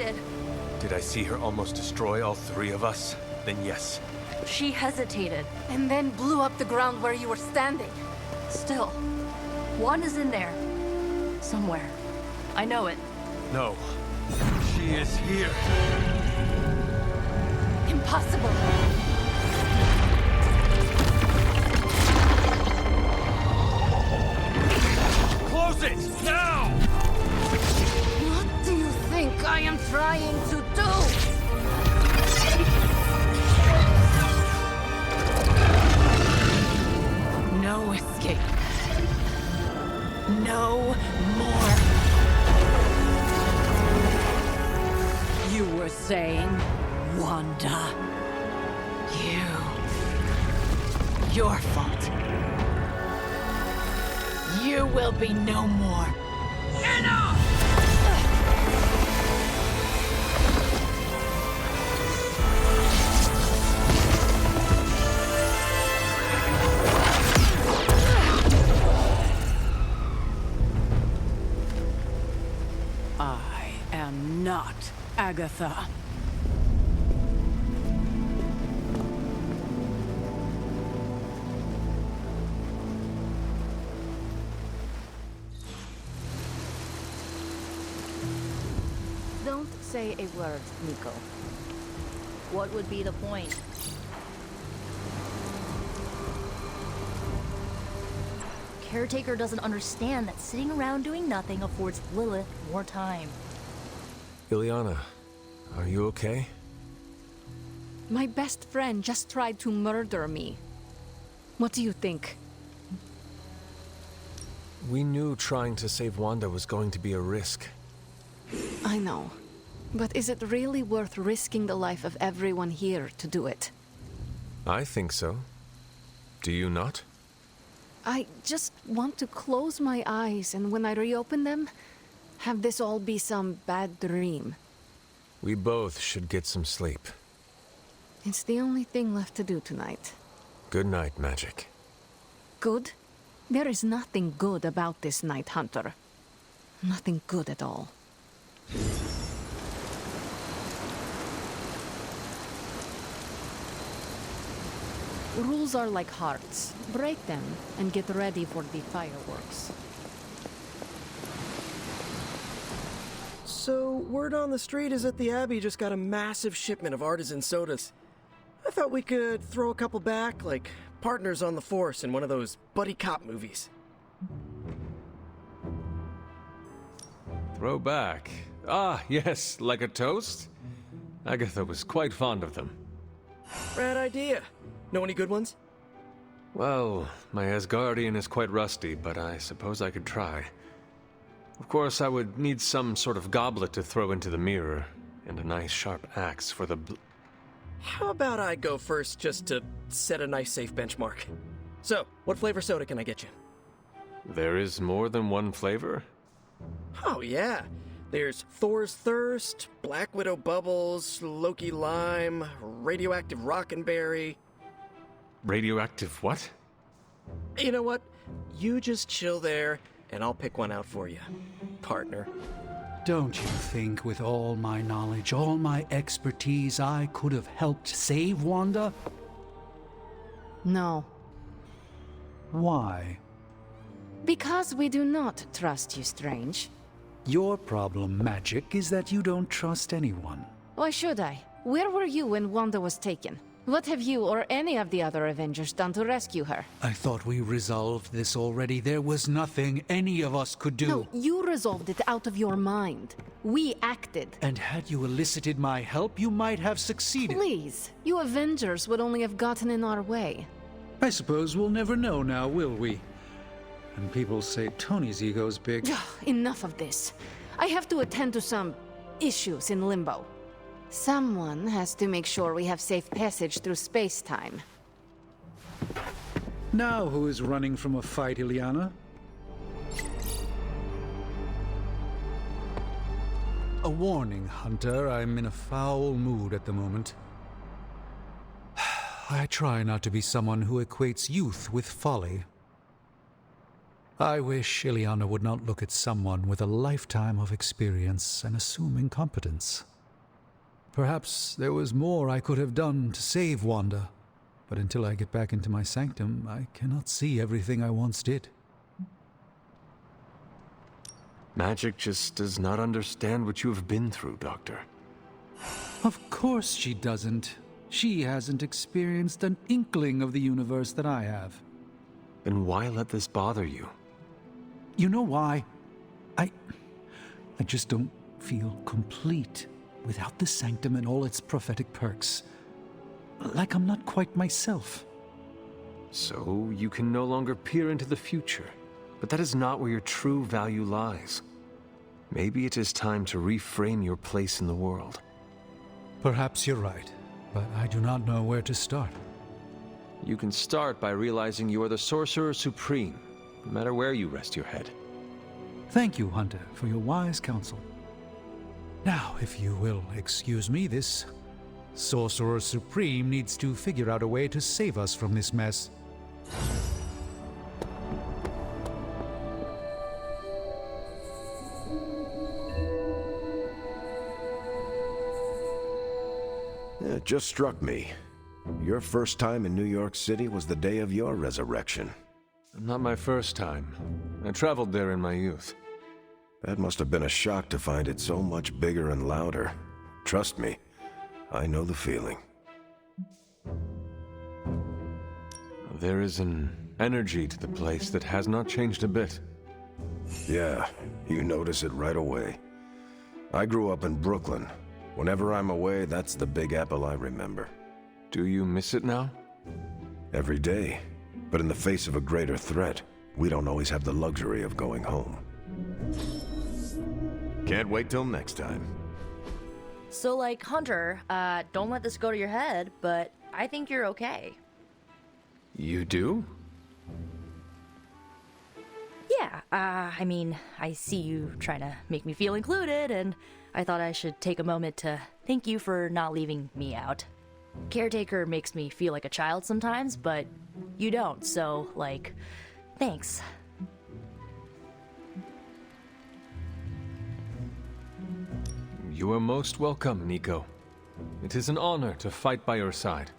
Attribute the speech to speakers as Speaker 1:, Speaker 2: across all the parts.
Speaker 1: did.
Speaker 2: Did I see her almost destroy all three of us? Then yes.
Speaker 1: She hesitated.
Speaker 3: And then blew up the ground where you were standing.
Speaker 1: Still, Wanda's in there. Somewhere. I know it.
Speaker 2: No. She is here.
Speaker 3: Impossible.
Speaker 2: Close it! Now!
Speaker 3: What do you think I am trying to do? No escape. No more. You were saying, Wanda. Your fault. You will be no more. Enough! I am not Agatha.
Speaker 4: Don't say a word, Nico.
Speaker 1: What would be the point? Caretaker doesn't understand that sitting around doing nothing affords Lilith more time.
Speaker 2: Ileana, are you okay?
Speaker 3: My best friend just tried to murder me. What do you think?
Speaker 2: We knew trying to save Wanda was going to be a risk.
Speaker 3: I know. But is it really worth risking the life of everyone here to do it?
Speaker 2: I think so. Do you not?
Speaker 3: I just want to close my eyes, and when I reopen them, have this all be some bad dream.
Speaker 2: We both should get some sleep.
Speaker 3: It's the only thing left to do tonight.
Speaker 2: Good night, Magik.
Speaker 3: Good? There is nothing good about this night, Hunter. Nothing good at all. Rules are like hearts. Break them and get ready for the fireworks.
Speaker 5: So, word on the street is that the Abbey just got a massive shipment of artisan sodas. I thought we could throw a couple back, like partners on the force in one of those buddy cop movies.
Speaker 2: Throw back. Ah, yes, like a toast? Agatha was quite fond of them.
Speaker 5: Rad idea. Know any good ones?
Speaker 2: Well, my Asgardian is quite rusty, but I suppose I could try. Of course, I would need some sort of goblet to throw into the mirror, and a nice sharp axe for the
Speaker 5: How about I go first just to set a nice safe benchmark? So, what flavor soda can I get you?
Speaker 2: There is more than one flavor?
Speaker 5: Oh yeah. There's Thor's Thirst, Black Widow Bubbles, Loki Lime, Radioactive Rockenberry.
Speaker 2: Radioactive what?
Speaker 5: You know what? You just chill there, and I'll pick one out for you, partner.
Speaker 6: Don't you think with all my knowledge, all my expertise, I could have helped save Wanda?
Speaker 3: No.
Speaker 6: Why?
Speaker 3: Because we do not trust you, Strange.
Speaker 6: Your problem, Magik, is that you don't trust anyone.
Speaker 3: Why should I? Where were you when Wanda was taken? What have you or any of the other Avengers done to rescue her?
Speaker 6: I thought we resolved this already. There was nothing any of us could do.
Speaker 3: No, you resolved it out of your mind. We acted.
Speaker 6: And had you elicited my help, you might have succeeded.
Speaker 3: Please, you Avengers would only have gotten in our way.
Speaker 6: I suppose we'll never know now, will we? And people say Tony's ego's big.
Speaker 3: Enough of this. I have to attend to some issues in Limbo. Someone has to make sure we have safe passage through space-time.
Speaker 6: Now who is running from a fight, Ileana? A warning, Hunter. I'm in a foul mood at the moment. I try not to be someone who equates youth with folly. I wish Ileana would not look at someone with a lifetime of experience and assume incompetence. Perhaps there was more I could have done to save Wanda. But until I get back into my sanctum, I cannot see everything I once did.
Speaker 2: Magik just does not understand what you have been through, Doctor.
Speaker 6: Of course she doesn't. She hasn't experienced an inkling of the universe that I have.
Speaker 2: Then why let this bother you?
Speaker 6: You know why? I just don't feel complete without the sanctum and all its prophetic perks. Like I'm not quite myself.
Speaker 2: So you can no longer peer into the future. But that is not where your true value lies. Maybe it is time to reframe your place in the world.
Speaker 6: Perhaps you're right, but I do not know where to start.
Speaker 2: You can start by realizing you are the Sorcerer Supreme, no matter where you rest your head.
Speaker 6: Thank you, Hunter, for your wise counsel. Now, if you will excuse me, this Sorcerer Supreme needs to figure out a way to save us from this mess.
Speaker 7: It just struck me. Your first time in New York City was the day of your resurrection.
Speaker 2: Not my first time. I traveled there in my youth.
Speaker 7: That must have been a shock to find it so much bigger and louder. Trust me, I know the feeling.
Speaker 2: There is an energy to the place that has not changed a bit.
Speaker 7: Yeah, you notice it right away. I grew up in Brooklyn. Whenever I'm away, that's the Big Apple I remember.
Speaker 2: Do you miss it now?
Speaker 7: Every day. But in the face of a greater threat, we don't always have the luxury of going home. Can't wait till next time.
Speaker 1: So, like, Hunter, don't let this go to your head, but I think you're okay.
Speaker 2: You do?
Speaker 1: Yeah, I mean, I see you trying to make me feel included, and I thought I should take a moment to thank you for not leaving me out. Caretaker makes me feel like a child sometimes, but you don't, so, like, thanks.
Speaker 2: You are most welcome, Nico. It is an honor to fight by your side.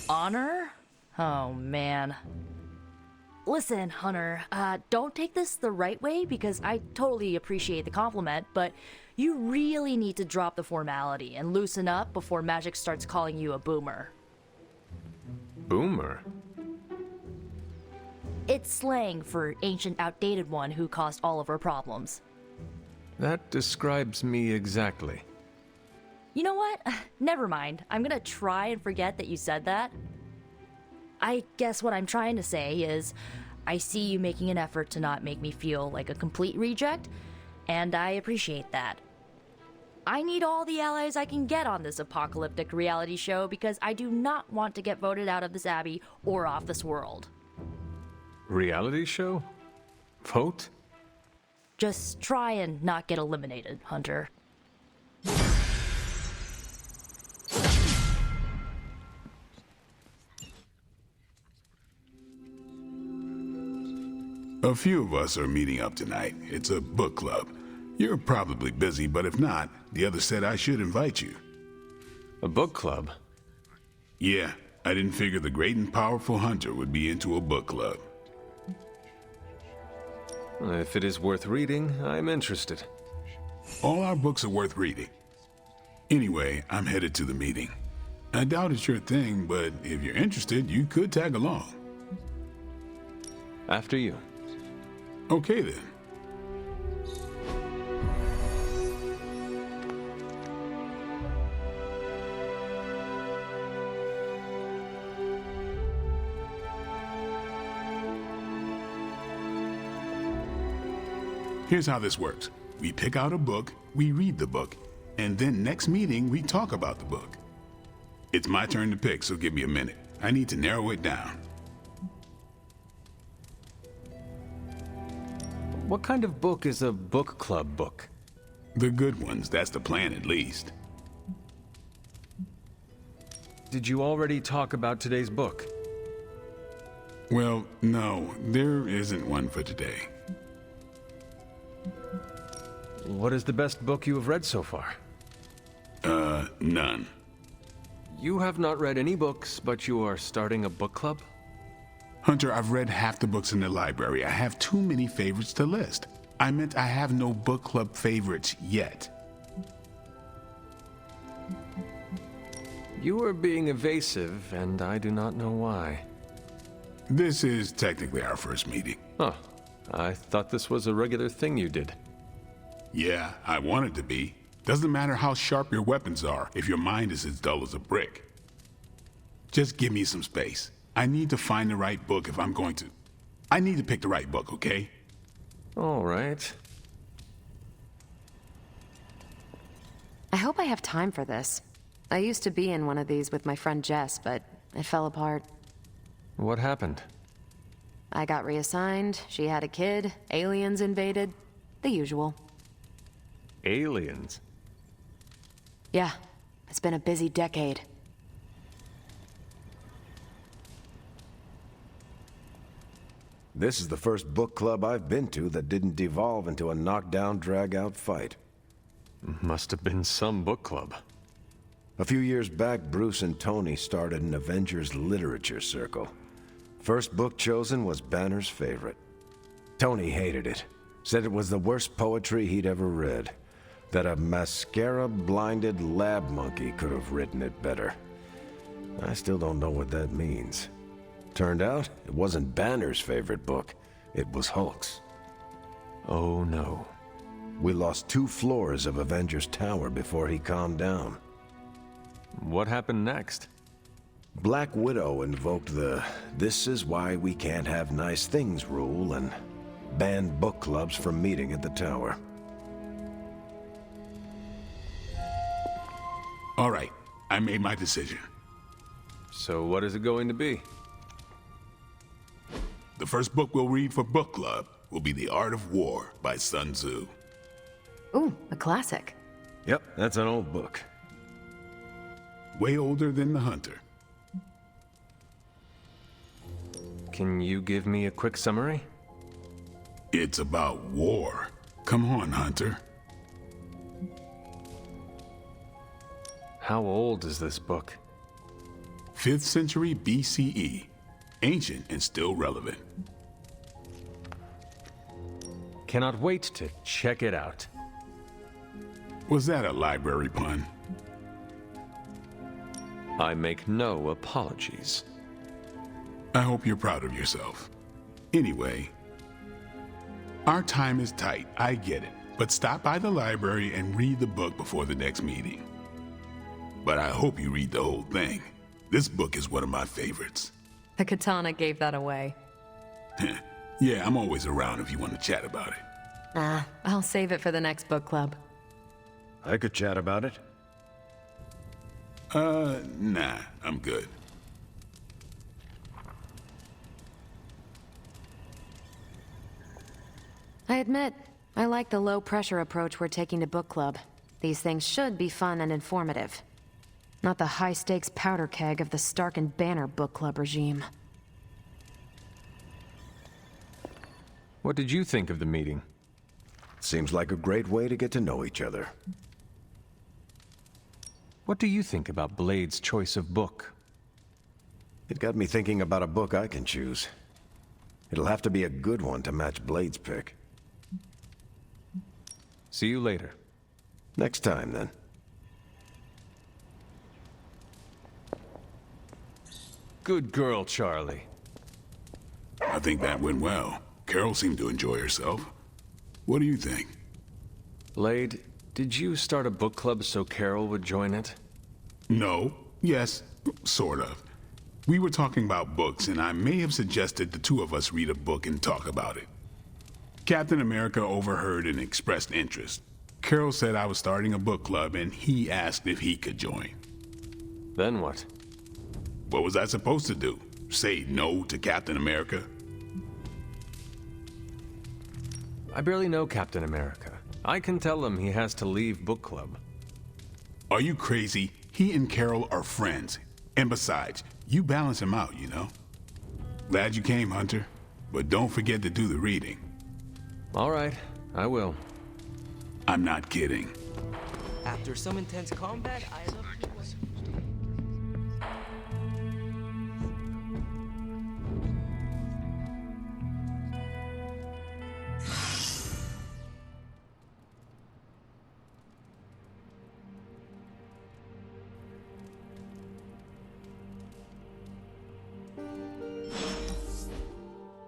Speaker 1: Honor? Oh, man. Listen, Hunter, don't take this the right way because I totally appreciate the compliment, but you really need to drop the formality and loosen up before Magik starts calling you a boomer.
Speaker 2: Boomer?
Speaker 1: It's slang for ancient, outdated one who caused all of our problems.
Speaker 2: That describes me exactly.
Speaker 1: You know what? Never mind. I'm gonna try and forget that you said that. I guess what I'm trying to say is, I see you making an effort to not make me feel like a complete reject, and I appreciate that. I need all the allies I can get on this apocalyptic reality show because I do not want to get voted out of this Abbey or off this world.
Speaker 2: Reality show? Vote?
Speaker 1: Just try and not get eliminated, Hunter.
Speaker 8: A few of us are meeting up tonight. It's a book club. You're probably busy, but if not, the others said I should invite you.
Speaker 2: A book club?
Speaker 8: Yeah, I didn't figure the great and powerful Hunter would be into a book club.
Speaker 2: If it is worth reading, I'm interested.
Speaker 8: All our books are worth reading. Anyway, I'm headed to the meeting. I doubt it's your thing, but if you're interested, you could tag along.
Speaker 2: After you.
Speaker 8: Okay then. Here's how this works. We pick out a book, we read the book, and then next meeting we talk about the book. It's my turn to pick, so give me a minute. I need to narrow it down.
Speaker 2: What kind of book is a book club book?
Speaker 8: The good ones, that's the plan at least.
Speaker 2: Did you already talk about today's book?
Speaker 8: Well, no, there isn't one for today.
Speaker 2: What is the best book you have read so far?
Speaker 8: None.
Speaker 2: You have not read any books, but you are starting a book club?
Speaker 8: Hunter, I've read half the books in the library. I have too many favorites to list. I meant I have no book club favorites yet.
Speaker 2: You are being evasive, and I do not know why.
Speaker 8: This is technically our first meeting.
Speaker 2: Huh. I thought this was a regular thing you did.
Speaker 8: Yeah, I want it to be. Doesn't matter how sharp your weapons are if your mind is as dull as a brick. Just give me some space. I need to find the right book if I'm going to... I need to pick the right book, okay?
Speaker 2: All right.
Speaker 3: I hope I have time for this. I used to be in one of these with my friend Jess, but it fell apart.
Speaker 2: What happened?
Speaker 3: I got reassigned, she had a kid, aliens invaded. The usual.
Speaker 2: Aliens?
Speaker 3: Yeah, it's been a busy decade.
Speaker 7: This is the first book club I've been to that didn't devolve into a knockdown, drag-out fight.
Speaker 2: Must have been some book club.
Speaker 7: A few years back, Bruce and Tony started an Avengers literature circle. First book chosen was Banner's favorite. Tony hated it. Said it was the worst poetry he'd ever read. That a mascara-blinded lab monkey could have written it better. I still don't know what that means. Turned out, it wasn't Banner's favorite book. It was Hulk's.
Speaker 2: Oh no.
Speaker 7: We lost 2 floors of Avengers Tower before he calmed down.
Speaker 2: What happened next?
Speaker 7: Black Widow invoked the "this is why we can't have nice things" rule and banned book clubs from meeting at the tower.
Speaker 8: All right, I made my decision.
Speaker 2: So what is it going to be?
Speaker 8: The first book we'll read for book club will be The Art of War by Sun Tzu.
Speaker 3: Ooh, a classic.
Speaker 7: Yep, that's an old book.
Speaker 8: Way older than The Hunter.
Speaker 2: Can you give me a quick summary?
Speaker 8: It's about war. Come on, Hunter.
Speaker 2: How old is this book?
Speaker 8: 5th century BCE. Ancient and still relevant.
Speaker 2: Cannot wait to check it out.
Speaker 8: Was that a library pun?
Speaker 2: I make no apologies.
Speaker 8: I hope you're proud of yourself. Anyway, our time is tight, I get it. But stop by the library and read the book before the next meeting. But I hope you read the whole thing. This book is one of my favorites.
Speaker 3: The katana gave that away.
Speaker 8: Yeah, I'm always around if you want to chat about it.
Speaker 3: I'll save it for the next book club.
Speaker 7: I could chat about it.
Speaker 8: Nah, I'm good.
Speaker 3: I admit, I like the low-pressure approach we're taking to book club. These things should be fun and informative. Not the high-stakes powder keg of the Stark and Banner book club regime.
Speaker 2: What did you think of the meeting?
Speaker 7: Seems like a great way to get to know each other.
Speaker 2: What do you think about Blade's choice of book?
Speaker 7: It got me thinking about a book I can choose. It'll have to be a good one to match Blade's pick.
Speaker 2: See you later.
Speaker 7: Next time, then.
Speaker 2: Good girl, Charlie.
Speaker 8: I think that went well. Carol seemed to enjoy herself. What do you think?
Speaker 2: Blade, did you start a book club so Carol would join it?
Speaker 8: No. Yes, sort of. We were talking about books, and I may have suggested the 2 of us read a book and talk about it. Captain America overheard and expressed interest. Carol said I was starting a book club, and he asked if he could join.
Speaker 2: Then what?
Speaker 8: What was I supposed to do? Say no to Captain America?
Speaker 2: I barely know Captain America. I can tell him he has to leave book club.
Speaker 8: Are you crazy? He and Carol are friends. And besides, you balance him out, you know? Glad you came, Hunter. But don't forget to do the reading.
Speaker 2: All right, I will.
Speaker 8: I'm not kidding.
Speaker 9: After some intense combat, I love to...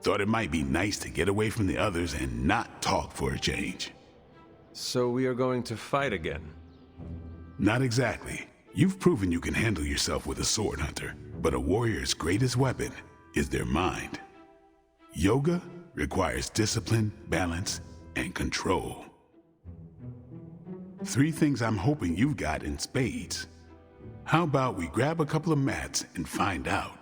Speaker 8: Thought it might be nice to get away from the others and not talk for a change.
Speaker 2: So we are going to fight again?
Speaker 8: Not exactly. You've proven you can handle yourself with a sword, Hunter. But a warrior's greatest weapon is their mind. Yoga requires discipline, balance, and control. 3 things I'm hoping you've got in spades. How about we grab a couple of mats and find out?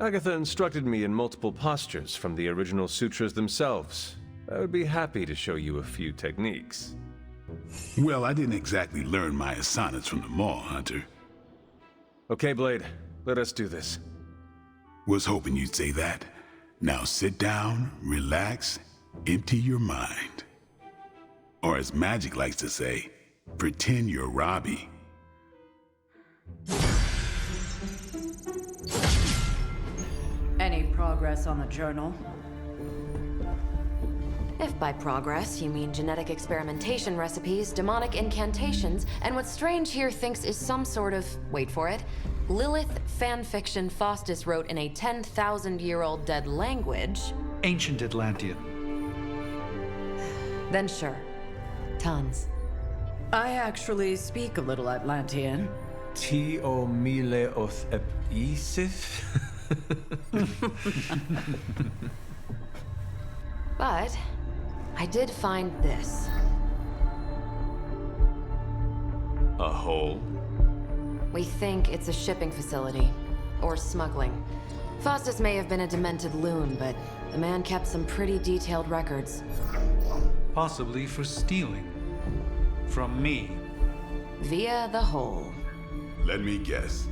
Speaker 2: Agatha instructed me in multiple postures from the original sutras themselves. I would be happy to show you a few techniques.
Speaker 8: Well, I didn't exactly learn my asanas from the mall, Hunter.
Speaker 2: Okay, Blade, let us do this.
Speaker 8: Was hoping you'd say that. Now sit down, relax, empty your mind. Or as Magik likes to say, pretend you're Robbie.
Speaker 10: Any progress on the journal?
Speaker 3: If by progress you mean genetic experimentation recipes, demonic incantations, and what Strange here thinks is some sort of, wait for it, Lilith fanfiction Faustus wrote in a 10,000-year-old dead language...
Speaker 6: Ancient Atlantean.
Speaker 3: Then sure. Tons.
Speaker 10: I actually speak a little Atlantean.
Speaker 2: Tio mile oth ep isif?
Speaker 3: But I did find this.
Speaker 2: A hole?
Speaker 3: We think it's a shipping facility. Or smuggling. Faustus may have been a demented loon, but the man kept some pretty detailed records.
Speaker 6: Possibly for stealing. From me.
Speaker 3: Via the hole.
Speaker 8: Let me guess.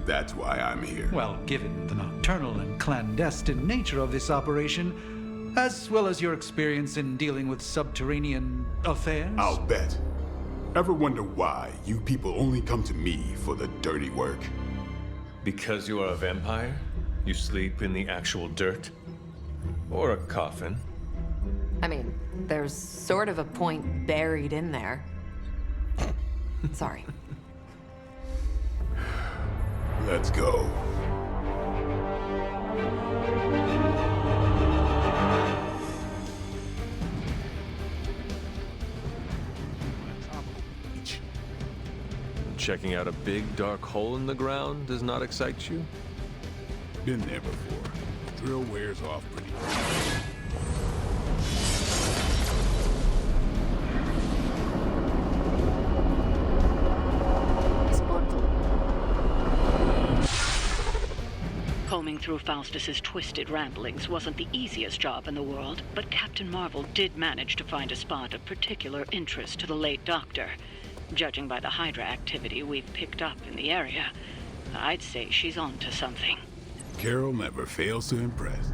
Speaker 8: That's why I'm here.
Speaker 6: Well, given the nocturnal and clandestine nature of this operation, as well as your experience in dealing with subterranean affairs...
Speaker 8: I'll bet. Ever wonder why you people only come to me for the dirty work?
Speaker 2: Because you are a vampire? You sleep in the actual dirt? Or a coffin?
Speaker 3: I mean, there's sort of a point buried in there. Sorry.
Speaker 8: Let's go.
Speaker 2: Checking out a big dark hole in the ground does not excite you?
Speaker 8: Been there before. Thrill wears off pretty quick.
Speaker 11: Combing through Faustus's twisted ramblings wasn't the easiest job in the world, but Captain Marvel did manage to find a spot of particular interest to the late Doctor. Judging by the Hydra activity we've picked up in the area, I'd say she's on to something.
Speaker 8: Carol never fails to impress.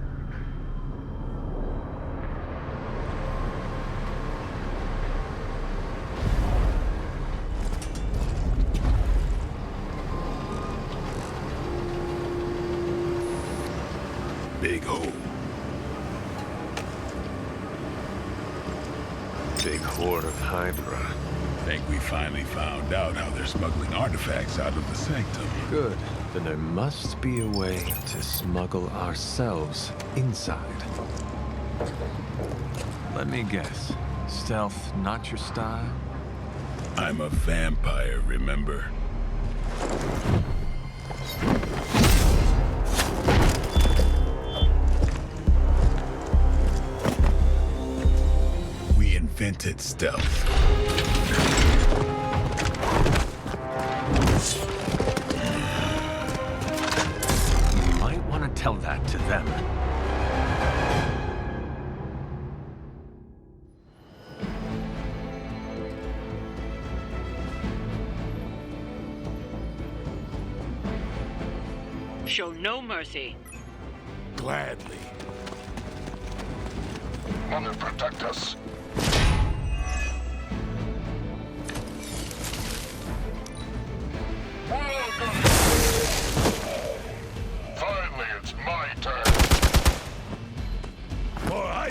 Speaker 8: Big hole.
Speaker 2: Big horde of Hydra.
Speaker 8: Think we finally found out how they're smuggling artifacts out of the Sanctum.
Speaker 2: Good. Then there must be a way to smuggle ourselves inside. Let me guess. Stealth not your style?
Speaker 8: I'm a vampire, remember? We invented stealth.
Speaker 2: Tell that to them.
Speaker 11: Show no mercy.
Speaker 8: Gladly.
Speaker 12: Mother, protect us.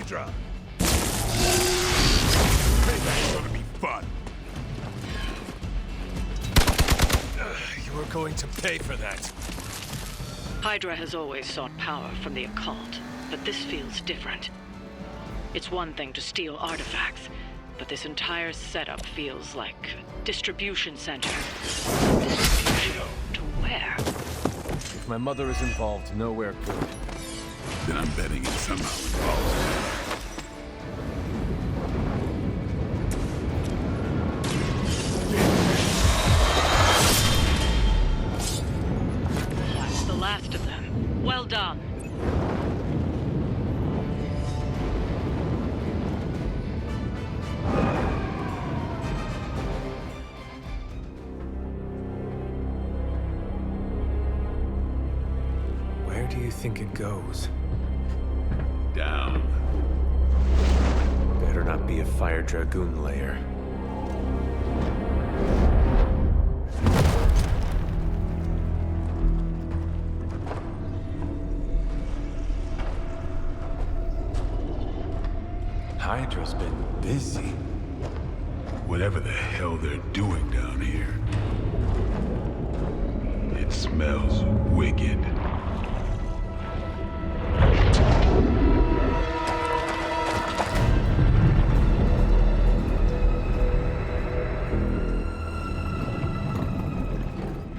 Speaker 8: Hydra! Payback's gonna be fun.
Speaker 2: You were going to pay for that.
Speaker 11: Hydra has always sought power from the occult, but this feels different. It's one thing to steal artifacts, but this entire setup feels like a distribution center. Distribution to where?
Speaker 2: If my mother is involved, nowhere good.
Speaker 8: Then I'm betting it somehow involves her.
Speaker 11: That's the last of them. Well done.
Speaker 2: Where do you think it goes?
Speaker 8: Down.
Speaker 2: Better not be a fire dragoon lair. Hydra's been busy.
Speaker 8: Whatever the hell they're doing down here. It smells wicked.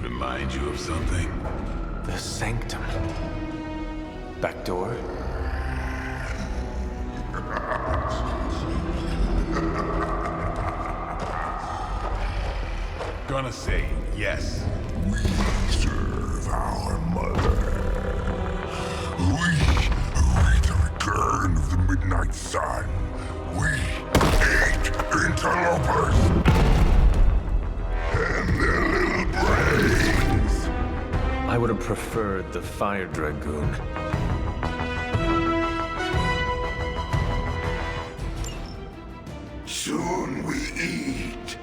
Speaker 8: Remind you of something?
Speaker 2: The Sanctum. Back door?
Speaker 8: Gonna say yes.
Speaker 12: We serve our mother. We await the return of the midnight sun. We hate interlopers and their little brains.
Speaker 2: I would have preferred the fire dragoon.
Speaker 12: Soon we eat.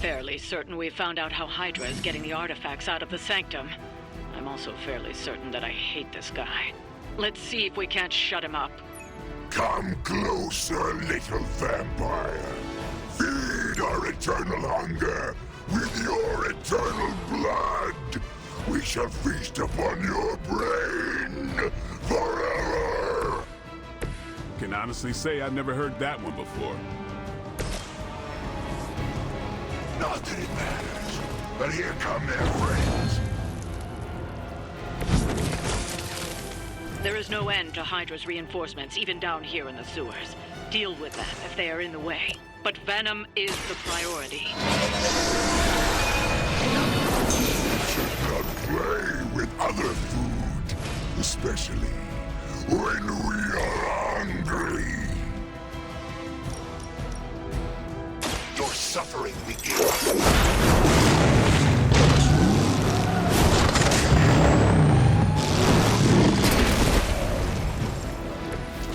Speaker 11: Fairly certain we found out how Hydra is getting the artifacts out of the Sanctum. I'm also fairly certain that I hate this guy. Let's see if we can't shut him up.
Speaker 12: Come closer, little vampire. Feed our eternal hunger with your eternal blood. We shall feast upon your brain forever.
Speaker 8: Can honestly say I've never heard that one before.
Speaker 12: Not that it matters, but here come their friends.
Speaker 11: There is no end to Hydra's reinforcements, even down here in the sewers. Deal with them if they are in the way. But venom is the priority.
Speaker 12: Should not play with other food, especially when we are hungry. Your suffering begins.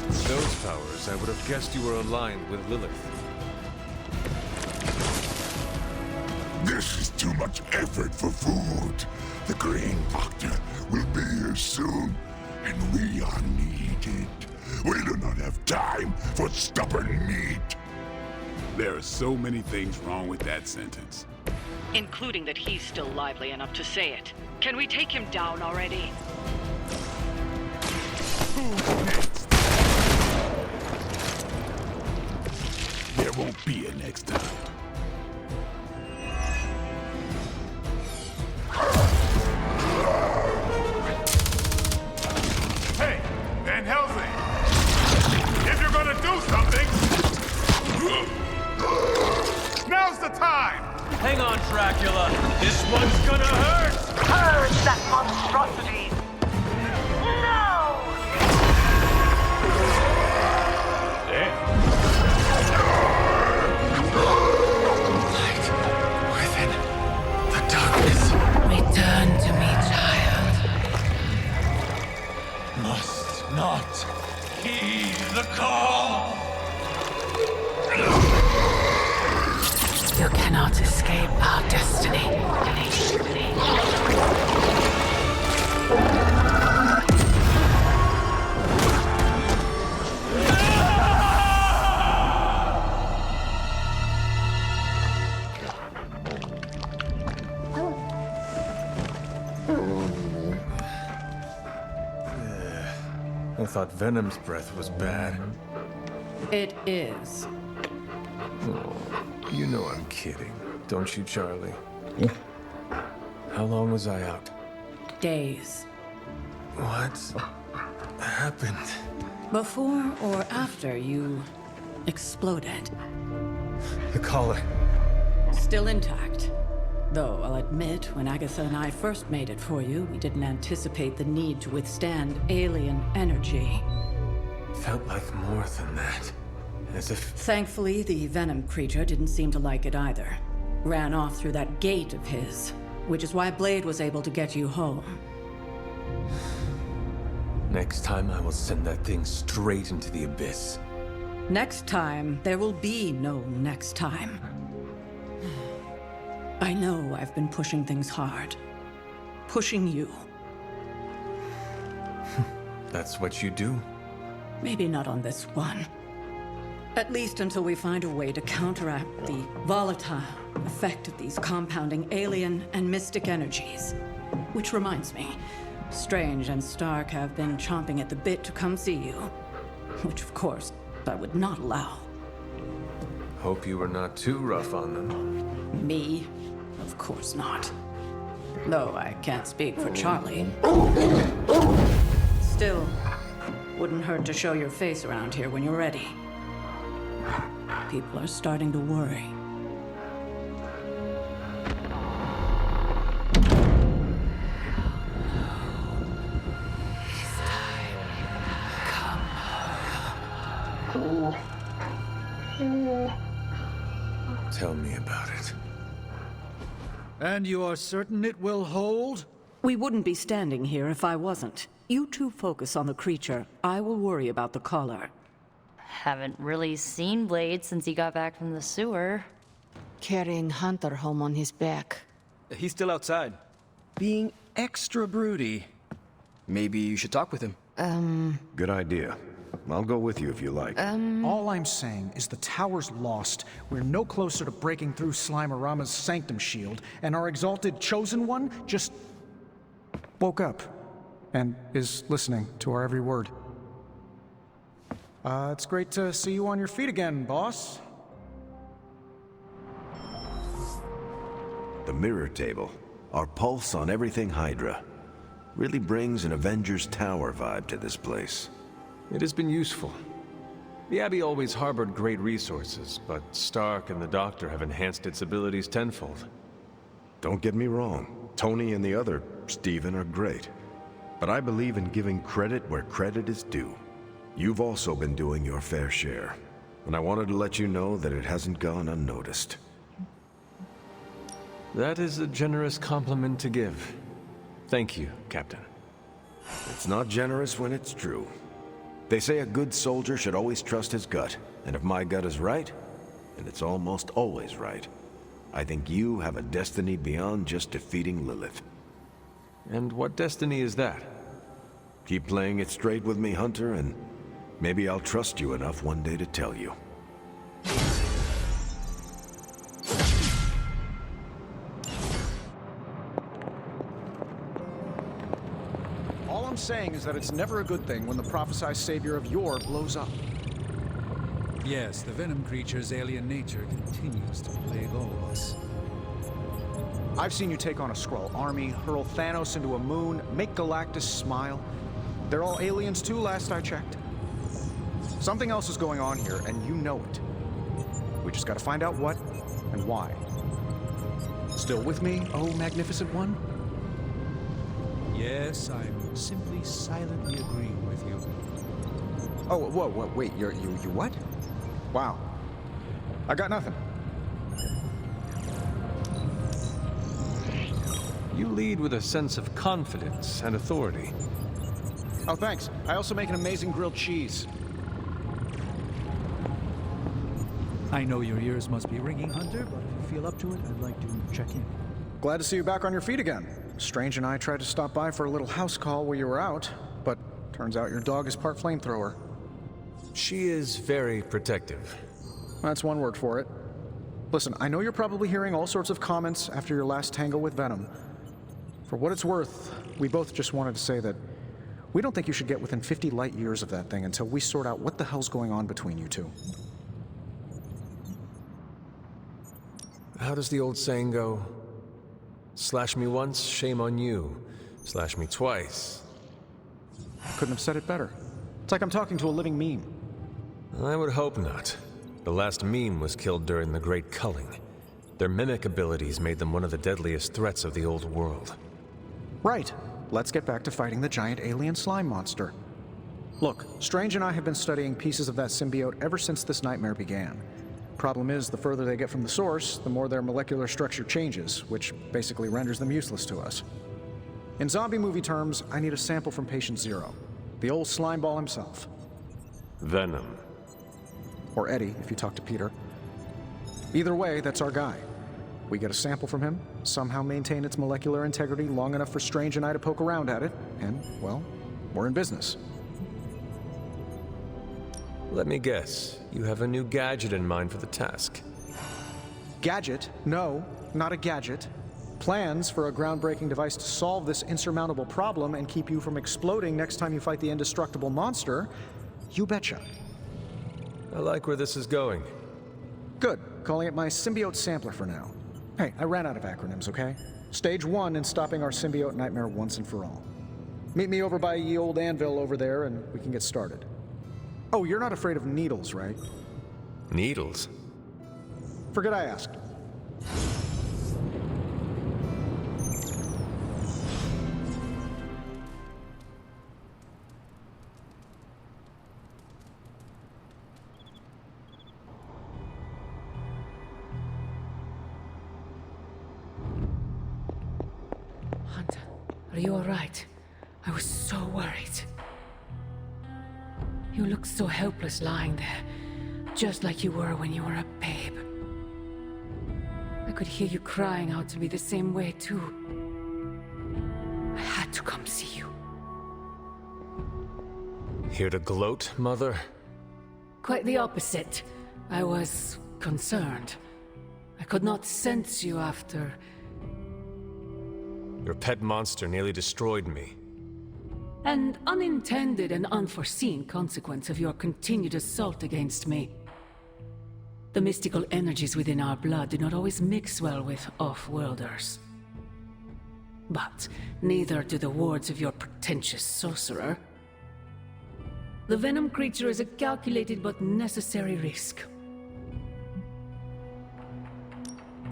Speaker 2: With those powers, I would have guessed you were aligned with Lilith.
Speaker 12: This is too much effort for food. The Green Doctor will be here soon, and we are needed. We do not have time for stubborn meat.
Speaker 8: There are so many things wrong with that sentence.
Speaker 11: Including that he's still lively enough to say it. Can we take him down already?
Speaker 8: Who's next? There won't be a next time.
Speaker 12: Hey, Van Helsing! If you're gonna do something, now's the time!
Speaker 9: Hang on, Dracula. This one's gonna hurt!
Speaker 13: Purge that monstrosity! No!
Speaker 12: Light within the darkness.
Speaker 13: Return to me, child.
Speaker 9: Must not heed the call!
Speaker 13: You cannot escape our destiny.
Speaker 2: I thought Venom's breath was bad.
Speaker 10: It is.
Speaker 2: Oh, you know I'm kidding, don't you, Charlie? How long was I out?
Speaker 10: Days.
Speaker 2: What happened?
Speaker 10: Before or after you exploded.
Speaker 2: The collar.
Speaker 10: Still intact. Though I'll admit, when Agatha and I first made it for you, we didn't anticipate the need to withstand alien energy.
Speaker 2: Felt like more than that. As if...
Speaker 10: Thankfully, the venom creature didn't seem to like it either. Ran off through that gate of his, which is why Blade was able to get you home.
Speaker 2: Next time I will send that thing straight into the abyss.
Speaker 10: Next time, there will be no next time. I know I've been pushing things hard. Pushing you.
Speaker 2: That's what you do?
Speaker 10: Maybe not on this one. At least until we find a way to counteract the volatile effect of these compounding alien and mystic energies. Which reminds me, Strange and Stark have been chomping at the bit to come see you. Which, of course, I would not allow.
Speaker 2: Hope you were not too rough on them.
Speaker 10: Me? Of course not. Though I can't speak for Charlie. Still, wouldn't hurt to show your face around here when you're ready. People are starting to worry.
Speaker 2: Tell me about it.
Speaker 6: And you are certain it will hold?
Speaker 10: We wouldn't be standing here if I wasn't. You two focus on the creature. I will worry about the collar.
Speaker 1: Haven't really seen Blade since he got back from the sewer.
Speaker 13: Carrying Hunter home on his back.
Speaker 14: He's still outside.
Speaker 5: Being extra broody. Maybe you should talk with him.
Speaker 7: Good idea. I'll go with you if you like.
Speaker 6: All I'm saying is the tower's lost. We're no closer to breaking through Slimerama's Sanctum shield, and our exalted chosen one just woke up and is listening to our every word. It's great to see you on your feet again, boss.
Speaker 7: The mirror table, our pulse on everything Hydra, really brings an Avengers Tower vibe to this place.
Speaker 2: It has been useful. The Abbey always harbored great resources, but Stark and the Doctor have enhanced its abilities tenfold.
Speaker 7: Don't get me wrong, Tony and the other Stephen are great. But I believe in giving credit where credit is due. You've also been doing your fair share, and I wanted to let you know that it hasn't gone unnoticed.
Speaker 2: That is a generous compliment to give. Thank you, Captain.
Speaker 7: It's not generous when it's true. They say a good soldier should always trust his gut, and if my gut is right, and it's almost always right, I think you have a destiny beyond just defeating Lilith.
Speaker 2: And what destiny is that?
Speaker 7: Keep playing it straight with me, Hunter, and maybe I'll trust you enough one day to tell you.
Speaker 6: All I'm saying is that it's never a good thing when the prophesied savior of yore blows up.
Speaker 15: Yes, the venom creature's alien nature continues to plague all of us.
Speaker 6: I've seen you take on a Skrull army, hurl Thanos into a moon, make Galactus smile. They're all aliens too, last I checked. Something else is going on here, and you know it. We just gotta find out what and why. Still with me, oh magnificent one?
Speaker 15: Yes, I'm simply silently agreeing with you.
Speaker 6: Oh, whoa, wait, you what? Wow. I got nothing.
Speaker 2: You lead with a sense of confidence and authority.
Speaker 6: Oh, thanks. I also make an amazing grilled cheese.
Speaker 15: I know your ears must be ringing, Hunter, but if you feel up to it, I'd like to check in.
Speaker 6: Glad to see you back on your feet again. Strange and I tried to stop by for a little house call while you were out, but turns out your dog is part flamethrower.
Speaker 2: She is very protective.
Speaker 6: That's one word for it. Listen, I know you're probably hearing all sorts of comments after your last tango with Venom. For what it's worth, we both just wanted to say that
Speaker 14: We don't think you should get within 50 light years of that thing until we sort out what the hell's going on between you two.
Speaker 2: How does the old saying go? Slash me once, shame on you. Slash me twice.
Speaker 14: Couldn't have said it better. It's like I'm talking to a living meme.
Speaker 2: I would hope not. The last meme was killed during the Great Culling. Their mimic abilities made them one of the deadliest threats of the old world.
Speaker 14: Right. Let's get back to fighting the giant alien slime monster. Look, Strange and I have been studying pieces of that symbiote ever since this nightmare began. Problem is, the further they get from the source, the more their molecular structure changes, which basically renders them useless to us. In zombie movie terms, I need a sample from Patient Zero. The old slime ball himself.
Speaker 2: Venom.
Speaker 14: Or Eddie, if you talk to Peter. Either way, that's our guy. We get a sample from him, somehow maintain its molecular integrity long enough for Strange and I to poke around at it, and, well, we're in business.
Speaker 2: Let me guess. You have a new gadget in mind for the task.
Speaker 14: Gadget? No, not a gadget. Plans for a groundbreaking device to solve this insurmountable problem and keep you from exploding next time you fight the indestructible monster? You betcha.
Speaker 2: I like where this is going.
Speaker 14: Good. Calling it my symbiote sampler for now. Hey, I ran out of acronyms, okay? Stage 1 in stopping our symbiote nightmare once and for all. Meet me over by ye old anvil over there and we can get started. Oh, you're not afraid of needles, right?
Speaker 2: Needles?
Speaker 14: Forget I asked.
Speaker 16: Hunter, are you all right? I was so worried. You looked so helpless lying there, just like you were when you were a babe. I could hear you crying out to be the same way, too. I had to come see you.
Speaker 2: Here to gloat, Mother?
Speaker 16: Quite the opposite. I was concerned. I could not sense you after...
Speaker 2: Your pet monster nearly destroyed me.
Speaker 16: An unintended and unforeseen consequence of your continued assault against me. The mystical energies within our blood do not always mix well with off-worlders. But neither do the words of your pretentious sorcerer. The venom creature is a calculated but necessary risk.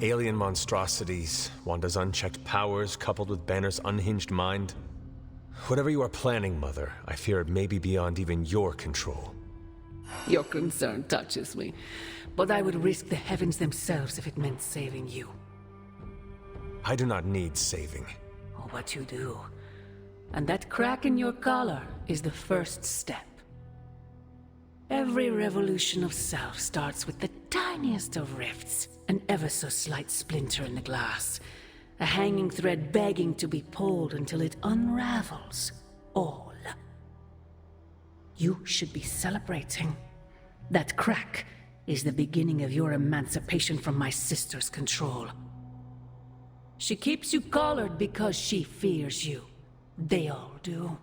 Speaker 2: Alien monstrosities, Wanda's unchecked powers coupled with Banner's unhinged mind. Whatever you are planning, Mother, I fear it may be beyond even your control.
Speaker 16: Your concern touches me, but I would risk the heavens themselves if it meant saving you.
Speaker 2: I do not need saving.
Speaker 16: Oh, but you do. And that crack in your collar is the first step. Every revolution of self starts with the tiniest of rifts, an ever so slight splinter in the glass, a hanging thread begging to be pulled until it unravels all. You should be celebrating. That crack is the beginning of your emancipation from my sister's control. She keeps you collared because she fears you. They all do.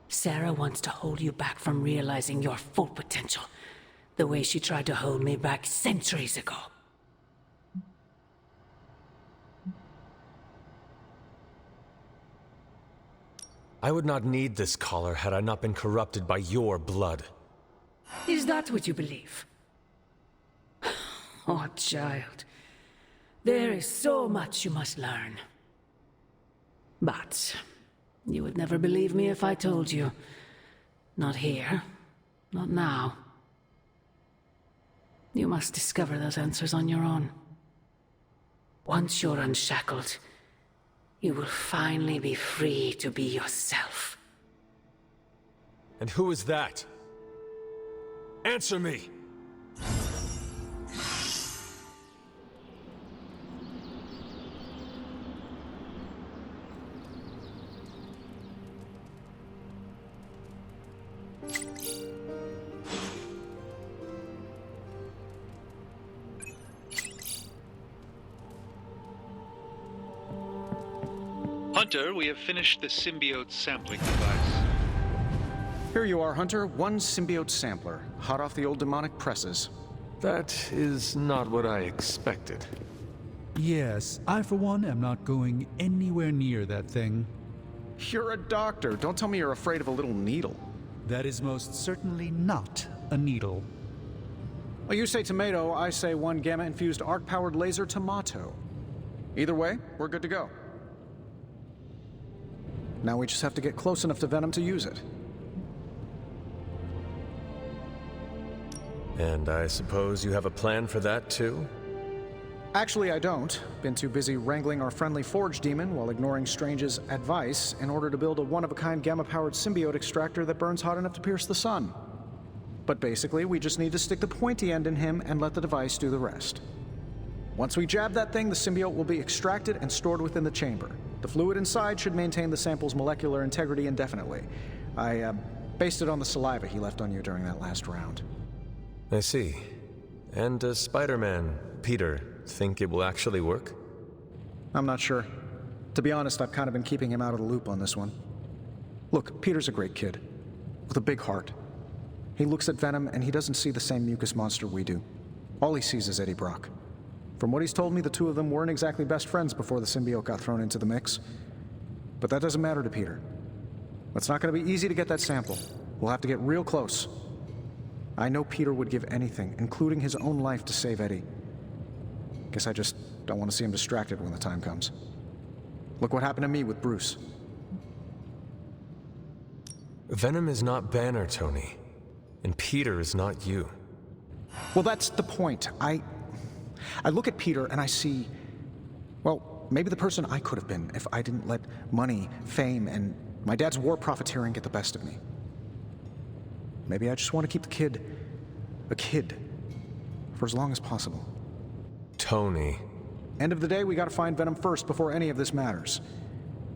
Speaker 16: Sarah wants to hold you back from realizing your full potential, the way she tried to hold me back centuries ago.
Speaker 2: I would not need this collar had I not been corrupted by your blood.
Speaker 16: Is that what you believe? Oh, child. There is so much you must learn. But you would never believe me if I told you. Not here. Not now. You must discover those answers on your own. Once you're unshackled, you will finally be free to be yourself.
Speaker 2: And who is that? Answer me!
Speaker 17: Hunter, we have finished the symbiote sampling device.
Speaker 14: Here you are, Hunter. One symbiote sampler, hot off the old demonic presses.
Speaker 2: That is not what I expected.
Speaker 15: Yes, I for one am not going anywhere near that thing.
Speaker 14: You're a doctor. Don't tell me you're afraid of a little needle.
Speaker 15: That is most certainly not a needle.
Speaker 14: Well, you say tomato, I say one gamma-infused arc-powered laser tomato. Either way, we're good to go. Now we just have to get close enough to Venom to use it.
Speaker 2: And I suppose you have a plan for that, too?
Speaker 14: Actually, I don't. Been too busy wrangling our friendly Forge demon while ignoring Strange's advice in order to build a one-of-a-kind gamma-powered symbiote extractor that burns hot enough to pierce the sun. But basically, we just need to stick the pointy end in him and let the device do the rest. Once we jab that thing, the symbiote will be extracted and stored within the chamber. The fluid inside should maintain the sample's molecular integrity indefinitely. I based it on the saliva he left on you during that last round.
Speaker 2: I see. And does Spider-Man, Peter, think it will actually work?
Speaker 14: I'm not sure. To be honest, I've kind of been keeping him out of the loop on this one. Look, Peter's a great kid, with a big heart. He looks at Venom and he doesn't see the same mucus monster we do. All he sees is Eddie Brock. From what he's told me, the two of them weren't exactly best friends before the symbiote got thrown into the mix. But that doesn't matter to Peter. It's not going to be easy to get that sample. We'll have to get real close. I know Peter would give anything, including his own life, to save Eddie. Guess I just don't want to see him distracted when the time comes. Look what happened to me with Bruce.
Speaker 2: Venom is not Banner, Tony. And Peter is not you.
Speaker 14: Well, that's the point. I look at Peter and I see, well, maybe the person I could have been if I didn't let money, fame, and my dad's war profiteering get the best of me. Maybe I just want to keep the kid a kid for as long as possible.
Speaker 2: Tony.
Speaker 14: End of the day, we gotta find Venom first before any of this matters.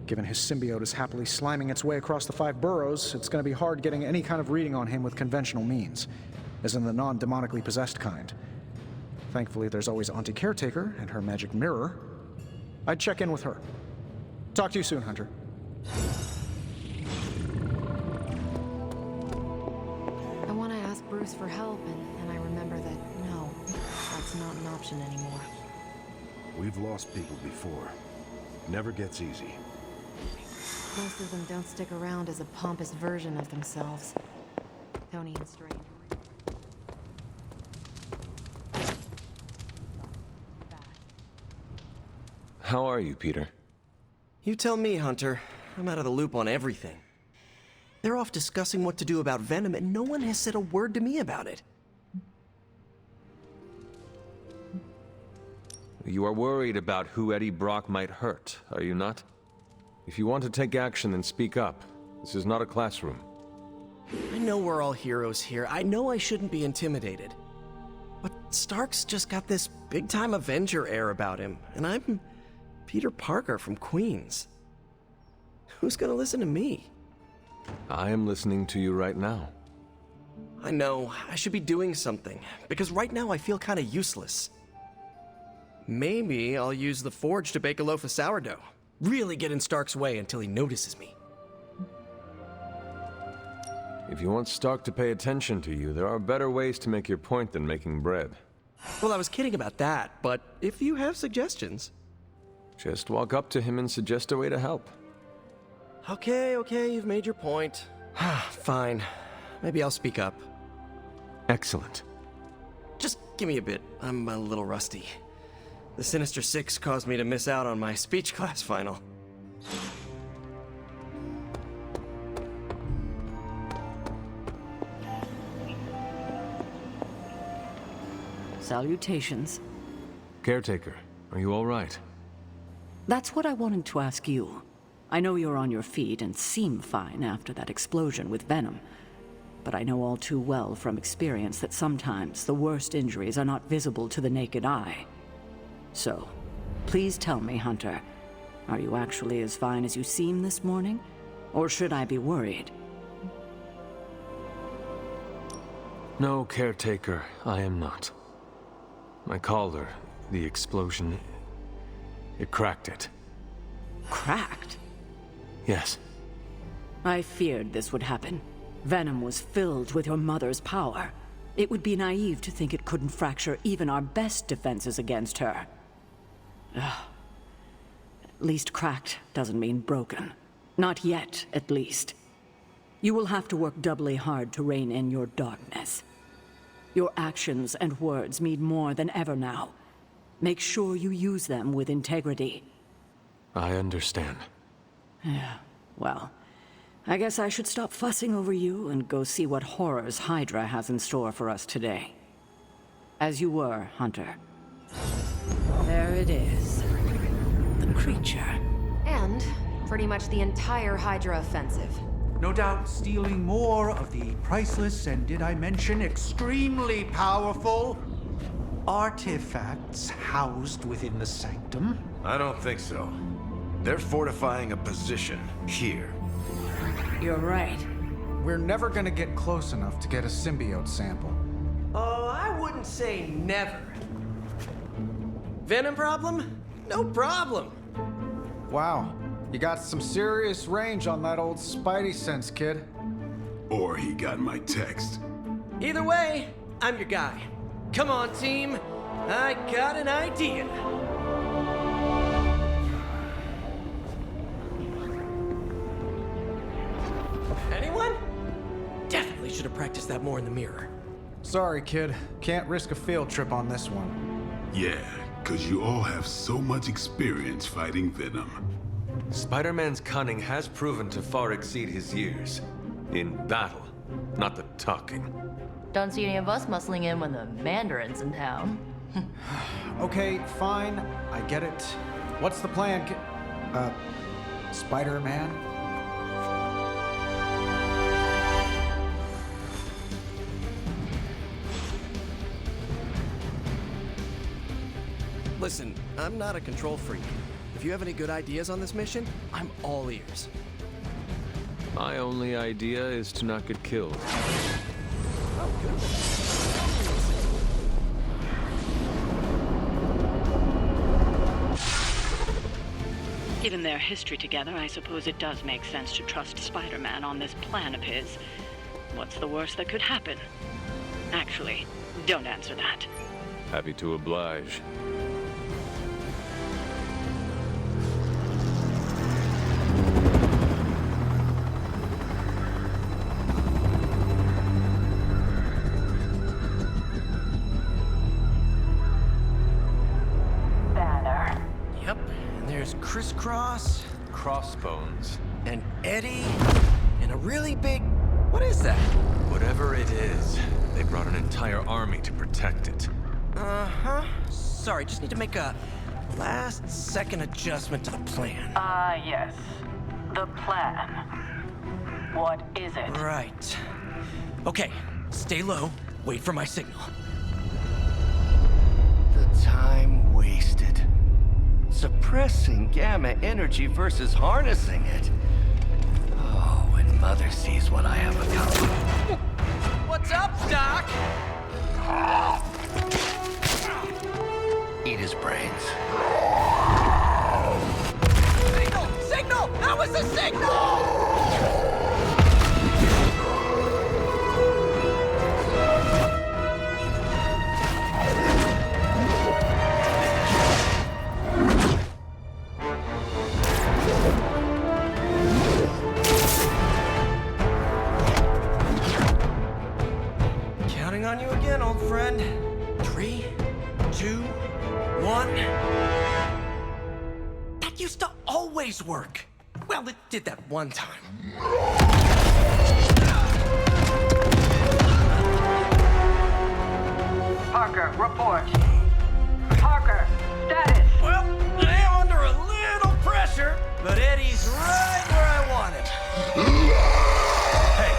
Speaker 14: Given his symbiote is happily sliming its way across the 5 boroughs, it's gonna be hard getting any kind of reading on him with conventional means, as in the non-demonically possessed kind. Thankfully, there's always Auntie Caretaker and her magic mirror. I'd check in with her. Talk to you soon, Hunter.
Speaker 3: I want to ask Bruce for help, and I remember that, no, that's not an option anymore.
Speaker 7: We've lost people before. Never gets easy.
Speaker 3: Most of them don't stick around as a pompous version of themselves. Tony and Strange.
Speaker 2: How are you, Peter?
Speaker 5: You tell me, Hunter. I'm out of the loop on everything. They're off discussing what to do about Venom, and no one has said a word to me about it.
Speaker 2: You are worried about who Eddie Brock might hurt, are you not? If you want to take action, then speak up. This is not a classroom.
Speaker 5: I know we're all heroes here. I know I shouldn't be intimidated. But Stark's just got this big-time Avenger air about him, and I'm Peter Parker from Queens. Who's gonna listen to me?
Speaker 2: I am listening to you right now.
Speaker 5: I know, I should be doing something, because right now I feel kinda useless. Maybe I'll use the Forge to bake a loaf of sourdough. Really get in Stark's way until he notices me.
Speaker 2: If you want Stark to pay attention to you, there are better ways to make your point than making bread.
Speaker 5: Well, I was kidding about that, but if you have suggestions...
Speaker 2: Just walk up to him and suggest a way to help.
Speaker 5: Okay, you've made your point. Fine. Maybe I'll speak up.
Speaker 2: Excellent.
Speaker 5: Just give me a bit. I'm a little rusty. The Sinister Six caused me to miss out on my speech class final.
Speaker 16: Salutations.
Speaker 2: Caretaker, are you all right?
Speaker 16: That's what I wanted to ask you. I know you're on your feet and seem fine after that explosion with Venom. But I know all too well from experience that sometimes the worst injuries are not visible to the naked eye. So, please tell me, Hunter, are you actually as fine as you seem this morning? Or should I be worried?
Speaker 2: No, Caretaker, I am not. My collar, the explosion, it cracked it.
Speaker 16: Cracked?
Speaker 2: Yes.
Speaker 16: I feared this would happen. Venom was filled with your mother's power. It would be naive to think it couldn't fracture even our best defenses against her. At least cracked doesn't mean broken. Not yet, at least. You will have to work doubly hard to rein in your darkness. Your actions and words mean more than ever now. Make sure you use them with integrity.
Speaker 2: I understand.
Speaker 16: Yeah, well, I guess I should stop fussing over you and go see what horrors Hydra has in store for us today. As you were, Hunter. There it is. The creature.
Speaker 3: And pretty much the entire Hydra offensive.
Speaker 18: No doubt stealing more of the priceless and, did I mention, extremely powerful artifacts housed within the Sanctum?
Speaker 7: I don't think so. They're fortifying a position here.
Speaker 16: You're right.
Speaker 14: We're never gonna get close enough to get a symbiote sample.
Speaker 5: Oh, I wouldn't say never. Venom problem? No problem.
Speaker 14: Wow, you got some serious range on that old Spidey sense, kid.
Speaker 8: Or he got my text.
Speaker 5: Either way, I'm your guy. Come on, team. I got an idea. Anyone? Definitely should have practiced that more in the mirror.
Speaker 14: Sorry, kid. Can't risk a field trip on this one.
Speaker 8: Yeah, 'cause you all have so much experience fighting Venom.
Speaker 2: Spider-Man's cunning has proven to far exceed his years. In battle, not the talking.
Speaker 1: Don't see any of us muscling in when the Mandarin's in town.
Speaker 14: Okay, fine. I get it. What's the plan, Spider-Man?
Speaker 5: Listen, I'm not a control freak. If you have any good ideas on this mission, I'm all ears.
Speaker 2: My only idea is to not get killed.
Speaker 5: Oh, good.
Speaker 11: Given their history together, I suppose it does make sense to trust Spider-Man on this plan of his. What's the worst that could happen? Actually, don't answer that.
Speaker 2: Happy to oblige.
Speaker 5: Crisscross,
Speaker 2: Crossbones,
Speaker 5: and Eddie, and a really big... What is that?
Speaker 2: Whatever it is, they brought an entire army to protect it.
Speaker 5: Uh-huh. Sorry, just need to make a last-second adjustment to the plan.
Speaker 16: Yes. The plan. What is it?
Speaker 5: Right. Okay, stay low, wait for my signal. The time wasted. Suppressing gamma energy versus harnessing it. Oh, when Mother sees what I have accomplished. What's up, Doc? Eat his brains. Signal! Signal! That was a signal! On you again, old friend. 3, 2, 1. That used to always work. Well, it did that one time.
Speaker 16: Parker, report. Parker, status.
Speaker 5: Well, I am under a little pressure, but Eddie's right where I want him. Hey.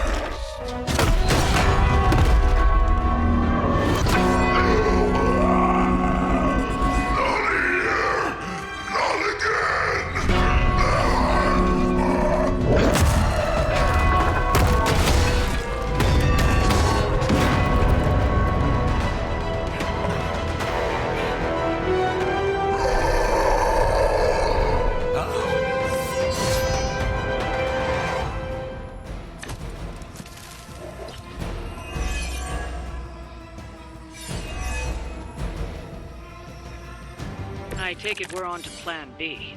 Speaker 11: I take it we're on to Plan B.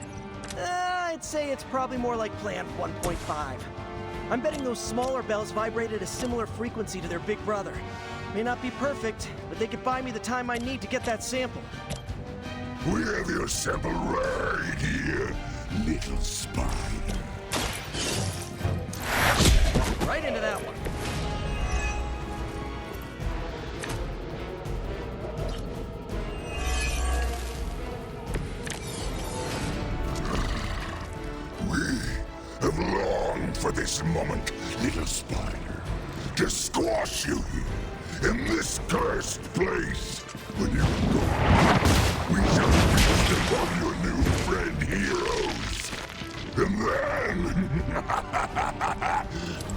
Speaker 5: I'd say it's probably more like Plan 1.5. I'm betting those smaller bells vibrate at a similar frequency to their big brother. May not be perfect, but they could buy me the time I need to get that sample.
Speaker 12: We have your sample right here, little spider.
Speaker 5: Right into that one.
Speaker 12: We have longed for this moment, little spider, to squash you here, in this cursed place. When you are gone, we shall feast upon your new friend heroes, and then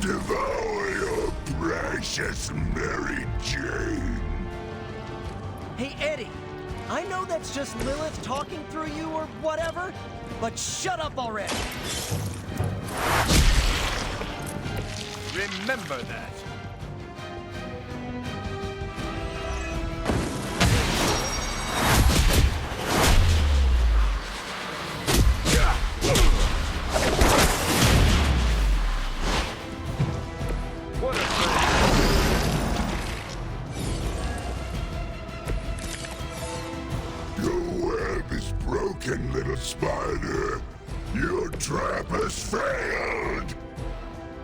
Speaker 12: devour your precious Mary Jane.
Speaker 5: Hey, Eddie, I know that's just Lilith talking through you or whatever, but shut up already!
Speaker 9: Remember that. What a
Speaker 12: Your web is broken, little spider. Your trap has failed.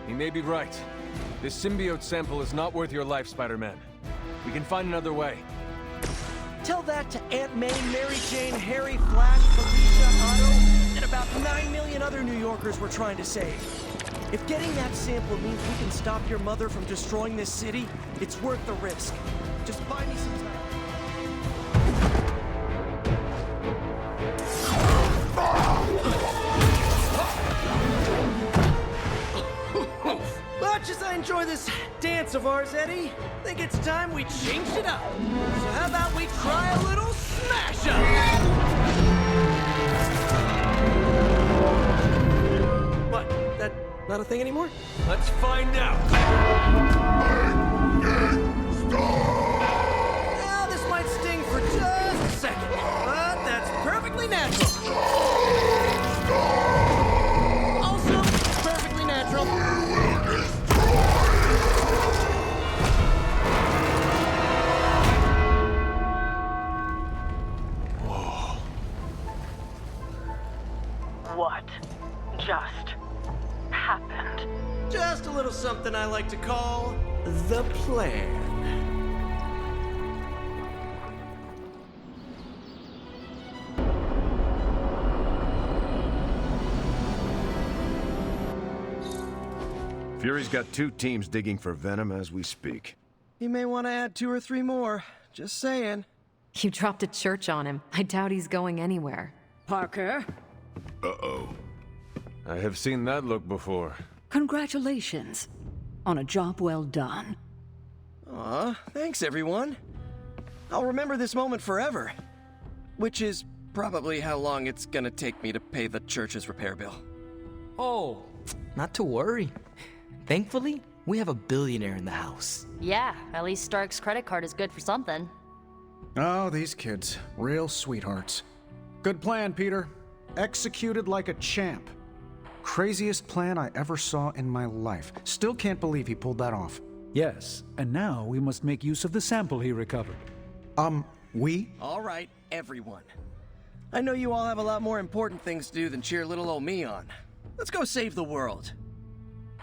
Speaker 2: He may be right. This symbiote sample is not worth your life, Spider-Man. We can find another way.
Speaker 5: Tell that to Aunt May, Mary Jane, Harry, Flash, Felicia, Otto, and about 9 million other New Yorkers we're trying to save. If getting that sample means we can stop your mother from destroying this city, it's worth the risk. Just buy me some time. Much as I enjoy this dance of ours, Eddie, I think it's time we changed it up. So how about we try a little smash up? What? That not a thing anymore?
Speaker 9: Let's find out.
Speaker 5: Now, this might sting for just a second, but that's perfectly natural. Also, perfectly natural.
Speaker 11: What just happened?
Speaker 5: Just a little something I like to call the plan.
Speaker 7: Fury's got 2 teams digging for Venom as we speak.
Speaker 5: You may want to add 2 or 3 more. Just saying.
Speaker 3: You dropped a church on him. I doubt he's going anywhere.
Speaker 16: Parker,
Speaker 12: Uh-oh.
Speaker 2: I have seen that look before.
Speaker 16: congratulations on a job well done.
Speaker 5: Aw, thanks everyone. I'll remember this moment forever. Which is probably how long it's gonna take me to pay the church's repair bill.
Speaker 19: Oh, not to worry. Thankfully, we have a billionaire in the house.
Speaker 1: Yeah, at least Stark's credit card is good for something.
Speaker 14: Oh, these kids. Real sweethearts. Good plan, Peter. Executed like a champ. Craziest plan I ever saw in my life. Still can't believe he pulled that off.
Speaker 6: Yes, and now we must make use of the sample he recovered.
Speaker 14: We?
Speaker 5: All right, everyone. I know you all have a lot more important things to do than cheer little old me on. Let's go save the world.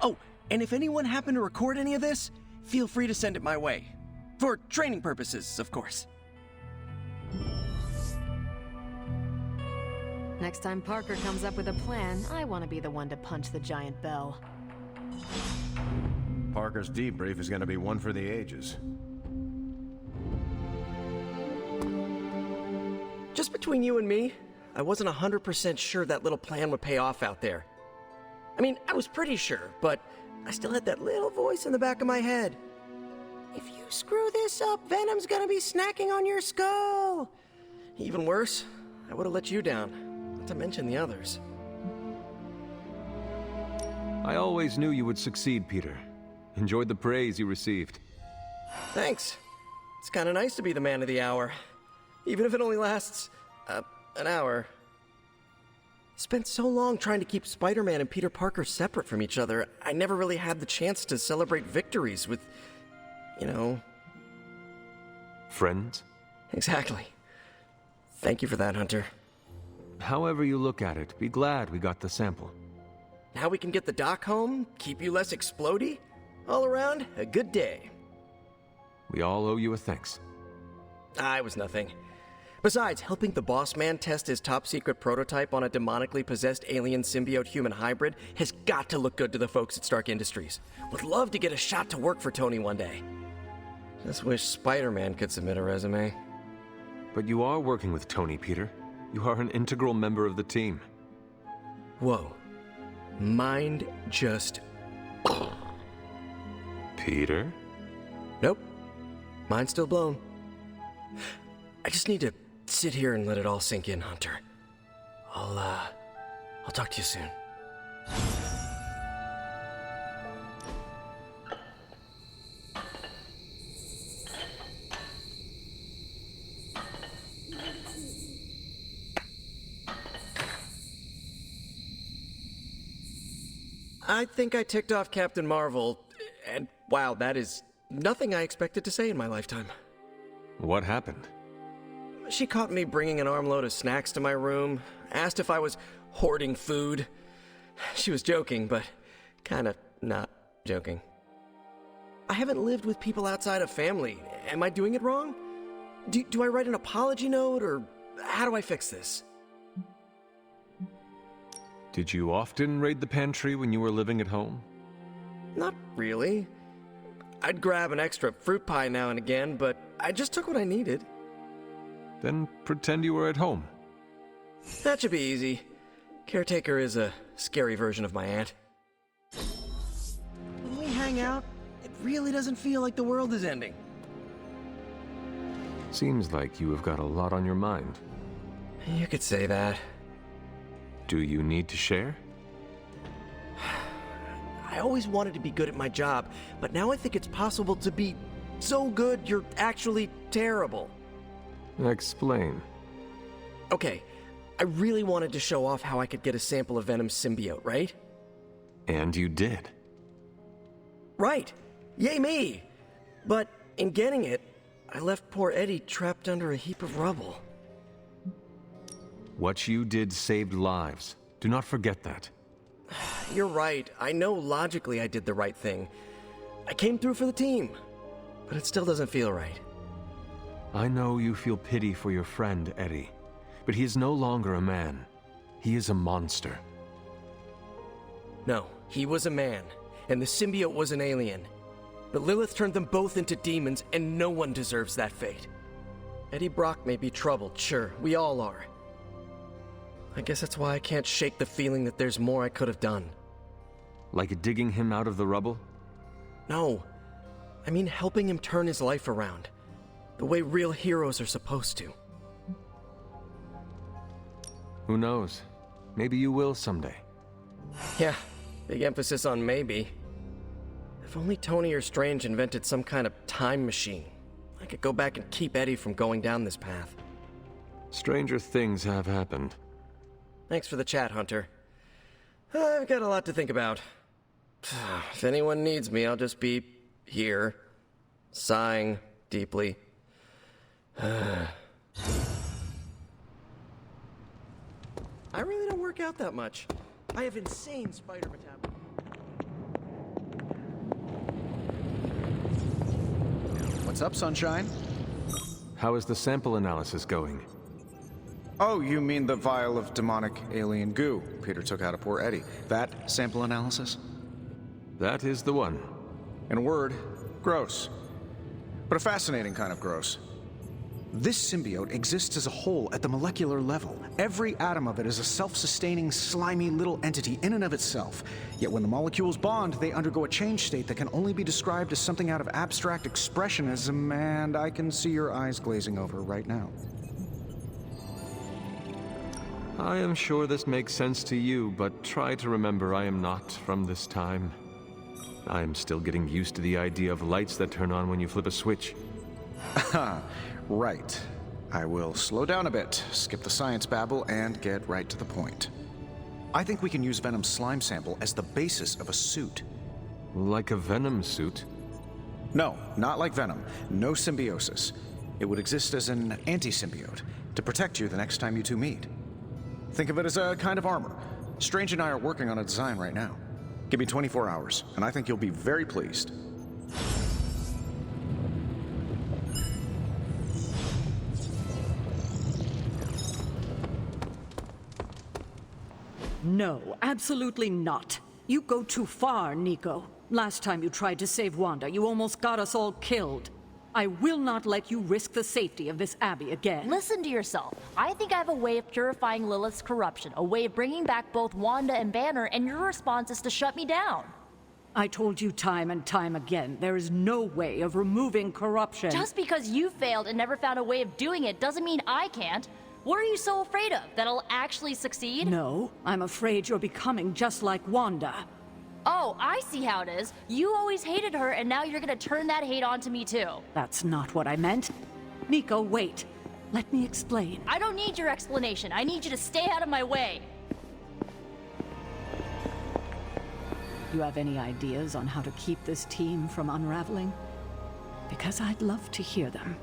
Speaker 5: Oh, and if anyone happened to record any of this, feel free to send it my way. For training purposes, of course.
Speaker 3: Next time Parker comes up with a plan, I want to be the one to punch the giant bell.
Speaker 7: Parker's debrief is gonna be one for the ages.
Speaker 5: Just between you and me, I wasn't 100% sure that little plan would pay off out there. I mean, I was pretty sure, but I still had that little voice in the back of my head. If you screw this up, Venom's gonna be snacking on your skull. Even worse, I would have let you down, not to mention the others.
Speaker 2: I always knew you would succeed, Peter. Enjoyed the praise you received.
Speaker 5: Thanks. It's kind of nice to be the man of the hour. Even if it only lasts, an hour. Spent so long trying to keep Spider-Man and Peter Parker separate from each other, I never really had the chance to celebrate victories with, you know...
Speaker 2: Friends?
Speaker 5: Exactly. Thank you for that, Hunter.
Speaker 2: However you look at it, be glad we got the sample.
Speaker 5: Now we can get the doc home, keep you less explodey? All around, a good day.
Speaker 2: We all owe you a thanks.
Speaker 5: It was nothing. Besides, helping the boss man test his top-secret prototype on a demonically possessed alien symbiote-human hybrid has got to look good to the folks at Stark Industries. Would love to get a shot to work for Tony one day. Just wish Spider-Man could submit a resume.
Speaker 2: But you are working with Tony, Peter. You are an integral member of the team.
Speaker 5: Whoa. Mind just...
Speaker 2: Peter?
Speaker 5: Nope. Mind's still blown. I just need to sit here and let it all sink in, Hunter. I'll talk to you soon. I think I ticked off Captain Marvel, and wow, that is nothing I expected to say in my lifetime.
Speaker 2: What happened?
Speaker 5: She caught me bringing an armload of snacks to my room, asked if I was hoarding food. She was joking, but kind of not joking. I haven't lived with people outside of family. Am I doing it wrong? Do I write an apology note, or how do I fix this?
Speaker 2: Did you often raid the pantry when you were living at home?
Speaker 5: Not really. I'd grab an extra fruit pie now and again, but I just took what I needed.
Speaker 2: Then pretend you were at home.
Speaker 5: That should be easy. Caretaker is a scary version of my aunt. When we hang out, it really doesn't feel like the world is ending.
Speaker 2: Seems like you have got a lot on your mind.
Speaker 5: You could say that.
Speaker 2: Do you need to share?
Speaker 5: I always wanted to be good at my job, but now I think it's possible to be so good you're actually terrible.
Speaker 2: Explain.
Speaker 5: Okay, I really wanted to show off how I could get a sample of Venom's symbiote, right?
Speaker 2: And you did.
Speaker 5: Right! Yay me! But in getting it, I left poor Eddie trapped under a heap of rubble.
Speaker 2: What you did saved lives. Do not forget that.
Speaker 5: You're right. I know logically I did the right thing. I came through for the team, but it still doesn't feel right.
Speaker 2: I know you feel pity for your friend, Eddie, but he is no longer a man. He is a monster.
Speaker 5: No, he was a man, and the symbiote was an alien. But Lilith turned them both into demons, and no one deserves that fate. Eddie Brock may be troubled, sure, we all are. I guess that's why I can't shake the feeling that there's more I could have done.
Speaker 2: Like digging him out of the rubble?
Speaker 5: No. I mean helping him turn his life around. The way real heroes are supposed to.
Speaker 2: Who knows? Maybe you will someday.
Speaker 5: Yeah, big emphasis on maybe. If only Tony or Strange invented some kind of time machine, I could go back and keep Eddie from going down this path.
Speaker 2: Stranger things have happened.
Speaker 5: Thanks for the chat, Hunter. I've got a lot to think about. If anyone needs me, I'll just be here, sighing deeply. I really don't work out that much. I have insane spider metabolism.
Speaker 14: What's up, Sunshine?
Speaker 2: How is the sample analysis going?
Speaker 14: Oh, you mean the vial of demonic alien goo Peter took out of poor Eddie. That sample analysis?
Speaker 2: That is the one.
Speaker 14: In a word, gross. But a fascinating kind of gross. This symbiote exists as a whole at the molecular level. Every atom of it is a self-sustaining, slimy little entity in and of itself. Yet when the molecules bond, they undergo a change state that can only be described as something out of abstract expressionism, and I can see your eyes glazing over right now.
Speaker 2: I am sure this makes sense to you, but try to remember I am not from this time. I am still getting used to the idea of lights that turn on when you flip a switch.
Speaker 14: Right. I will slow down a bit, skip the science babble, and get right to the point. I think we can use Venom's slime sample as the basis of a suit.
Speaker 2: Like a Venom suit?
Speaker 14: No, not like Venom. No symbiosis. It would exist as an anti-symbiote, to protect you the next time you two meet. Think of it as a kind of armor. Strange and I are working on a design right now. Give me 24 hours, and I think you'll be very pleased.
Speaker 10: No, absolutely not. You go too far, Nico. Last time you tried to save Wanda, you almost got us all killed. I will not let you risk the safety of this Abbey again.
Speaker 1: Listen to yourself. I think I have a way of purifying Lilith's corruption, a way of bringing back both Wanda and Banner, and your response is to shut me down.
Speaker 10: I told you time and time again, there is no way of removing corruption.
Speaker 1: Just because you failed and never found a way of doing it doesn't mean I can't. What are you so afraid of? That I'll actually succeed?
Speaker 10: No, I'm afraid you're becoming just like Wanda.
Speaker 1: Oh, I see how it is. You always hated her, and now you're gonna turn that hate onto me too.
Speaker 10: That's not what I meant. Nico, wait. Let me explain.
Speaker 1: I don't need your explanation. I need you to stay out of my way.
Speaker 10: You have any ideas on how to keep this team from unraveling? Because I'd love to hear them.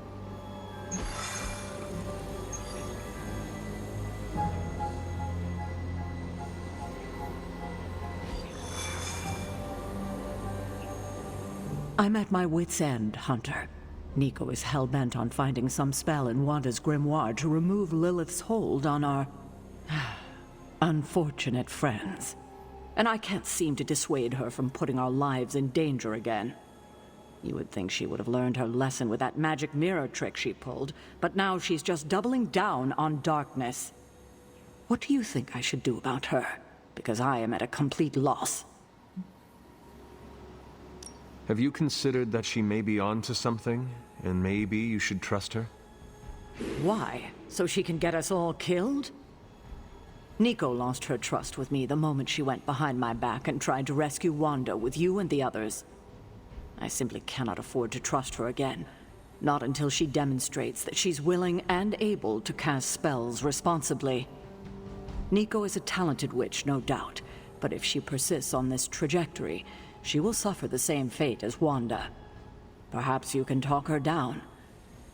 Speaker 10: I'm at my wit's end, Hunter. Nico is hell-bent on finding some spell in Wanda's grimoire to remove Lilith's hold on our unfortunate friends. And I can't seem to dissuade her from putting our lives in danger again. You would think she would have learned her lesson with that magic mirror trick she pulled, but now she's just doubling down on darkness. What do you think I should do about her? Because I am at a complete loss.
Speaker 2: Have you considered that she may be onto something, and maybe you should trust her?
Speaker 10: Why? So she can get us all killed? Nico lost her trust with me the moment she went behind my back and tried to rescue Wanda with you and the others. I simply cannot afford to trust her again. Not until she demonstrates that she's willing and able to cast spells responsibly. Nico is a talented witch, no doubt, but if she persists on this trajectory, she will suffer the same fate as Wanda. Perhaps you can talk her down.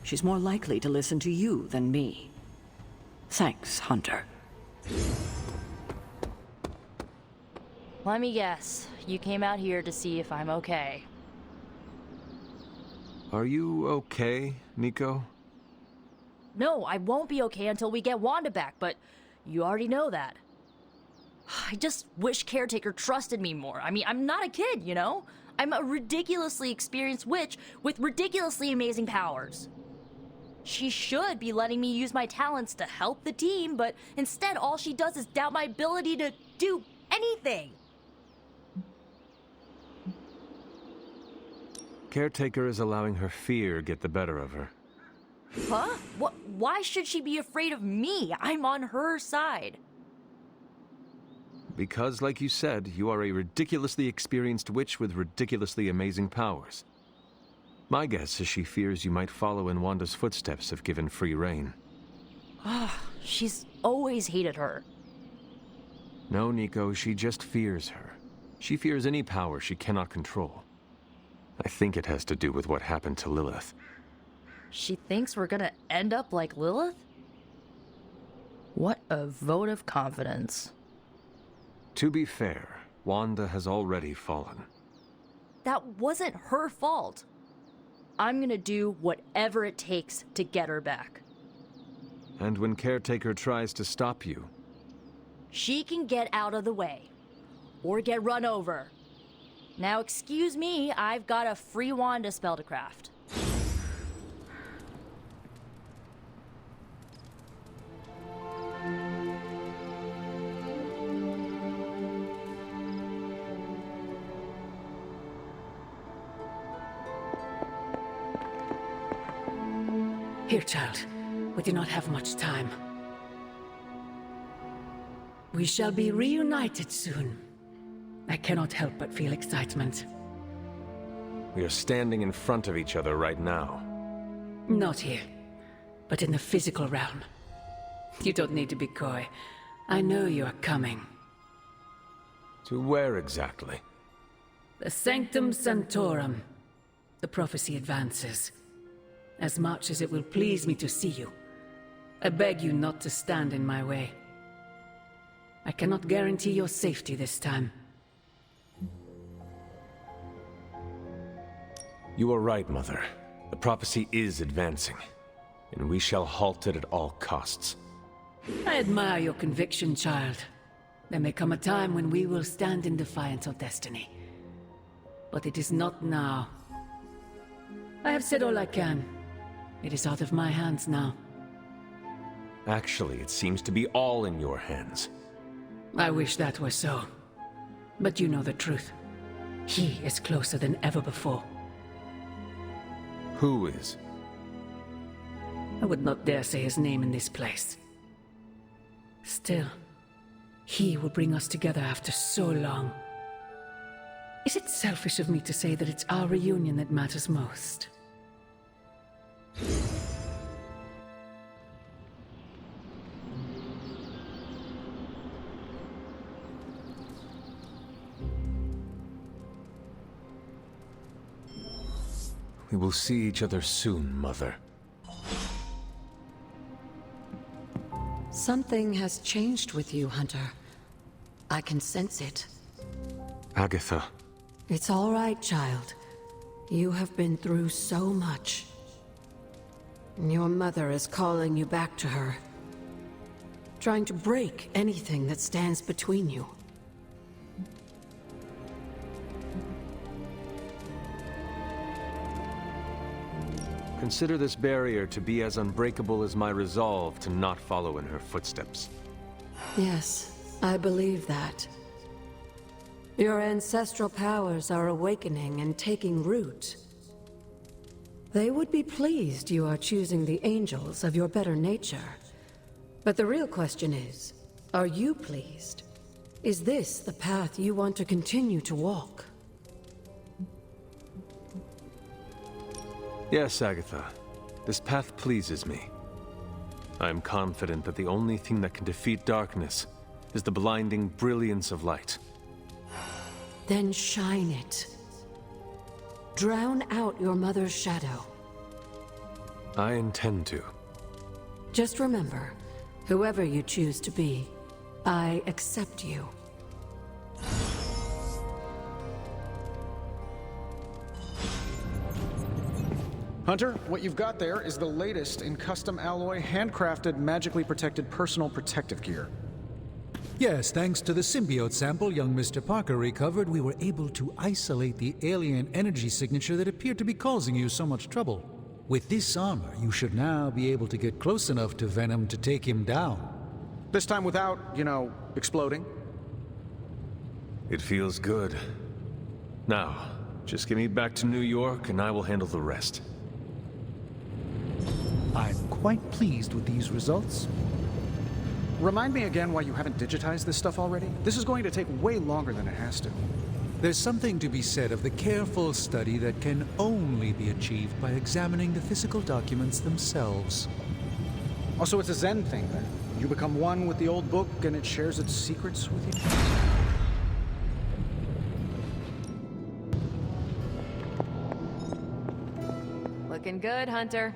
Speaker 10: She's more likely to listen to you than me. Thanks, Hunter.
Speaker 1: Let me guess. You came out here to see if I'm okay.
Speaker 2: Are you okay, Nico?
Speaker 1: No, I won't be okay until we get Wanda back, but you already know that. I just wish Caretaker trusted me more. I mean, I'm not a kid, you know? I'm a ridiculously experienced witch with ridiculously amazing powers. She should be letting me use my talents to help the team, but instead all she does is doubt my ability to do anything.
Speaker 2: Caretaker is allowing her fear get the better of her.
Speaker 1: Huh? What? Why should she be afraid of me? I'm on her side.
Speaker 2: Because, like you said, you are a ridiculously experienced witch with ridiculously amazing powers. My guess is she fears you might follow in Wanda's footsteps if given free rein.
Speaker 1: She's always hated her.
Speaker 2: No, Nico, she just fears her. She fears any power she cannot control. I think it has to do with what happened to Lilith.
Speaker 1: She thinks we're gonna end up like Lilith? What a vote of confidence.
Speaker 2: To be fair, Wanda has already fallen.
Speaker 1: That wasn't her fault. I'm gonna do whatever it takes to get her back.
Speaker 2: And when Caretaker tries to stop you,
Speaker 1: she can get out of the way. Or get run over. Now excuse me, I've got a free Wanda spell to craft.
Speaker 16: Here, child. We do not have much time. We shall be reunited soon. I cannot help but feel excitement.
Speaker 2: we are standing in front of each other right now.
Speaker 16: Not here. but in the physical realm. You don't need to be coy. I know you are coming.
Speaker 2: To where exactly?
Speaker 16: The Sanctum Sanctorum. The prophecy advances. As much as it will please me to see you, I beg you not to stand in my way. I cannot guarantee your safety this time.
Speaker 2: You are right, Mother. The prophecy is advancing, and we shall halt it at all costs.
Speaker 16: I admire your conviction, child. There may come a time when we will stand in defiance of destiny. But it is not now. I have said all I can. It is out of my hands now.
Speaker 2: Actually, it seems to be all in your hands.
Speaker 16: I wish that were so. But you know the truth. He is closer than ever before.
Speaker 2: Who is?
Speaker 16: I would not dare say his name in this place. Still, he will bring us together after so long. Is it selfish of me to say that it's our reunion that matters most?
Speaker 2: We will see each other soon, Mother.
Speaker 3: Something has changed with you, Hunter. I can sense it.
Speaker 2: Agatha.
Speaker 3: It's all right, child. You have been through so much. Your mother is calling you back to her. Trying to break anything that stands between you.
Speaker 2: Consider this barrier to be as unbreakable as my resolve to not follow in her footsteps.
Speaker 3: Yes, I believe that. Your ancestral powers are awakening and taking root. They would be pleased you are choosing the angels of your better nature. But the real question is, are you pleased? Is this the path you want to continue to walk?
Speaker 2: Yes, Agatha. This path pleases me. I am confident that the only thing that can defeat darkness is the blinding brilliance of light.
Speaker 3: Then shine it. Drown out your mother's shadow.
Speaker 2: I intend to.
Speaker 3: Just remember, whoever you choose to be, I accept you.
Speaker 14: Hunter, what you've got there is the latest in custom alloy, handcrafted, magically protected personal protective gear.
Speaker 15: Yes, thanks to the symbiote sample young Mr. Parker recovered, we were able to isolate the alien energy signature that appeared to be causing you so much trouble. With this armor, you should now be able to get close enough to Venom to take him down.
Speaker 14: This time without, exploding.
Speaker 2: It feels good. Now, just get me back to New York and I will handle the rest.
Speaker 6: I'm quite pleased with these results.
Speaker 14: Remind me again why you haven't digitized this stuff already? This is going to take way longer than it has to.
Speaker 15: There's something to be said of the careful study that can only be achieved by examining the physical documents themselves.
Speaker 14: Also, it's a Zen thing then. You become one with the old book and it shares its secrets with you.
Speaker 4: Looking good, Hunter.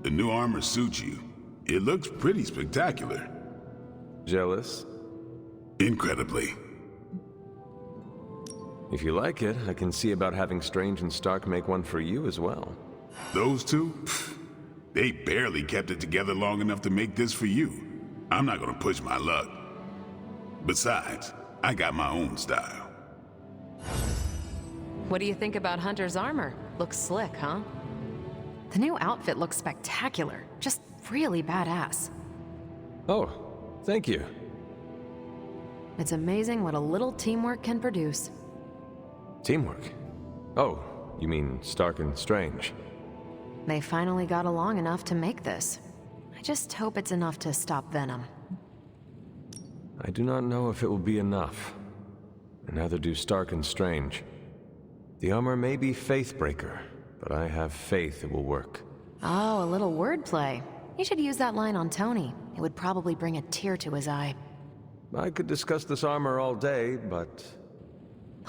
Speaker 8: The new armor suits you. It looks pretty spectacular.
Speaker 2: Jealous?
Speaker 8: Incredibly.
Speaker 2: If you like it, I can see about having Strange and Stark make one for you as well.
Speaker 8: Those two? They barely kept it together long enough to make this for you. I'm not gonna push my luck. Besides, I got my own style.
Speaker 4: What do you think about Hunter's armor? Looks slick, huh? The new outfit looks spectacular. Just really badass.
Speaker 2: Oh, thank you.
Speaker 4: It's amazing what a little teamwork can produce.
Speaker 2: Teamwork? Oh, you mean Stark and Strange.
Speaker 4: They finally got along enough to make this. I just hope it's enough to stop Venom.
Speaker 2: I do not know if it will be enough. And neither do Stark and Strange. The armor may be Faithbreaker, but I have faith it will work.
Speaker 4: Oh, a little wordplay. You should use that line on Tony. It would probably bring a tear to his eye.
Speaker 2: I could discuss this armor all day, but...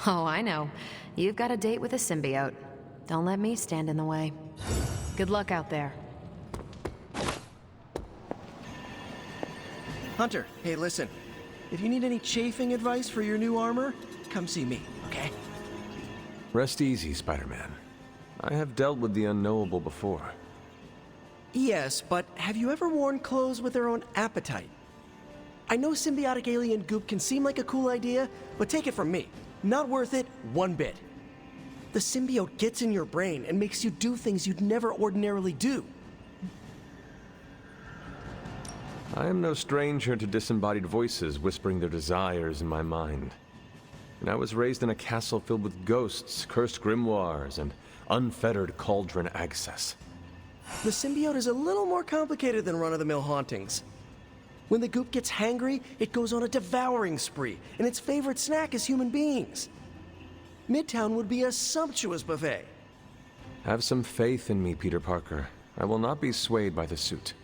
Speaker 4: Oh, I know. You've got a date with a symbiote. Don't let me stand in the way. Good luck out there.
Speaker 5: Hunter, hey, listen. If you need any chafing advice for your new armor, come see me, okay?
Speaker 2: Rest easy, Spider-Man. I have dealt with the unknowable before.
Speaker 5: Yes, but have you ever worn clothes with their own appetite? I know symbiotic alien goop can seem like a cool idea, but take it from me. Not worth it one bit. The symbiote gets in your brain and makes you do things you'd never ordinarily do.
Speaker 2: I am no stranger to disembodied voices whispering their desires in my mind. And I was raised in a castle filled with ghosts, cursed grimoires, and unfettered cauldron access.
Speaker 5: The symbiote is a little more complicated than run-of-the-mill hauntings. When the goop gets hangry, it goes on a devouring spree, and its favorite snack is human beings. Midtown would be a sumptuous buffet.
Speaker 2: Have some faith in me, Peter Parker. I will not be swayed by the suit.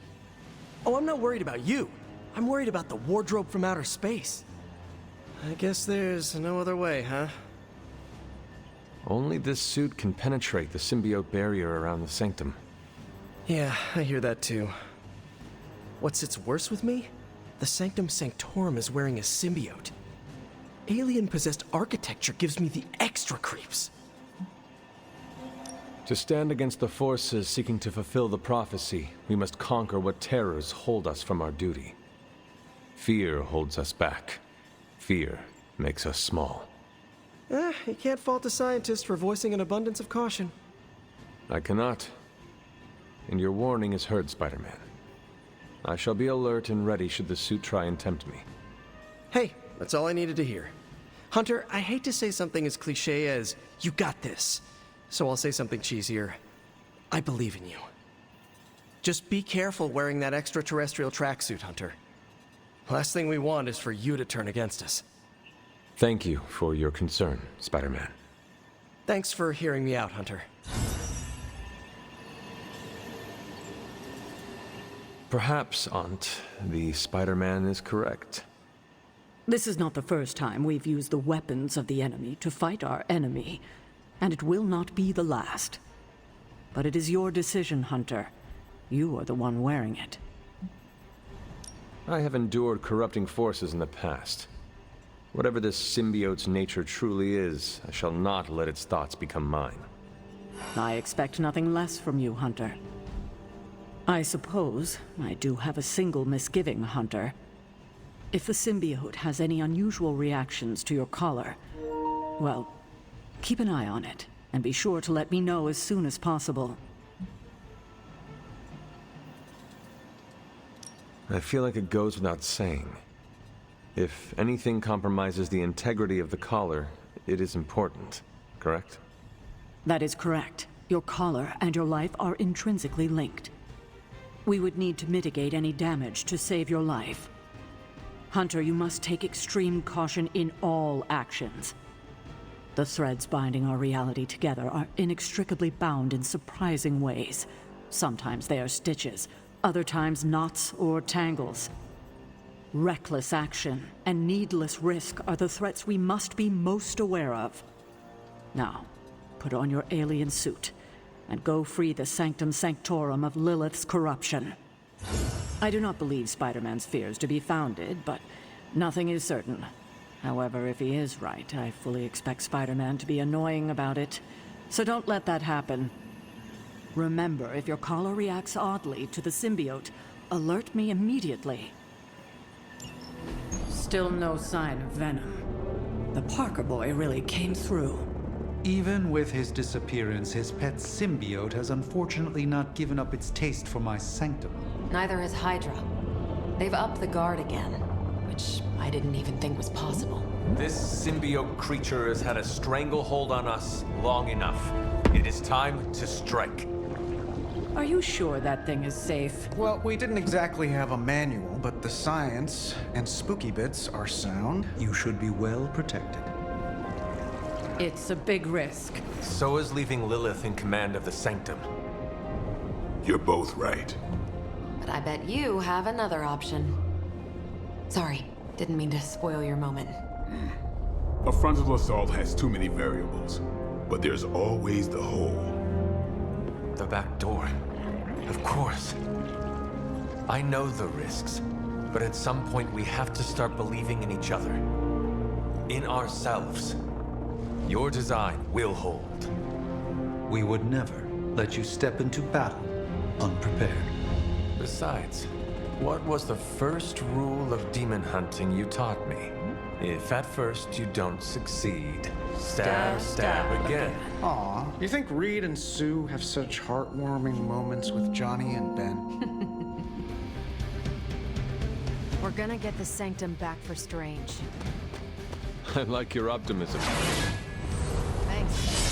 Speaker 5: Oh, I'm not worried about you. I'm worried about the wardrobe from outer space. I guess there's no other way, huh?
Speaker 2: Only this suit can penetrate the symbiote barrier around the Sanctum.
Speaker 5: Yeah, I hear that too. What sits worse with me? The Sanctum Sanctorum is wearing a symbiote. Alien-possessed architecture gives me the extra creeps.
Speaker 2: To stand against the forces seeking to fulfill the prophecy, we must conquer what terrors hold us from our duty. Fear holds us back. Fear makes us small.
Speaker 5: You can't fault a scientist for voicing an abundance of caution.
Speaker 2: I cannot. And your warning is heard, Spider-Man. I shall be alert and ready should the suit try and tempt me.
Speaker 5: Hey, that's all I needed to hear. Hunter, I hate to say something as cliche as, you got this. So I'll say something cheesier. I believe in you. Just be careful wearing that extraterrestrial tracksuit, Hunter. Last thing we want is for you to turn against us.
Speaker 2: Thank you for your concern, Spider-Man.
Speaker 5: Thanks for hearing me out, Hunter.
Speaker 2: Perhaps, Aunt, the Spider-Man is correct.
Speaker 16: This is not the first time we've used the weapons of the enemy to fight our enemy, and it will not be the last. But it is your decision, Hunter. You are the one wearing it.
Speaker 2: I have endured corrupting forces in the past. Whatever this symbiote's nature truly is, I shall not let its thoughts become mine.
Speaker 16: I expect nothing less from you, Hunter. I suppose I do have a single misgiving, Hunter. If the symbiote has any unusual reactions to your collar, well, keep an eye on it, and be sure to let me know as soon as possible.
Speaker 2: I feel like it goes without saying. If anything compromises the integrity of the collar, it is important, correct?
Speaker 16: That is correct. Your collar and your life are intrinsically linked. We would need to mitigate any damage to save your life. Hunter, you must take extreme caution in all actions. The threads binding our reality together are inextricably bound in surprising ways. Sometimes they are stitches, other times knots or tangles. Reckless action and needless risk are the threats we must be most aware of. Now, put on your alien suit and go free the Sanctum Sanctorum of Lilith's corruption. I do not believe Spider-Man's fears to be founded, but nothing is certain. However, if he is right, I fully expect Spider-Man to be annoying about it. So don't let that happen. Remember, if your collar reacts oddly to the symbiote, alert me immediately. Still no sign of venom. The Parker boy really came through.
Speaker 18: Even with his disappearance, his pet symbiote has unfortunately not given up its taste for my sanctum.
Speaker 3: Neither has Hydra. They've upped the guard again, which I didn't even think was possible.
Speaker 9: This symbiote creature has had a stranglehold on us long enough. It is time to strike.
Speaker 16: Are you sure that thing is safe?
Speaker 14: Well, we didn't exactly have a manual, but the science and spooky bits are sound.
Speaker 18: You should be well protected.
Speaker 16: It's a big risk.
Speaker 9: So is leaving Lilith in command of the Sanctum.
Speaker 8: You're both right.
Speaker 3: But I bet you have another option. Sorry, didn't mean to spoil your moment.
Speaker 8: A frontal assault has too many variables, but there's always the hole.
Speaker 9: The back door. Of course. I know the risks, but at some point we have to start believing in each other. In ourselves. Your design will hold.
Speaker 15: We would never let you step into battle unprepared.
Speaker 9: Besides, what was the first rule of demon hunting you taught me? If at first you don't succeed, stab again.
Speaker 14: Aw, you think Reed and Sue have such heartwarming moments with Johnny and Ben?
Speaker 4: We're gonna get the Sanctum back for Strange.
Speaker 2: I like your optimism.
Speaker 4: Thanks.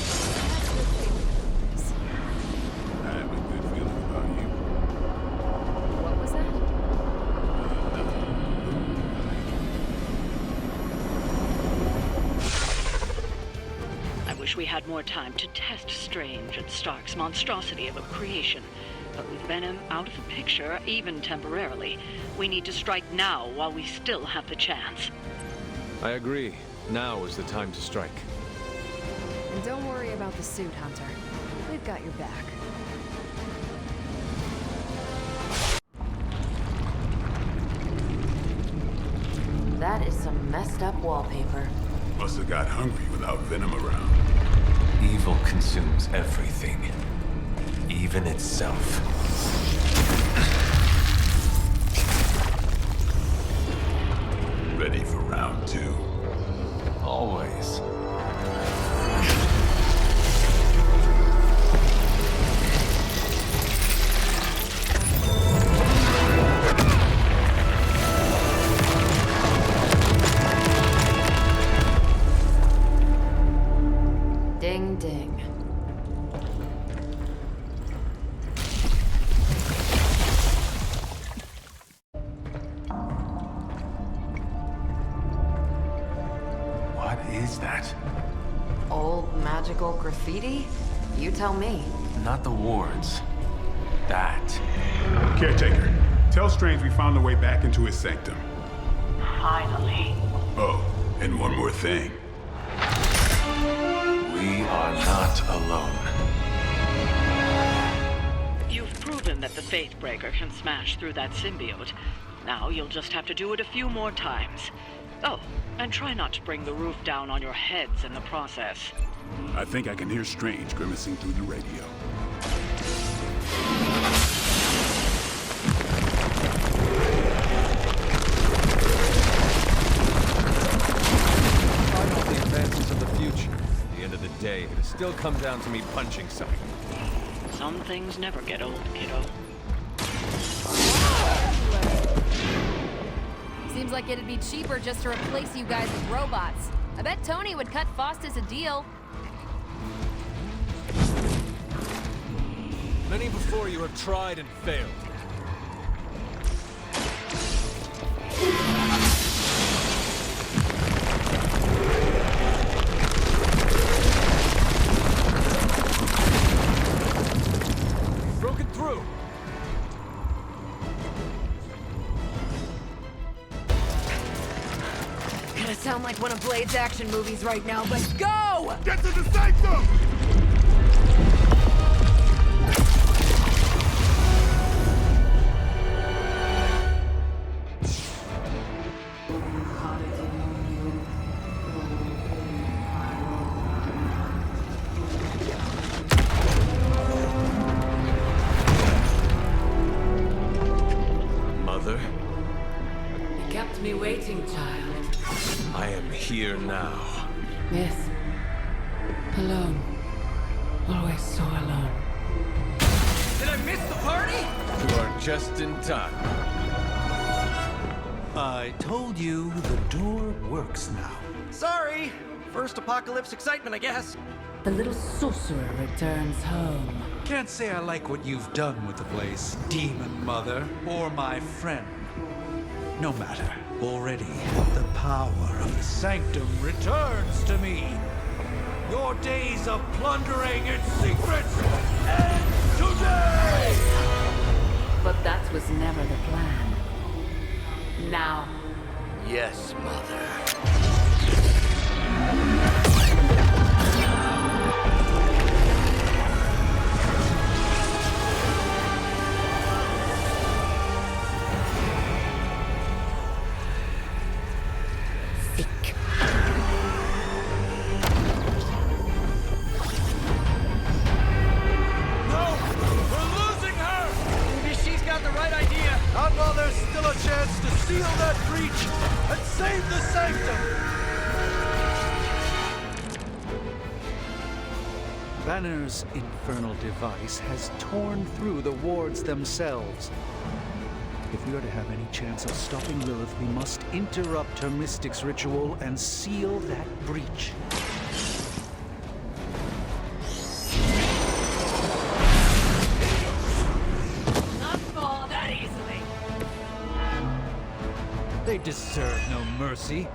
Speaker 8: I have a good feeling about you.
Speaker 4: What was that?
Speaker 11: I wish we had more time to test Strange and Stark's monstrosity of a creation. But with Venom out of the picture, even temporarily, we need to strike now while we still have the chance.
Speaker 2: I agree. Now is the time to strike.
Speaker 4: And don't worry about the suit, Hunter. We've got your back.
Speaker 3: That is some messed up wallpaper.
Speaker 8: Must have got hungry without Venom around.
Speaker 9: Evil consumes everything. Even itself.
Speaker 8: Ready for round 2?
Speaker 9: Always.
Speaker 3: Ding ding.
Speaker 9: What is that?
Speaker 3: Old magical graffiti? You tell me.
Speaker 9: Not the wards. That.
Speaker 8: Caretaker, tell Strange we found a way back into his sanctum.
Speaker 11: Finally.
Speaker 8: Oh, and one more thing.
Speaker 9: We are not alone.
Speaker 11: You've proven that the Faithbreaker can smash through that symbiote. Now you'll just have to do it a few more times. Oh, and try not to bring the roof down on your heads in the process.
Speaker 8: I think I can hear Strange grimacing through the radio.
Speaker 2: The advances of the future. At the end of the day, it'll still come down to me punching something.
Speaker 11: Some things never get old, kiddo.
Speaker 1: Seems like it'd be cheaper just to replace you guys with robots. I bet Tony would cut Faustus a deal.
Speaker 2: Many before you have tried and failed. Broken through.
Speaker 3: Gonna sound like one of Blade's action movies right now, but go!
Speaker 12: Get to the sanctum!
Speaker 9: Mother,
Speaker 16: You kept me waiting, child.
Speaker 9: I am here now.
Speaker 16: Yes. Alone. Always so alone.
Speaker 19: Did I miss the party?
Speaker 2: You are just in time.
Speaker 18: I told you the door works now.
Speaker 5: Sorry! First apocalypse excitement, I guess.
Speaker 16: The little sorcerer returns home.
Speaker 15: Can't say I like what you've done with the place, Demon Mother, or my friend. No matter. Already, the power of the Sanctum returns to me. Your days of plundering its secrets end today!
Speaker 16: But that was never the plan. Now.
Speaker 12: Yes, Mother.
Speaker 18: Not while there's still a chance to seal that breach and save the Sanctum!
Speaker 15: Banner's infernal device has torn through the wards themselves. If we are to have any chance of stopping Lilith, we must interrupt her mystic's ritual and seal that breach. They deserve no mercy.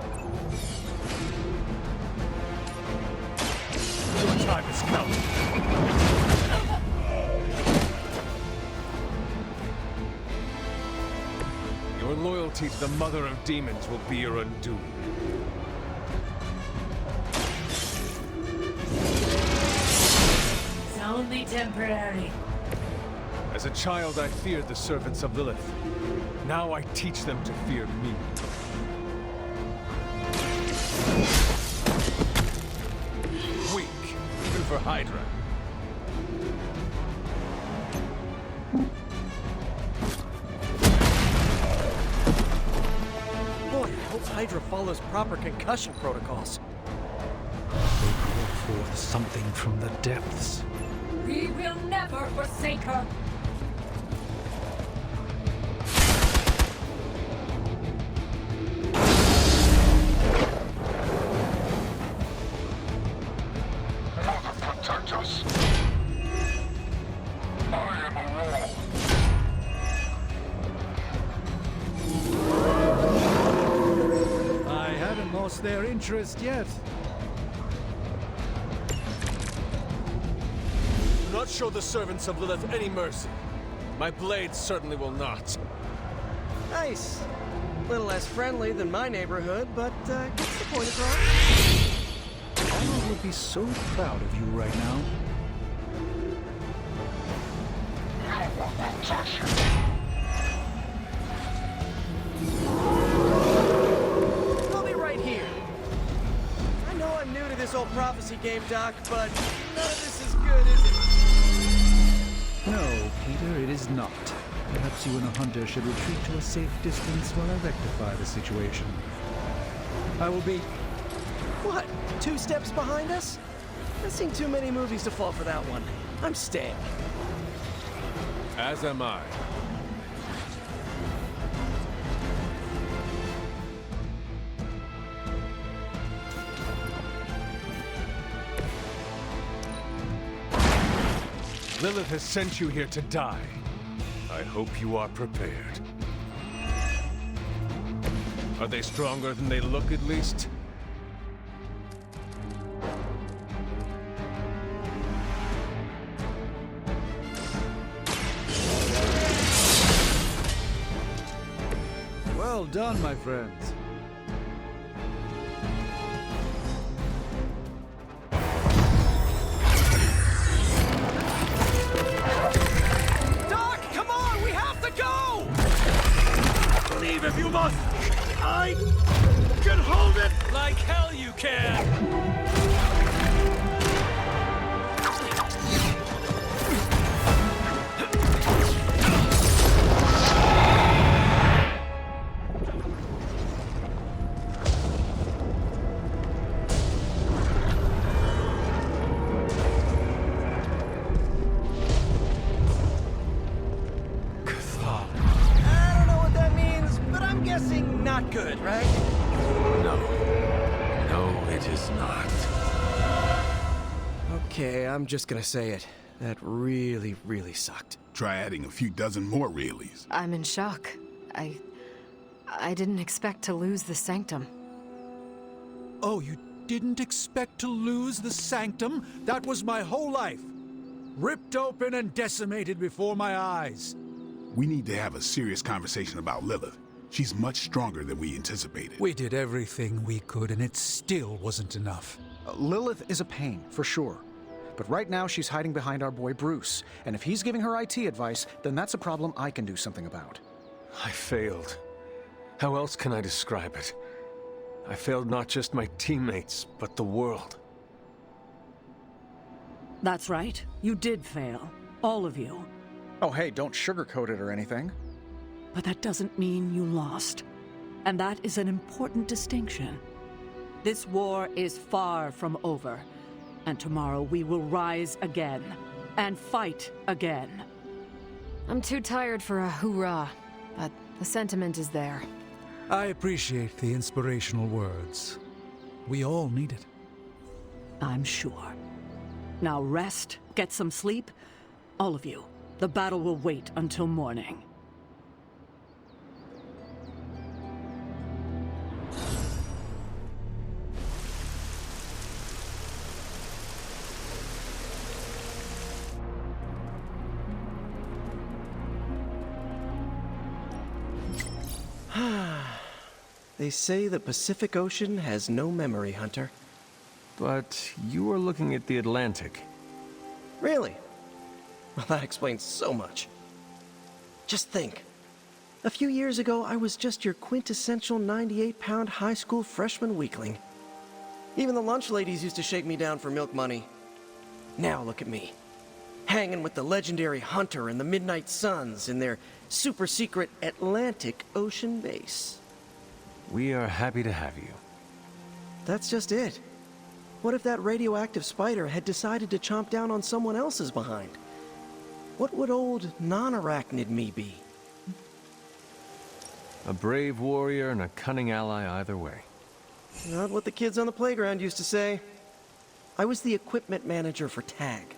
Speaker 15: Your time has come.
Speaker 2: Your loyalty to the Mother of Demons will be your undoing.
Speaker 16: It's only temporary.
Speaker 2: As a child, I feared the servants of Lilith. Now I teach them to fear me. Weak, even for Hydra.
Speaker 5: Boy, I hope Hydra follows proper concussion protocols.
Speaker 15: They call forth something from the depths.
Speaker 16: We will never forsake her.
Speaker 12: Protect us. I am a wall.
Speaker 15: I haven't lost their interest yet.
Speaker 2: Do not show the servants of Lilith any mercy. My blade certainly will not.
Speaker 5: Nice. A little less friendly than my neighborhood, but gets the point across.
Speaker 15: Emma would be so proud of you right now.
Speaker 5: I'll be right here. I know I'm new to this old prophecy game, Doc, but none of this is good, is it?
Speaker 15: No, Peter, it is not. Perhaps you and a hunter should retreat to a safe distance while I rectify the situation. I will be...
Speaker 5: What? 2 steps behind us? I've seen too many movies to fall for that one. I'm staying.
Speaker 2: As am I. Lilith has sent you here to die. I hope you are prepared. Are they stronger than they look, at least?
Speaker 15: Well done, my friends.
Speaker 5: Doc, come on! We have to go! Leave if you must! I can hold it!
Speaker 2: Like hell you can!
Speaker 5: Not good, right?
Speaker 9: No. No, it is not.
Speaker 5: Okay, I'm just gonna say it. That really, really sucked.
Speaker 8: Try adding a few dozen more reallys.
Speaker 4: I'm in shock. I didn't expect to lose the Sanctum.
Speaker 15: Oh, you didn't expect to lose the Sanctum? That was my whole life. Ripped open and decimated before my eyes.
Speaker 8: We need to have a serious conversation about Lilith. She's much stronger than we anticipated.
Speaker 15: We did everything we could, and it still wasn't enough.
Speaker 14: Lilith is a pain, for sure. But right now, she's hiding behind our boy Bruce. And if he's giving her IT advice, then that's a problem I can do something about.
Speaker 2: I failed. How else can I describe it? I failed not just my teammates, but the world.
Speaker 11: That's right. You did fail. All of you.
Speaker 14: Oh, hey, don't sugarcoat it or anything.
Speaker 11: But that doesn't mean you lost. And that is an important distinction. This war is far from over. And tomorrow we will rise again. And fight again.
Speaker 4: I'm too tired for a hoorah, but the sentiment is there.
Speaker 15: I appreciate the inspirational words. We all need it.
Speaker 11: I'm sure. Now rest, get some sleep. All of you. The battle will wait until morning.
Speaker 5: They say the Pacific Ocean has no memory, Hunter.
Speaker 2: But you were looking at the Atlantic.
Speaker 5: Really? Well, that explains so much. Just think. A few years ago, I was just your quintessential 98-pound high school freshman weakling. Even the lunch ladies used to shake me down for milk money. Now look at me. Hanging with the legendary Hunter and the Midnight Suns in their super-secret Atlantic Ocean base.
Speaker 2: We are happy to have you.
Speaker 5: That's just it. What if that radioactive spider had decided to chomp down on someone else's behind? What would old non-arachnid me be?
Speaker 2: A brave warrior and a cunning ally either way.
Speaker 5: Not what the kids on the playground used to say. I was the equipment manager for TAG.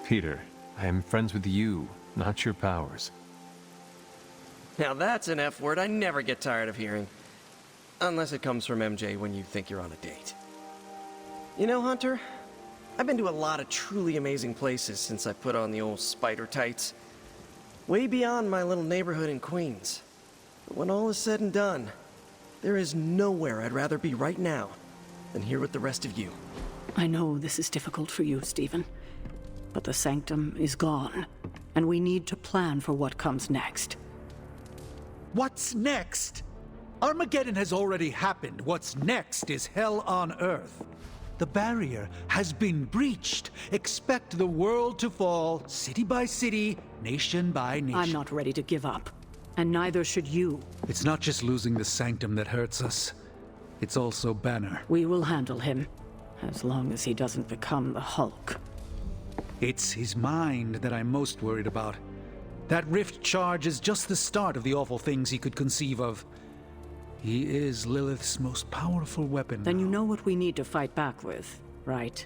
Speaker 2: Peter, I am friends with you, not your powers.
Speaker 5: Now that's an F word I never get tired of hearing. Unless it comes from MJ when you think you're on a date. You know, Hunter, I've been to a lot of truly amazing places since I put on the old spider tights. Way beyond my little neighborhood in Queens. But when all is said and done, there is nowhere I'd rather be right now than here with the rest of you.
Speaker 11: I know this is difficult for you, Stephen. But the Sanctum is gone, and we need to plan for what comes next.
Speaker 15: What's next? Armageddon has already happened. What's next is hell on Earth. The barrier has been breached. Expect the world to fall, city by city, nation by nation.
Speaker 11: I'm not ready to give up, and neither should you.
Speaker 15: It's not just losing the Sanctum that hurts us. It's also Banner.
Speaker 11: We will handle him, as long as he doesn't become the Hulk.
Speaker 15: It's his mind that I'm most worried about. That rift charge is just the start of the awful things he could conceive of. He is Lilith's most powerful weapon.
Speaker 11: Then you know what we need to fight back with, right?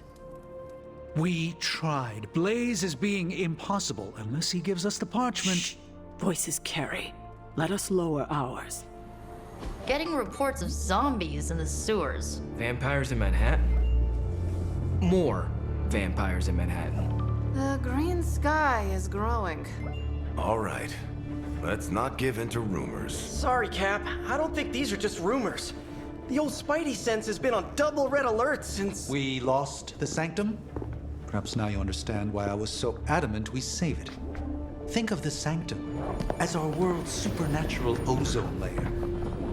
Speaker 15: We tried. Blaze is being impossible unless he gives us the parchment.
Speaker 11: Shh. Voices carry. Let us lower ours.
Speaker 20: Getting reports of zombies in the sewers.
Speaker 19: Vampires in Manhattan? More vampires in Manhattan.
Speaker 13: The green sky is growing.
Speaker 7: All right. Let's not give in to rumors.
Speaker 5: Sorry, Cap. I don't think these are just rumors. The old Spidey sense has been on double red alert since...
Speaker 18: We lost the Sanctum? Perhaps now you understand why I was so adamant we save it. Think of the Sanctum as our world's supernatural ozone layer.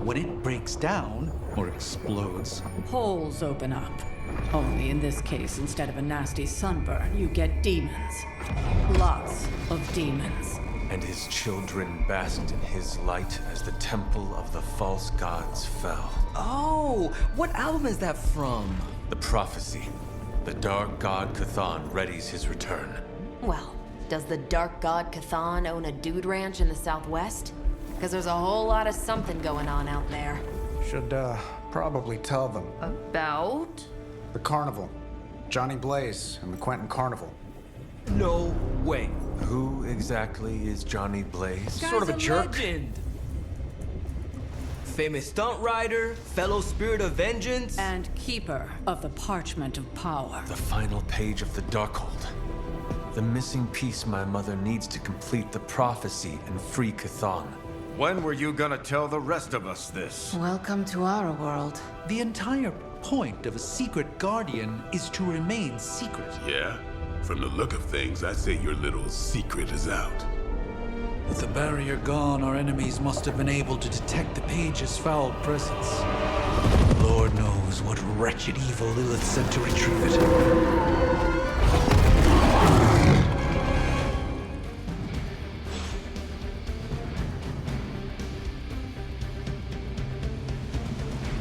Speaker 18: When it breaks down, or explodes...
Speaker 10: Holes open up. Only in this case, instead of a nasty sunburn, you get demons. Lots of demons.
Speaker 9: And his children basked in his light as the temple of the false gods fell.
Speaker 19: Oh, what album is that from?
Speaker 9: The prophecy. The dark god Cthon readies his return.
Speaker 3: Well, does the dark god Cthon own a dude ranch in the southwest? Because there's a whole lot of something going on out there.
Speaker 14: Should, probably tell them.
Speaker 3: About?
Speaker 14: The carnival. Johnny Blaze and the Quentin Carnival.
Speaker 9: No way. Who exactly is Johnny Blaze?
Speaker 19: Sort of a jerk. Legend. Famous stunt rider, fellow spirit of vengeance,
Speaker 10: and keeper of the parchment of power.
Speaker 9: The final page of the Darkhold. The missing piece my mother needs to complete the prophecy and free Chthon.
Speaker 7: When were you gonna tell the rest of us this?
Speaker 13: Welcome to our world.
Speaker 18: The entire point of a secret guardian is to remain secret.
Speaker 8: Yeah? From the look of things, I'd say your little secret is out.
Speaker 15: With the barrier gone, our enemies must have been able to detect the page's foul presence. Lord knows what wretched evil Lilith sent to retrieve it.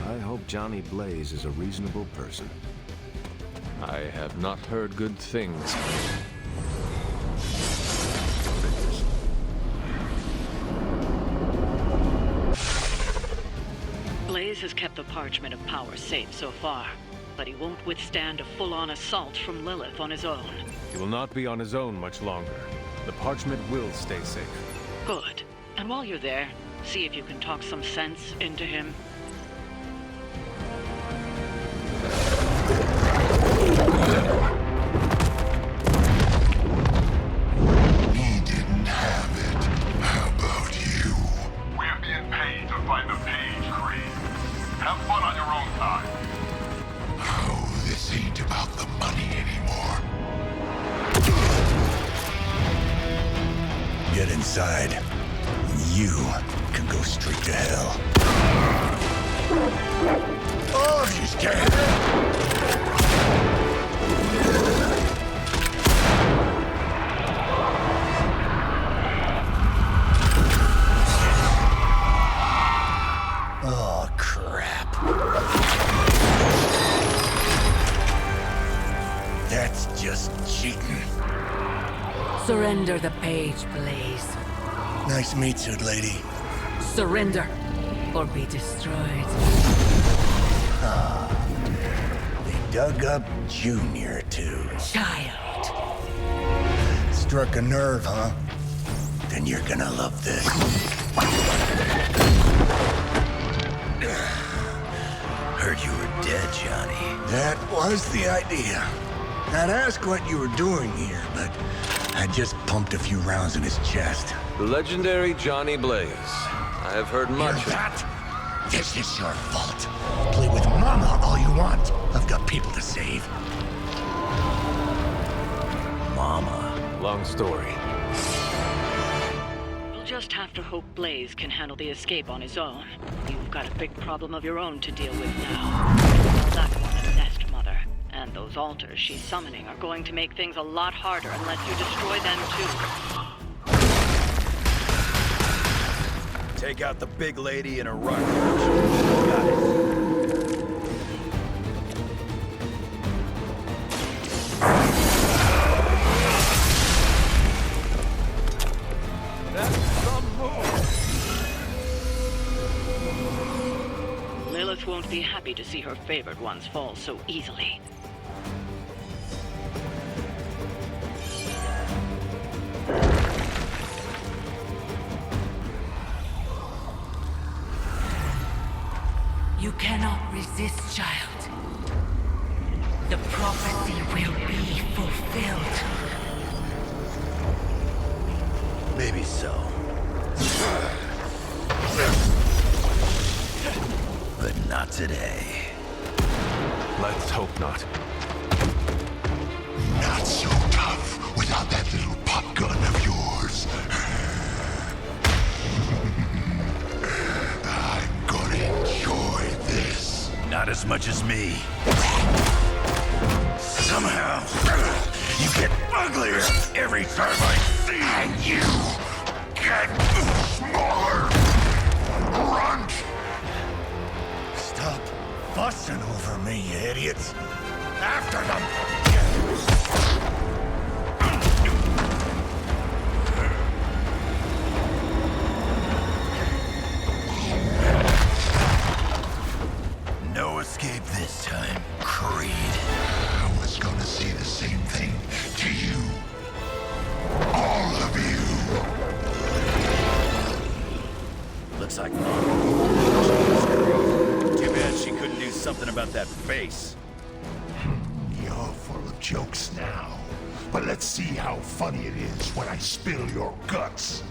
Speaker 7: I hope Johnny Blaze is a reasonable person.
Speaker 2: I have not heard good things.
Speaker 11: Blaze has kept the Parchment of Power safe so far, but he won't withstand a full-on assault from Lilith on his own.
Speaker 2: He will not be on his own much longer. The parchment will stay safe.
Speaker 11: Good. And while you're there, see if you can talk some sense into him.
Speaker 12: He didn't have it. How about you?
Speaker 21: We're being paid to find the Page Creed. Have fun on your own time.
Speaker 12: Oh, this ain't about the money anymore.
Speaker 22: Get inside, and you can go straight to hell. Oh, she's scared. Oh, crap. That's just cheating.
Speaker 16: Surrender the page, Blaze.
Speaker 22: Nice meet you, lady.
Speaker 16: Surrender, or be destroyed.
Speaker 22: Ah, they dug up Junior, too.
Speaker 16: Child.
Speaker 22: Struck a nerve, huh? Then you're gonna love this. Heard you were dead, Johnny. That was the idea. I'd ask what you were doing here, but I just pumped a few rounds in his chest.
Speaker 2: The legendary Johnny Blaze. I have heard much
Speaker 22: Hear that? This is your fault. Play with Mama all you want. I've got people to save. Mama.
Speaker 2: Long story.
Speaker 11: You'll just have to hope Blaze can handle the escape on his own. You've got a big problem of your own to deal with now. That one, a nest mother. And those altars she's summoning are going to make things a lot harder unless you destroy them too.
Speaker 22: Take out the big lady in a rush. Got it.
Speaker 2: That's some move.
Speaker 11: Lilith won't be happy to see her favored ones fall so easily.
Speaker 16: You cannot resist, child. The prophecy will be fulfilled.
Speaker 22: Maybe so. But not today.
Speaker 2: Let's hope not.
Speaker 12: Not so tough without that little pop gun of yours. I'm gonna enjoy this.
Speaker 22: Not as much as me. Somehow, you get uglier every time I see you.
Speaker 12: And you get smaller. Grunt.
Speaker 22: Stop fussing over me, you idiots. After them. No escape this time, Creed.
Speaker 12: I was gonna say the same thing to you. All of you.
Speaker 22: Looks like Mom. Too bad she couldn't do something about that face.
Speaker 12: You're full of jokes now. But let's see how funny it is when I spill your guts.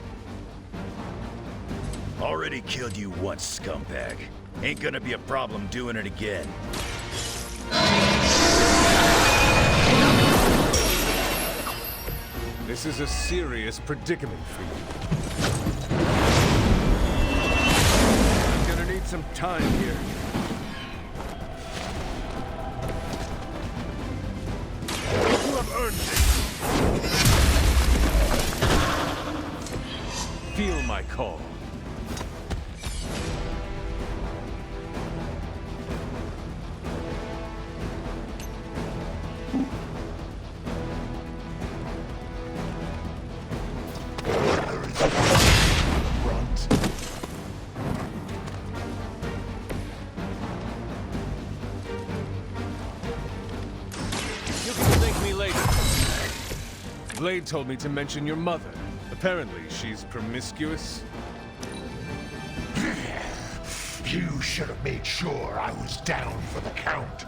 Speaker 6: Already killed you once, scumbag. Ain't gonna be a problem doing it again.
Speaker 2: This is a serious predicament for you. I'm gonna need some time here.
Speaker 12: You have earned it.
Speaker 2: Feel my call. Blade told me to mention your mother. Apparently, she's promiscuous.
Speaker 12: You should have made sure I was down for the count.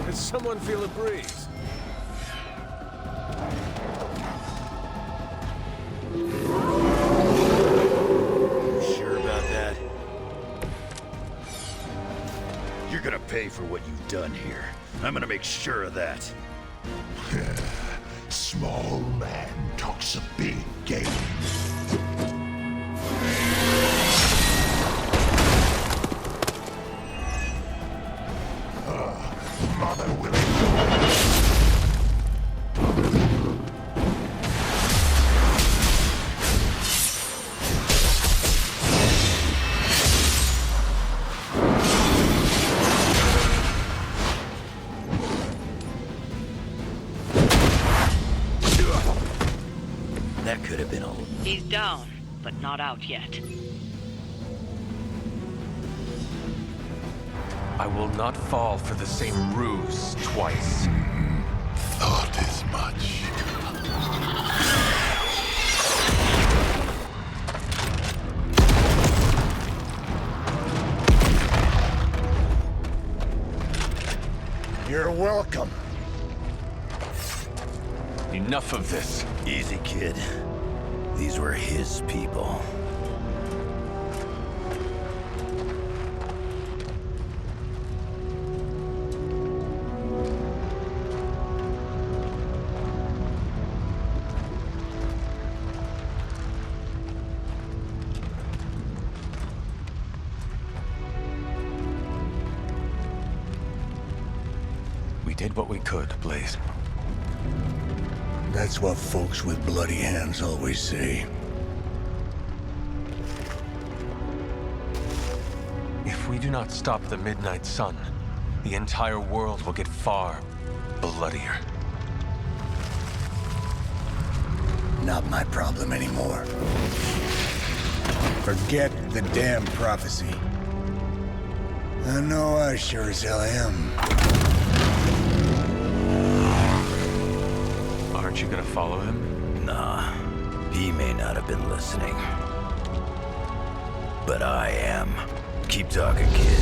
Speaker 2: Does someone feel a breeze?
Speaker 6: Sure about that? You're gonna pay for what you've done here. I'm gonna make sure of that.
Speaker 12: Small man talks a big game. Mother will
Speaker 6: That could have been a...
Speaker 11: He's down, but not out yet.
Speaker 9: I will not fall for the same ruse twice.
Speaker 12: thought as much.
Speaker 6: You're welcome.
Speaker 9: Enough of this.
Speaker 6: Easy, kid. These were his people.
Speaker 9: We did what we could, Blaze.
Speaker 22: That's what folks with bloody hands always say.
Speaker 9: If we do not stop the Midnight Sun, the entire world will get far bloodier.
Speaker 22: Not my problem anymore. Forget the damn prophecy. I know I sure as hell am.
Speaker 9: Aren't you gonna follow him?
Speaker 6: Nah, he may not have been listening. But I am. Keep talking, kid.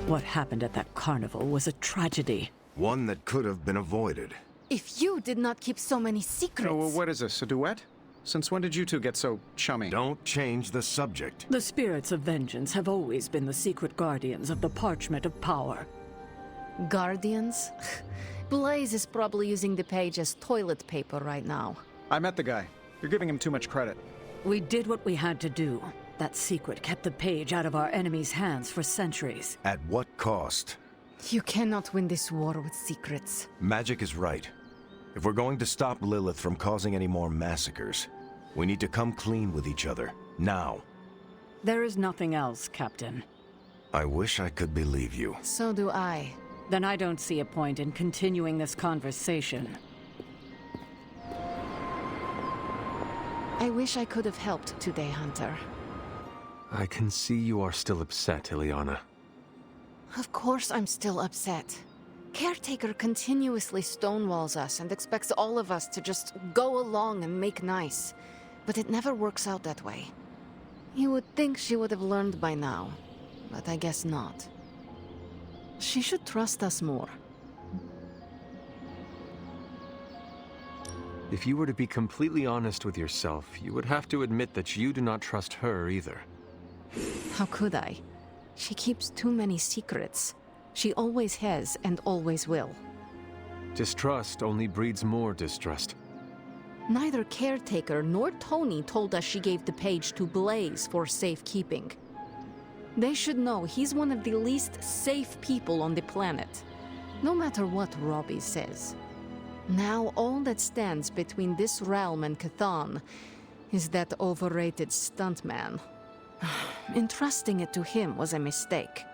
Speaker 10: What happened at that carnival was a tragedy.
Speaker 7: One that could have been avoided.
Speaker 17: If you did not keep so many secrets...
Speaker 14: Oh, what is this, a duet? Since when did you two get so chummy?
Speaker 7: Don't change the subject.
Speaker 10: The spirits of vengeance have always been the secret guardians of the parchment of power.
Speaker 17: Guardians? Blaze is probably using the page as toilet paper right now.
Speaker 14: I met the guy. You're giving him too much credit.
Speaker 10: We did what we had to do. That secret kept the page out of our enemies' hands for centuries.
Speaker 7: At what cost?
Speaker 17: You cannot win this war with secrets.
Speaker 7: Magik is right. If we're going to stop Lilith from causing any more massacres, we need to come clean with each other, now.
Speaker 10: There is nothing else, Captain.
Speaker 7: I wish I could believe you.
Speaker 17: So do I.
Speaker 10: Then I don't see a point in continuing this conversation.
Speaker 17: I wish I could have helped today, Hunter.
Speaker 2: I can see you are still upset, Ileana.
Speaker 17: Of course I'm still upset. Caretaker continuously stonewalls us and expects all of us to just go along and make nice. But it never works out that way. You would think she would have learned by now, but I guess not. She should trust us more.
Speaker 2: If you were to be completely honest with yourself, you would have to admit that you do not trust her either.
Speaker 17: How could I? She keeps too many secrets. She always has and always will.
Speaker 2: Distrust only breeds more distrust.
Speaker 17: Neither Caretaker nor Tony told us she gave the page to Blaze for safekeeping. They should know he's one of the least safe people on the planet, no matter what Robbie says. Now all that stands between this realm and Cathan is that overrated stuntman. Entrusting it to him was a mistake.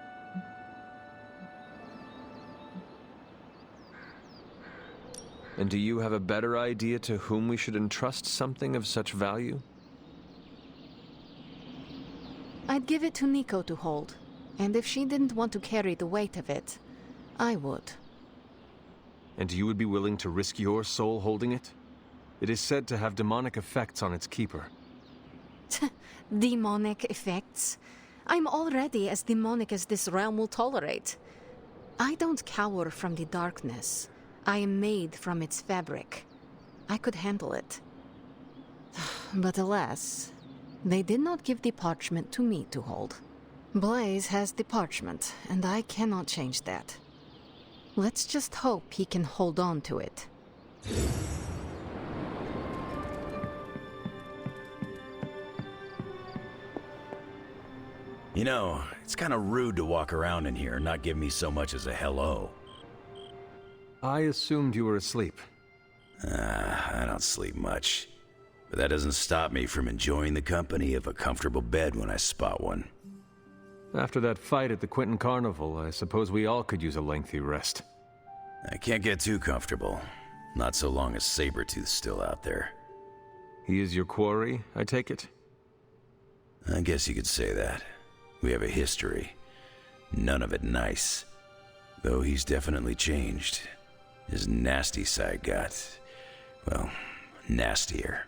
Speaker 2: And do you have a better idea to whom we should entrust something of such value?
Speaker 17: I'd give it to Nico to hold, and if she didn't want to carry the weight of it, I would.
Speaker 2: And you would be willing to risk your soul holding it? It is said to have demonic effects on its keeper.
Speaker 17: Demonic effects? I'm already as demonic as this realm will tolerate. I don't cower from the darkness. I am made from its fabric. I could handle it. But alas, they did not give the parchment to me to hold. Blaze has the parchment, and I cannot change that. Let's just hope he can hold on to it.
Speaker 6: You know, it's kind of rude to walk around in here and not give me so much as a hello.
Speaker 2: I assumed you were asleep.
Speaker 6: I don't sleep much. But that doesn't stop me from enjoying the company of a comfortable bed when I spot one.
Speaker 2: After that fight at the Quentin Carnival, I suppose we all could use a lengthy rest.
Speaker 6: I can't get too comfortable. Not so long as Sabretooth's still out there.
Speaker 2: He is your quarry, I take it?
Speaker 6: I guess you could say that. We have a history. None of it nice. Though he's definitely changed. His nasty side got, well, nastier.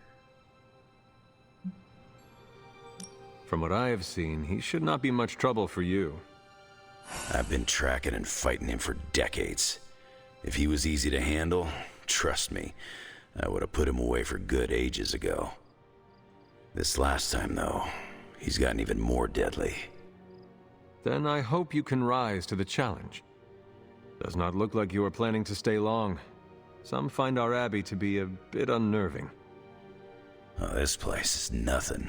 Speaker 2: From what I have seen, he should not be much trouble for you.
Speaker 6: I've been tracking and fighting him for decades. If he was easy to handle, trust me, I would have put him away for good ages ago. This last time, though, he's gotten even more deadly.
Speaker 2: Then I hope you can rise to the challenge. Does not look like you are planning to stay long. Some find our Abbey to be a bit unnerving.
Speaker 6: Oh, this place is nothing.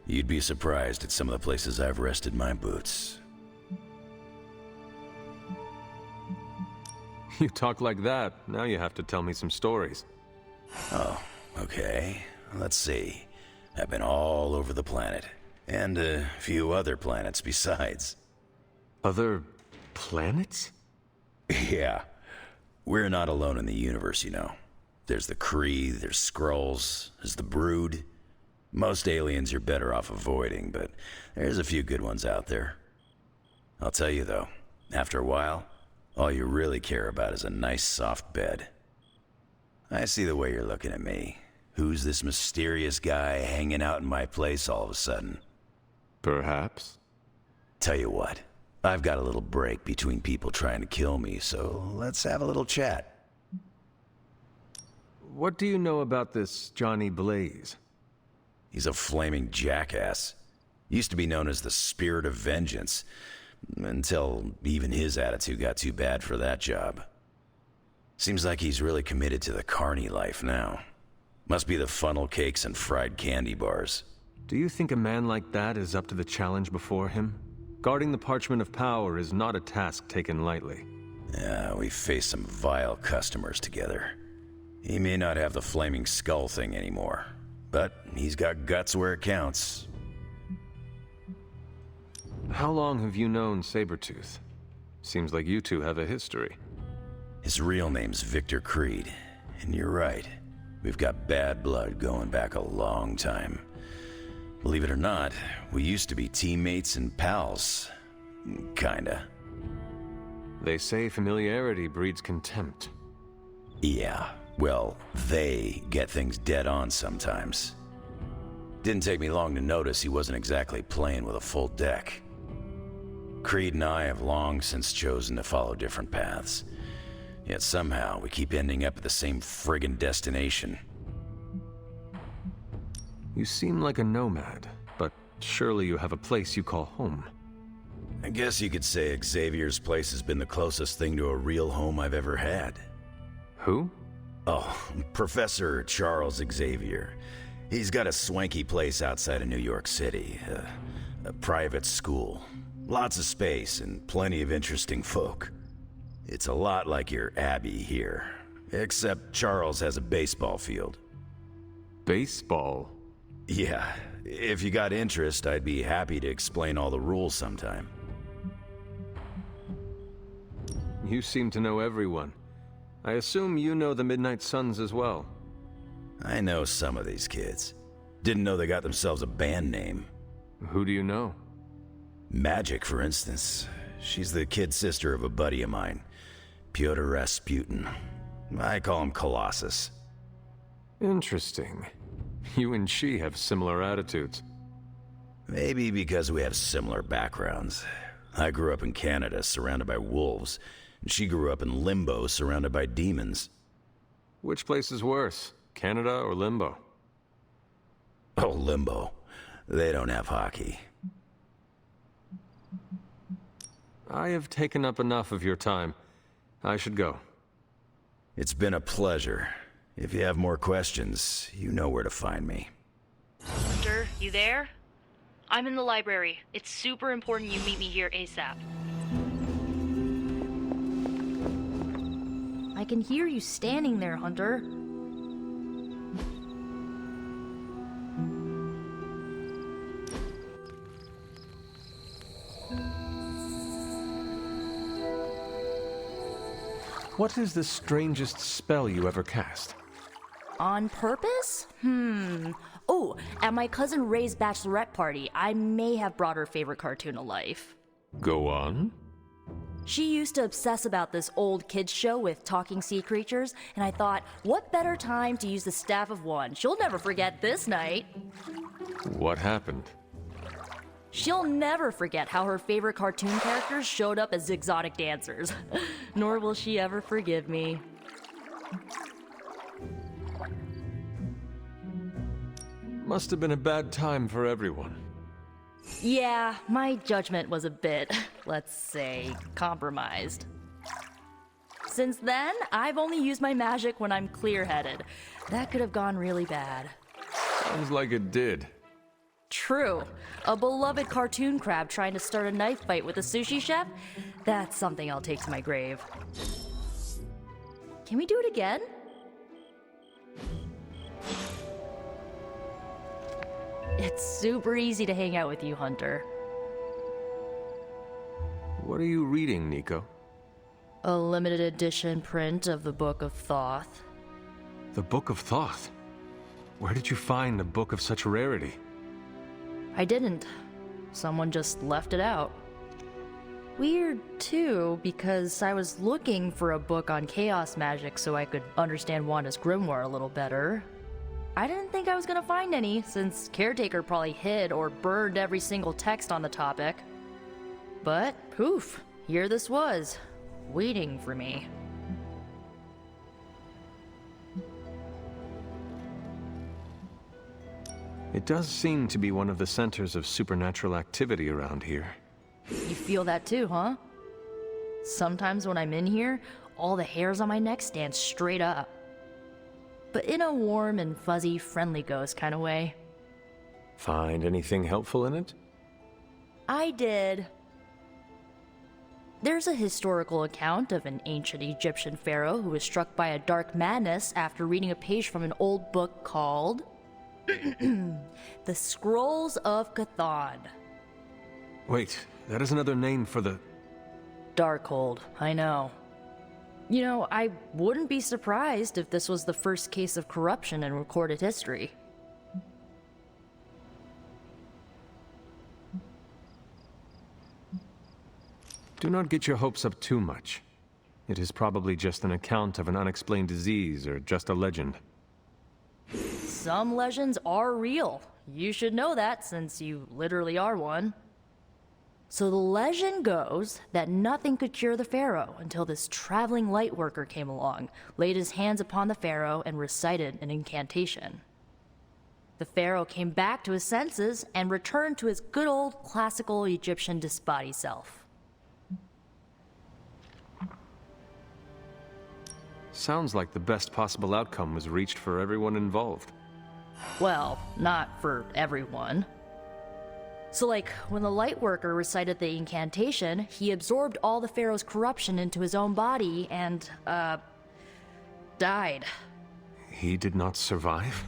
Speaker 6: You'd be surprised at some of the places I've rested my boots.
Speaker 2: You talk like that, now you have to tell me some stories.
Speaker 6: Oh, okay. Let's see. I've been all over the planet. And a few other planets besides.
Speaker 2: Other planets?
Speaker 6: Yeah. We're not alone in the universe, you know. There's the Kree, there's Skrulls, there's the Brood. Most aliens you're better off avoiding, but there's a few good ones out there. I'll tell you though, after a while, all you really care about is a nice soft bed. I see the way you're looking at me. Who's this mysterious guy hanging out in my place all of a sudden?
Speaker 2: Perhaps.
Speaker 6: Tell you what, I've got a little break between people trying to kill me, so let's have a little chat.
Speaker 2: What do you know about this Johnny Blaze?
Speaker 6: He's a flaming jackass. Used to be known as the Spirit of Vengeance, until even his attitude got too bad for that job. Seems like he's really committed to the carny life now. Must be the funnel cakes and fried candy bars.
Speaker 2: Do you think a man like that is up to the challenge before him? Guarding the Parchment of Power is not a task taken lightly.
Speaker 6: Yeah, we faced some vile customers together. He may not have the flaming skull thing anymore, but he's got guts where it counts.
Speaker 2: How long have you known Sabretooth? Seems like you two have a history.
Speaker 6: His real name's Victor Creed, and you're right. We've got bad blood going back a long time. Believe it or not, we used to be teammates and pals. Kinda.
Speaker 2: They say familiarity breeds contempt.
Speaker 6: Yeah, well, they get things dead on sometimes. Didn't take me long to notice he wasn't exactly playing with a full deck. Creed and I have long since chosen to follow different paths. Yet somehow we keep ending up at the same friggin' destination.
Speaker 2: You seem like a nomad, but surely you have a place you call home.
Speaker 6: I guess you could say Xavier's place has been the closest thing to a real home I've ever had.
Speaker 2: Who?
Speaker 6: Oh, Professor Charles Xavier. He's got a swanky place outside of New York City. A private school. Lots of space and plenty of interesting folk. It's a lot like your Abbey here. Except Charles has a baseball field.
Speaker 2: Baseball?
Speaker 6: Yeah. If you got interest, I'd be happy to explain all the rules sometime.
Speaker 2: You seem to know everyone. I assume you know the Midnight Suns as well.
Speaker 6: I know some of these kids. Didn't know they got themselves a band name.
Speaker 2: Who do you know?
Speaker 6: Magik, for instance. She's the kid sister of a buddy of mine, Pyotr Rasputin. I call him Colossus.
Speaker 2: Interesting. You and she have similar attitudes.
Speaker 6: Maybe because we have similar backgrounds. I grew up in Canada, surrounded by wolves, and she grew up in Limbo, surrounded by demons.
Speaker 2: Which place is worse, Canada or Limbo?
Speaker 6: Oh, Limbo. They don't have hockey.
Speaker 2: I have taken up enough of your time. I should go.
Speaker 6: It's been a pleasure. If you have more questions, you know where to find me.
Speaker 1: Hunter, you there? I'm in the library. It's super important you meet me here ASAP.
Speaker 4: I can hear you standing there, Hunter.
Speaker 2: What is the strangest spell you ever cast?
Speaker 4: On purpose? Oh, at my cousin Ray's bachelorette party, I may have brought her favorite cartoon to life.
Speaker 2: Go on.
Speaker 4: She used to obsess about this old kids show with talking sea creatures, and I thought, what better time to use the Staff of One? She'll never forget this night.
Speaker 2: What happened?
Speaker 4: She'll never forget how her favorite cartoon characters showed up as exotic dancers. Nor will she ever forgive me.
Speaker 2: Must have been a bad time for everyone.
Speaker 4: Yeah, my judgment was a bit, let's say, compromised. Since then, I've only used my magic when I'm clear-headed. That could have gone really bad.
Speaker 2: Sounds like it did.
Speaker 4: True. A beloved cartoon crab trying to start a knife fight with a sushi chef? That's something I'll take to my grave. Can we do it again? It's super easy to hang out with you, Hunter.
Speaker 2: What are you reading, Nico?
Speaker 4: A limited edition print of the Book of Thoth.
Speaker 2: The Book of Thoth? Where did you find a book of such rarity?
Speaker 4: I didn't. Someone just left it out. Weird, too, because I was looking for a book on chaos magic so I could understand Wanda's grimoire a little better. I didn't think I was gonna find any, since Caretaker probably hid or burned every single text on the topic. But, poof, here this was, waiting for me.
Speaker 2: It does seem to be one of the centers of supernatural activity around here.
Speaker 4: You feel that too, huh? Sometimes when I'm in here, all the hairs on my neck stand straight up. But in a warm and fuzzy, friendly ghost kind of way.
Speaker 2: Find anything helpful in it?
Speaker 4: I did. There's a historical account of an ancient Egyptian pharaoh who was struck by a dark madness after reading a page from an old book called The Scrolls of Chthon.
Speaker 2: Wait, that is another name for the...
Speaker 4: Darkhold, I know. You know, I wouldn't be surprised if this was the first case of corruption in recorded history.
Speaker 2: Do not get your hopes up too much. It is probably just an account of an unexplained disease or just a legend.
Speaker 4: Some legends are real. You should know that since you literally are one. So the legend goes that nothing could cure the pharaoh until this traveling light worker came along, laid his hands upon the pharaoh, and recited an incantation. The pharaoh came back to his senses and returned to his good old classical Egyptian disbody self.
Speaker 2: Sounds like the best possible outcome was reached for everyone involved.
Speaker 4: Well, not for everyone. So like, when the Lightworker recited the incantation, he absorbed all the Pharaoh's corruption into his own body and, died.
Speaker 2: He did not survive?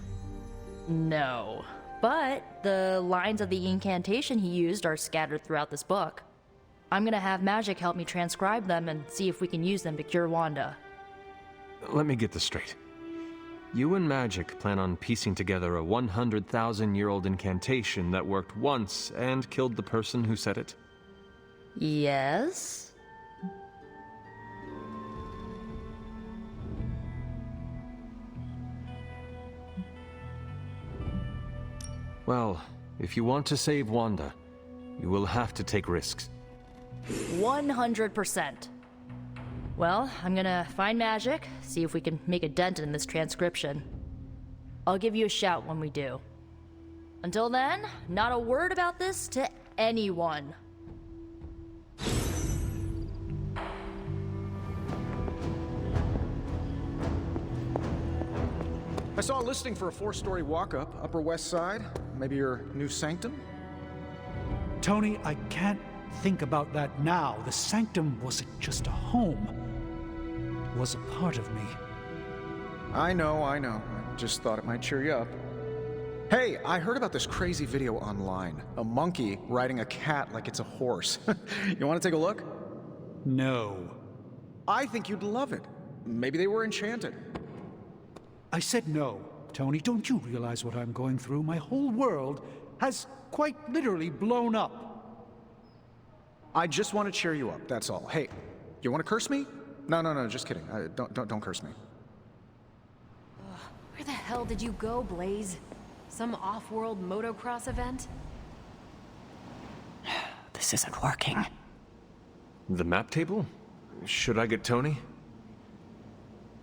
Speaker 4: No. But the lines of the incantation he used are scattered throughout this book. I'm gonna have Magik help me transcribe them and see if we can use them to cure Wanda.
Speaker 2: Let me get this straight. You and Magik plan on piecing together a 100,000-year-old incantation that worked once and killed the person who said it?
Speaker 4: Yes?
Speaker 2: Well, if you want to save Wanda, you will have to take risks.
Speaker 4: 100%. Well, I'm gonna find Magik, see if we can make a dent in this transcription. I'll give you a shout when we do. Until then, not a word about this to anyone.
Speaker 14: I saw a listing for a 4-story walk-up, Upper West Side. Maybe your new Sanctum?
Speaker 15: Tony, I can't think about that now. The Sanctum wasn't just a home. It was a part of me.
Speaker 14: I know. I just thought it might cheer you up. Hey, I heard about this crazy video online. A monkey riding a cat like it's a horse. You want to take a look?
Speaker 15: No.
Speaker 14: I think you'd love it. Maybe they were enchanted.
Speaker 15: I said no. Tony, don't you realize what I'm going through? My whole world has quite literally blown up.
Speaker 14: I just want to cheer you up, that's all. Hey, you want to curse me? No, just kidding. Don't curse me.
Speaker 3: Where the hell did you go, Blaze? Some off-world motocross event?
Speaker 11: This isn't working.
Speaker 2: The map table? Should I get Tony?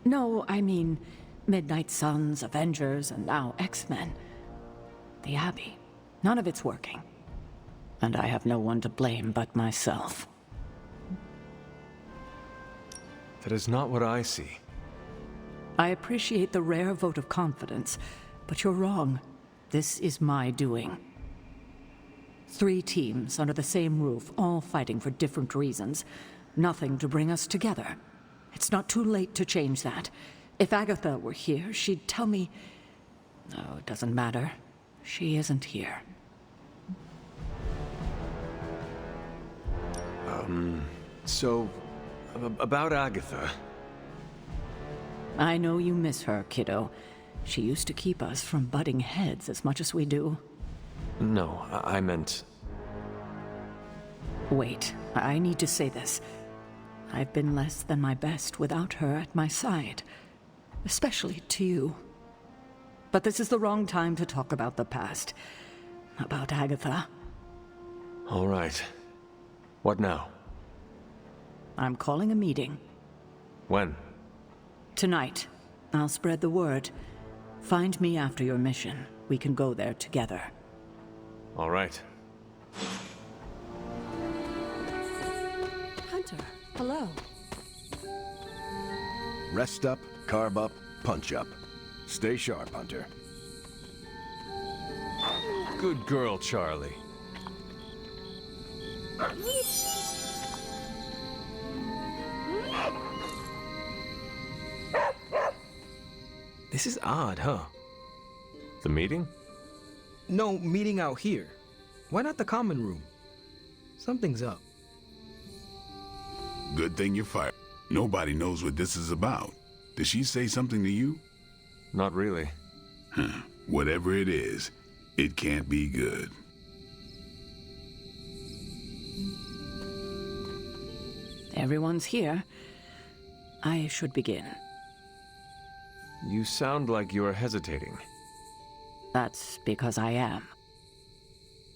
Speaker 11: No, I mean, Midnight Suns, Avengers, and now X-Men. The Abbey. None of it's working. And I have no one to blame but myself.
Speaker 2: That is not what I see.
Speaker 11: I appreciate the rare vote of confidence, but you're wrong. This is my doing. 3 teams under the same roof, all fighting for different reasons. Nothing to bring us together. It's not too late to change that. If Agatha were here, she'd tell me... No, it doesn't matter. She isn't here.
Speaker 2: So, about Agatha.
Speaker 11: I know you miss her, kiddo. She used to keep us from butting heads as much as we do.
Speaker 2: No, I meant...
Speaker 11: Wait, I need to say this. I've been less than my best without her at my side. Especially to you. But this is the wrong time to talk about the past. About Agatha.
Speaker 2: All right. What now?
Speaker 11: I'm calling a meeting.
Speaker 2: When?
Speaker 11: Tonight. I'll spread the word. Find me after your mission. We can go there together.
Speaker 2: All right.
Speaker 16: Hunter, hello.
Speaker 7: Rest up, carb up, punch up. Stay sharp, Hunter.
Speaker 2: Good girl, Charlie.
Speaker 19: This is odd, huh?
Speaker 2: The meeting?
Speaker 19: No, meeting out here. Why not the common room? Something's up.
Speaker 8: Good thing you're fired. Nobody knows what this is about. Did she say something to you?
Speaker 2: Not really.
Speaker 8: Huh. Whatever it is, it can't be good.
Speaker 11: Everyone's here. I should begin.
Speaker 2: You sound like you're hesitating.
Speaker 11: That's because I am.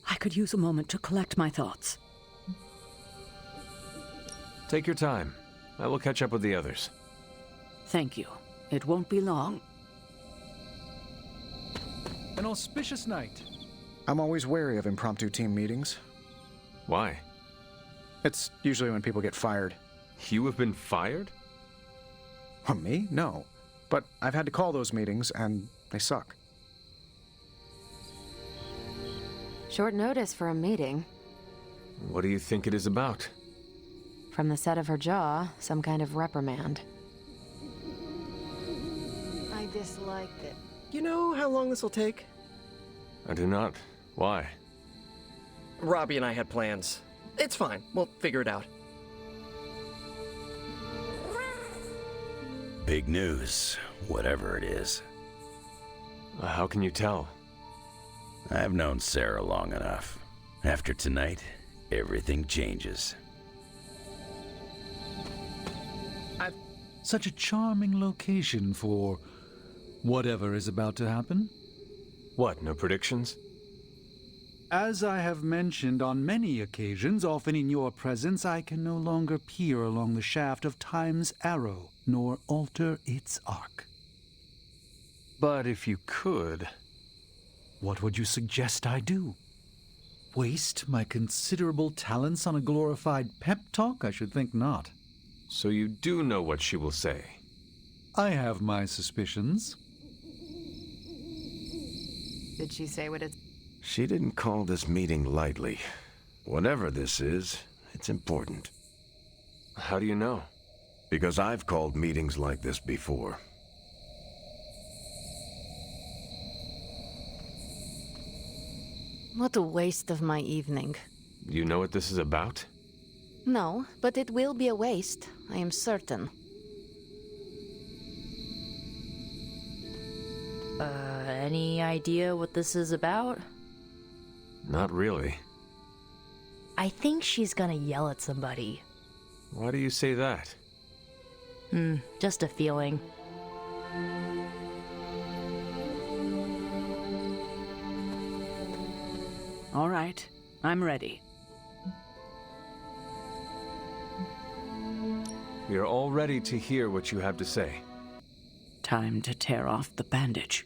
Speaker 11: I could use a moment to collect my thoughts.
Speaker 2: Take your time. I will catch up with the others.
Speaker 11: Thank you. It won't be long.
Speaker 15: An auspicious night.
Speaker 14: I'm always wary of impromptu team meetings.
Speaker 2: Why?
Speaker 14: It's usually when people get fired.
Speaker 2: You have been fired?
Speaker 14: Me? No. But I've had to call those meetings, and they suck.
Speaker 3: Short notice for a meeting.
Speaker 2: What do you think it is about?
Speaker 3: From the set of her jaw, some kind of reprimand.
Speaker 17: I disliked it.
Speaker 5: You know how long this will take?
Speaker 2: I do not. Why?
Speaker 5: Robbie and I had plans. It's fine. We'll figure it out.
Speaker 6: Big news, whatever it is.
Speaker 2: How can you tell?
Speaker 6: I've known Sarah long enough. After tonight, everything changes.
Speaker 15: Such a charming location for whatever is about to happen.
Speaker 2: What, no predictions?
Speaker 15: As I have mentioned on many occasions, often in your presence, I can no longer peer along the shaft of time's arrow, nor alter its arc.
Speaker 2: But if you could...
Speaker 15: What would you suggest I do? Waste my considerable talents on a glorified pep talk? I should think not.
Speaker 2: So you do know what she will say?
Speaker 15: I have my suspicions.
Speaker 3: Did she say what it's...
Speaker 7: She didn't call this meeting lightly. Whatever this is, it's important.
Speaker 2: How do you know?
Speaker 7: Because I've called meetings like this before.
Speaker 17: What a waste of my evening.
Speaker 2: You know what this is about?
Speaker 17: No, but it will be a waste, I am certain.
Speaker 4: Any idea what this is about?
Speaker 2: Not really.
Speaker 4: I think she's gonna yell at somebody.
Speaker 2: Why do you say that?
Speaker 4: Just a feeling.
Speaker 11: All right, I'm ready.
Speaker 2: We are all ready to hear what you have to say.
Speaker 11: Time to tear off the bandage.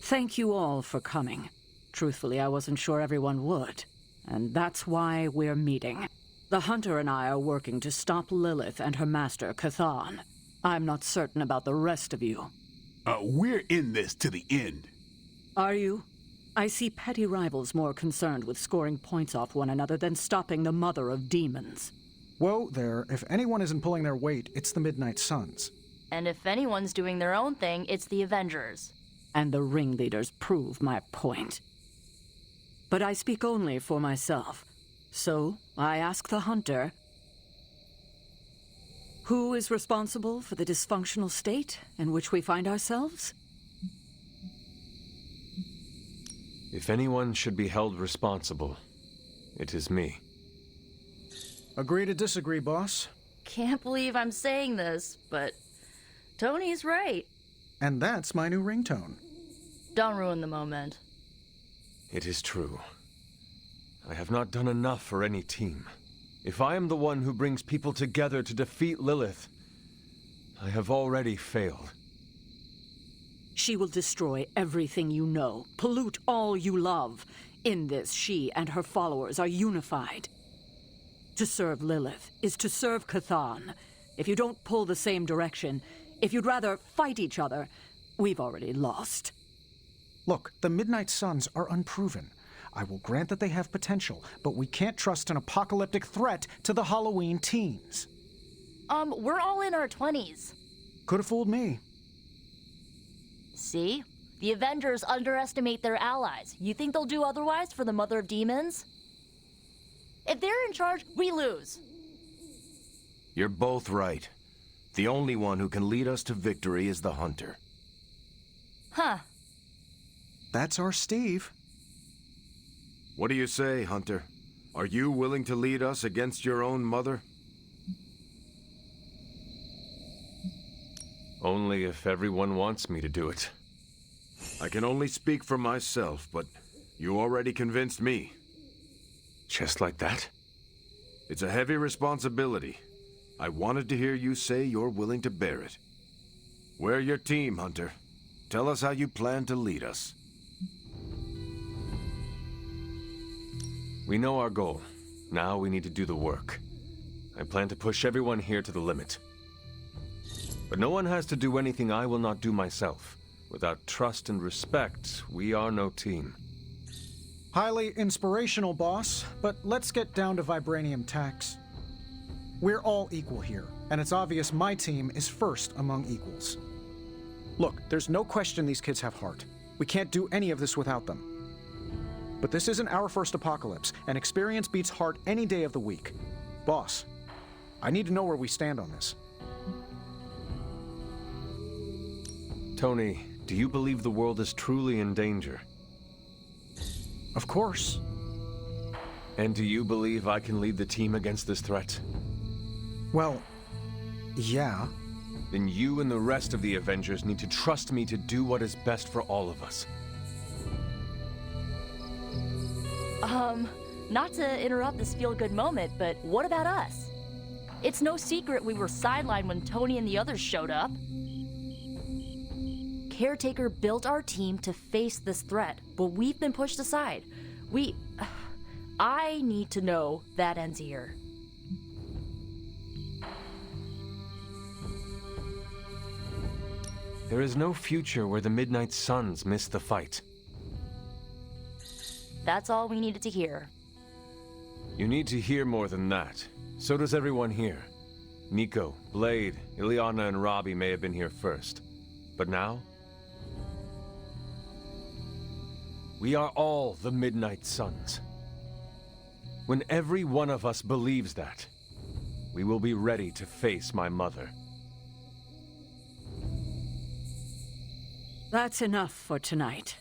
Speaker 11: Thank you all for coming. Truthfully, I wasn't sure everyone would. And that's why we're meeting. The Hunter and I are working to stop Lilith and her master, Chthon. I'm not certain about the rest of you.
Speaker 8: We're in this to the end.
Speaker 11: Are you? I see petty rivals more concerned with scoring points off one another than stopping the mother of demons.
Speaker 14: Whoa there, if anyone isn't pulling their weight, it's the Midnight Suns.
Speaker 4: And if anyone's doing their own thing, it's the Avengers.
Speaker 11: And the ringleaders prove my point. But I speak only for myself. So, I ask the Hunter, who is responsible for the dysfunctional state in which we find ourselves?
Speaker 2: If anyone should be held responsible, it is me.
Speaker 14: Agree to disagree, boss.
Speaker 4: Can't believe I'm saying this, but Tony's right.
Speaker 14: And that's my new ringtone.
Speaker 4: Don't ruin the moment.
Speaker 2: It is true. I have not done enough for any team. If I am the one who brings people together to defeat Lilith, I have already failed.
Speaker 11: She will destroy everything you know, pollute all you love. In this, she and her followers are unified. To serve Lilith is to serve Chthon. If you don't pull the same direction, if you'd rather fight each other, we've already lost.
Speaker 14: Look, the Midnight Suns are unproven. I will grant that they have potential, but we can't trust an apocalyptic threat to the Halloween teens.
Speaker 4: We're all in our 20s.
Speaker 14: Could have fooled me.
Speaker 4: See? The Avengers underestimate their allies. You think they'll do otherwise for the Mother of Demons? If they're in charge, we lose.
Speaker 7: You're both right. The only one who can lead us to victory is the Hunter.
Speaker 4: Huh.
Speaker 14: That's our Steve.
Speaker 7: What do you say, Hunter? Are you willing to lead us against your own mother?
Speaker 2: Only if everyone wants me to do it.
Speaker 7: I can only speak for myself, but you already convinced me.
Speaker 2: Just like that?
Speaker 7: It's a heavy responsibility. I wanted to hear you say you're willing to bear it. We're your team, Hunter. Tell us how you plan to lead us.
Speaker 2: We know our goal. Now we need to do the work. I plan to push everyone here to the limit. But no one has to do anything I will not do myself. Without trust and respect, we are no team.
Speaker 14: Highly inspirational, boss, but let's get down to vibranium tax. We're all equal here, and it's obvious my team is first among equals. Look, there's no question these kids have heart. We can't do any of this without them. But this isn't our first apocalypse, and experience beats heart any day of the week. Boss, I need to know where we stand on this.
Speaker 2: Tony, do you believe the world is truly in danger?
Speaker 14: Of course.
Speaker 2: And do you believe I can lead the team against this threat?
Speaker 14: Well, yeah.
Speaker 2: Then you and the rest of the Avengers need to trust me to do what is best for all of us.
Speaker 4: Not to interrupt this feel-good moment, but what about us? It's no secret we were sidelined when Tony and the others showed up. Caretaker built our team to face this threat, but we've been pushed aside. I need to know that ends here.
Speaker 2: There is no future where the Midnight Suns miss the fight.
Speaker 4: That's all we needed to hear.
Speaker 2: You need to hear more than that. So does everyone here. Nico, Blade, Ileana, and Robbie may have been here first. But now? We are all the Midnight Suns. When every one of us believes that, we will be ready to face my mother.
Speaker 11: That's enough for tonight.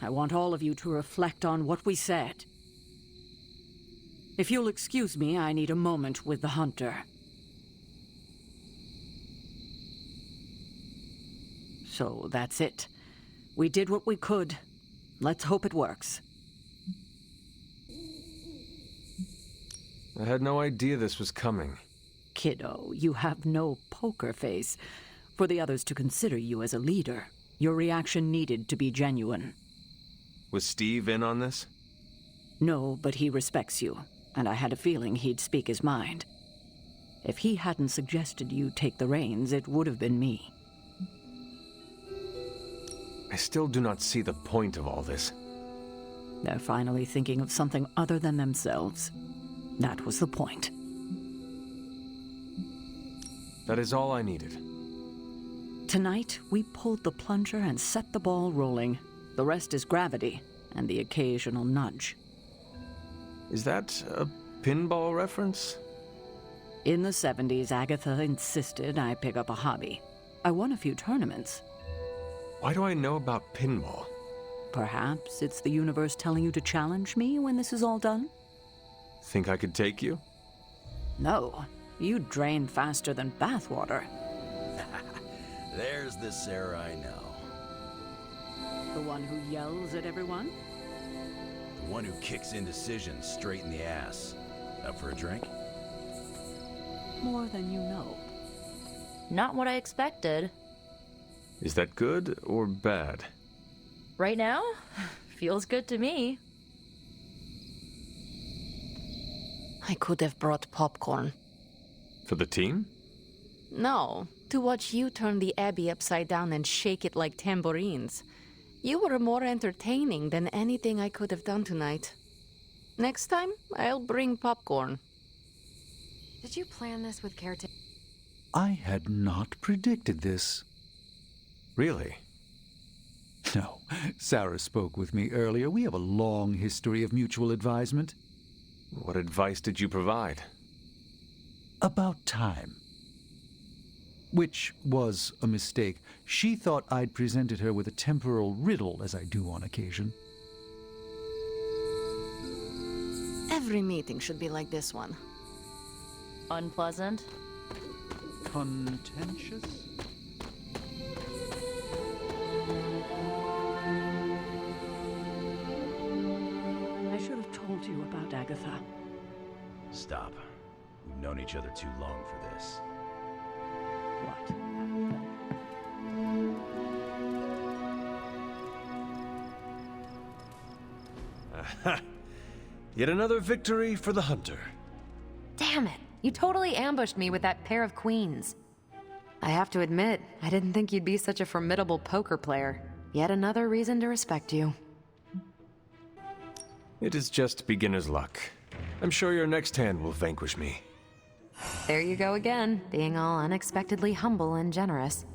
Speaker 11: I want all of you to reflect on what we said. If you'll excuse me, I need a moment with the Hunter. So that's it. We did what we could. Let's hope it works.
Speaker 2: I had no idea this was coming.
Speaker 11: Kiddo, you have no poker face. For the others to consider you as a leader, your reaction needed to be genuine.
Speaker 2: Was Steve in on this?
Speaker 11: No, but he respects you, and I had a feeling he'd speak his mind. If he hadn't suggested you take the reins, it would have been me.
Speaker 2: I still do not see the point of all this.
Speaker 11: They're finally thinking of something other than themselves. That was the point.
Speaker 2: That is all I needed.
Speaker 11: Tonight, we pulled the plunger and set the ball rolling. The rest is gravity, and the occasional nudge.
Speaker 2: Is that a pinball reference?
Speaker 11: In the 70s, Agatha insisted I pick up a hobby. I won a few tournaments.
Speaker 2: Why do I know about pinball?
Speaker 11: Perhaps it's the universe telling you to challenge me when this is all done?
Speaker 2: Think I could take you?
Speaker 11: No. You drain faster than bathwater.
Speaker 6: There's the Sarah I know.
Speaker 11: The one who yells at everyone?
Speaker 6: The one who kicks indecision straight in the ass. Up for a drink?
Speaker 11: More than you know.
Speaker 4: Not what I expected.
Speaker 2: Is that good or bad?
Speaker 4: Right now? Feels good to me.
Speaker 17: I could have brought popcorn.
Speaker 2: For the team?
Speaker 17: No, to watch you turn the Abbey upside down and shake it like tambourines. You were more entertaining than anything I could have done tonight. Next time, I'll bring popcorn.
Speaker 3: Did you plan this with Caretaker?
Speaker 15: I had not predicted this.
Speaker 2: Really?
Speaker 15: No. Sarah spoke with me earlier. We have a long history of mutual advisement.
Speaker 2: What advice did you provide?
Speaker 15: About time. Which was a mistake. She thought I'd presented her with a temporal riddle, as I do on occasion.
Speaker 17: Every meeting should be like this one.
Speaker 4: Unpleasant?
Speaker 14: Contentious?
Speaker 11: I should have told you about Agatha.
Speaker 6: Stop. We've known each other too long for this.
Speaker 11: What?
Speaker 2: Aha! Yet another victory for the hunter.
Speaker 3: Damn it. You totally ambushed me with that pair of queens. I have to admit, I didn't think you'd be such a formidable poker player. Yet another reason to respect you.
Speaker 2: It is just beginner's luck. I'm sure your next hand will vanquish me.
Speaker 3: There you go again, being all unexpectedly humble and generous.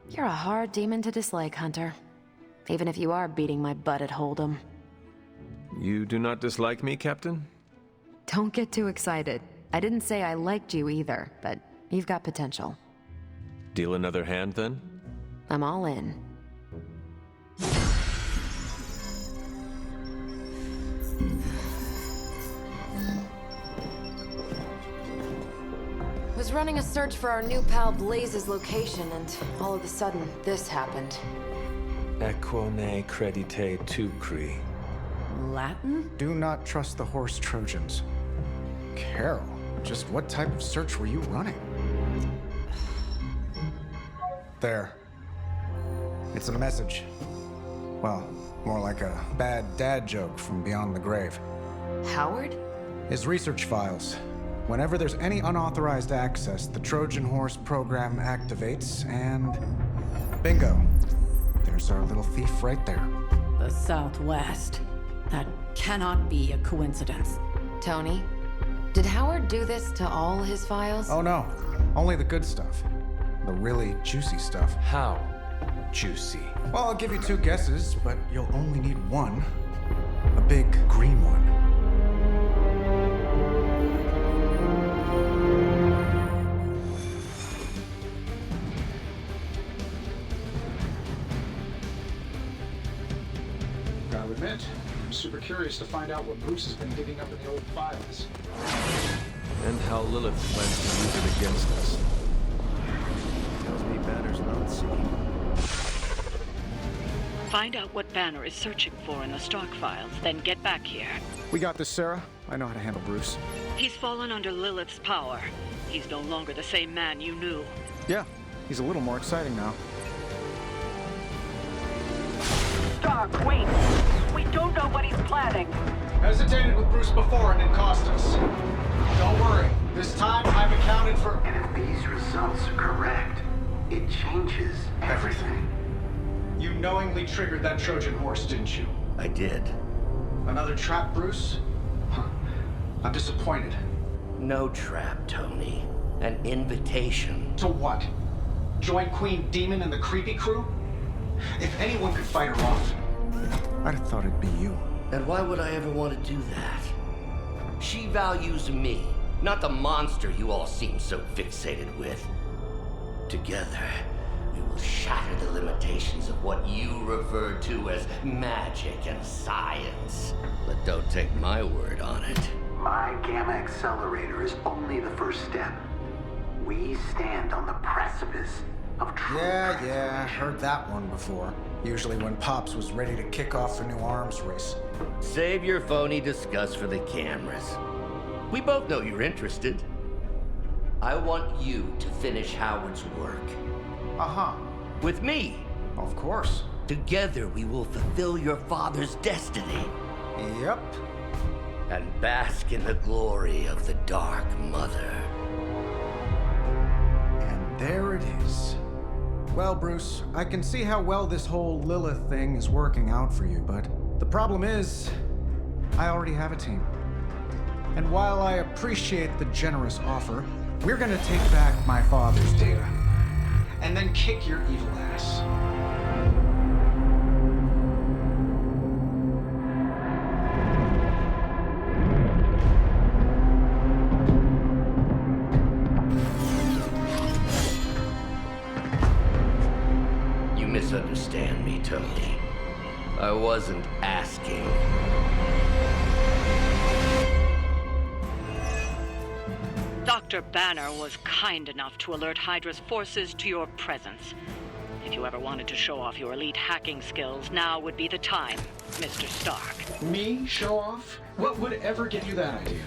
Speaker 3: You're a hard demon to dislike, Hunter. Even if you are beating my butt at Hold'em.
Speaker 2: You do not dislike me, Captain?
Speaker 3: Don't get too excited. I didn't say I liked you either, but you've got potential.
Speaker 2: Deal another hand, then?
Speaker 3: I'm all in. Was running a search for our new pal Blaze's location, and all of a sudden, this happened.
Speaker 2: Equone credite tucri.
Speaker 11: Latin?
Speaker 14: Do not trust the horse Trojans. Carol, just what type of search were you running? There. It's a message. Well, more like a bad dad joke from beyond the grave.
Speaker 3: Howard?
Speaker 14: His research files. Whenever there's any unauthorized access, the Trojan Horse program activates, and bingo. There's our little thief right there.
Speaker 10: The Southwest. That cannot be a coincidence.
Speaker 3: Tony, did Howard do this to all his files?
Speaker 14: Oh no, only the good stuff. The really juicy stuff.
Speaker 2: How juicy?
Speaker 14: Well, I'll give you two guesses, but you'll only need one. A big green one. Gotta admit, I'm super curious to find out what Bruce has been digging up in the old files.
Speaker 2: And how Lilith plans to use it against us.
Speaker 7: Tells me Banner's not seeing.
Speaker 11: Find out what Banner is searching for in the stock files, then get back here.
Speaker 14: We got this, Sarah. I know how to handle Bruce.
Speaker 11: He's fallen under Lilith's power. He's no longer the same man you knew.
Speaker 14: Yeah, he's a little more exciting now.
Speaker 13: Stark, wait! We don't know what he's planning.
Speaker 14: Hesitated with Bruce before and it cost us. Don't worry. This time I've accounted for...
Speaker 20: And if these results are correct, it changes everything.
Speaker 14: You knowingly triggered that Trojan horse, didn't you?
Speaker 20: I did.
Speaker 14: Another trap, Bruce? Huh. I'm disappointed.
Speaker 20: No trap, Tony. An invitation.
Speaker 14: To what? Join Queen Demon and the creepy crew? If anyone could fight her off, I'd have thought it'd be you.
Speaker 20: And why would I ever want to do that? She values me, not the monster you all seem so fixated with. Together, we will shatter the limitations of what you refer to as magic and science. But don't take my word on it. My Gamma Accelerator is only the first step. We stand on the precipice of true
Speaker 14: Yeah, heard that one before. Usually when Pops was ready to kick off a new arms race.
Speaker 20: Save your phony disgust for the cameras. We both know you're interested. I want you to finish Howard's work.
Speaker 14: Uh-huh.
Speaker 20: With me.
Speaker 14: Of course.
Speaker 20: Together we will fulfill your father's destiny.
Speaker 14: Yep.
Speaker 20: And bask in the glory of the Dark Mother.
Speaker 14: And there it is. Well, Bruce, I can see how well this whole Lilith thing is working out for you, but the problem is, I already have a team. And while I appreciate the generous offer, we're gonna take back my father's data. And then kick your evil ass.
Speaker 20: You misunderstand me, Tony. I wasn't asking.
Speaker 11: Dr. Banner was kind enough to alert Hydra's forces to your presence. If you ever wanted to show off your elite hacking skills, now would be the time, Mr. Stark.
Speaker 14: Me? Show off? What would ever give you that idea?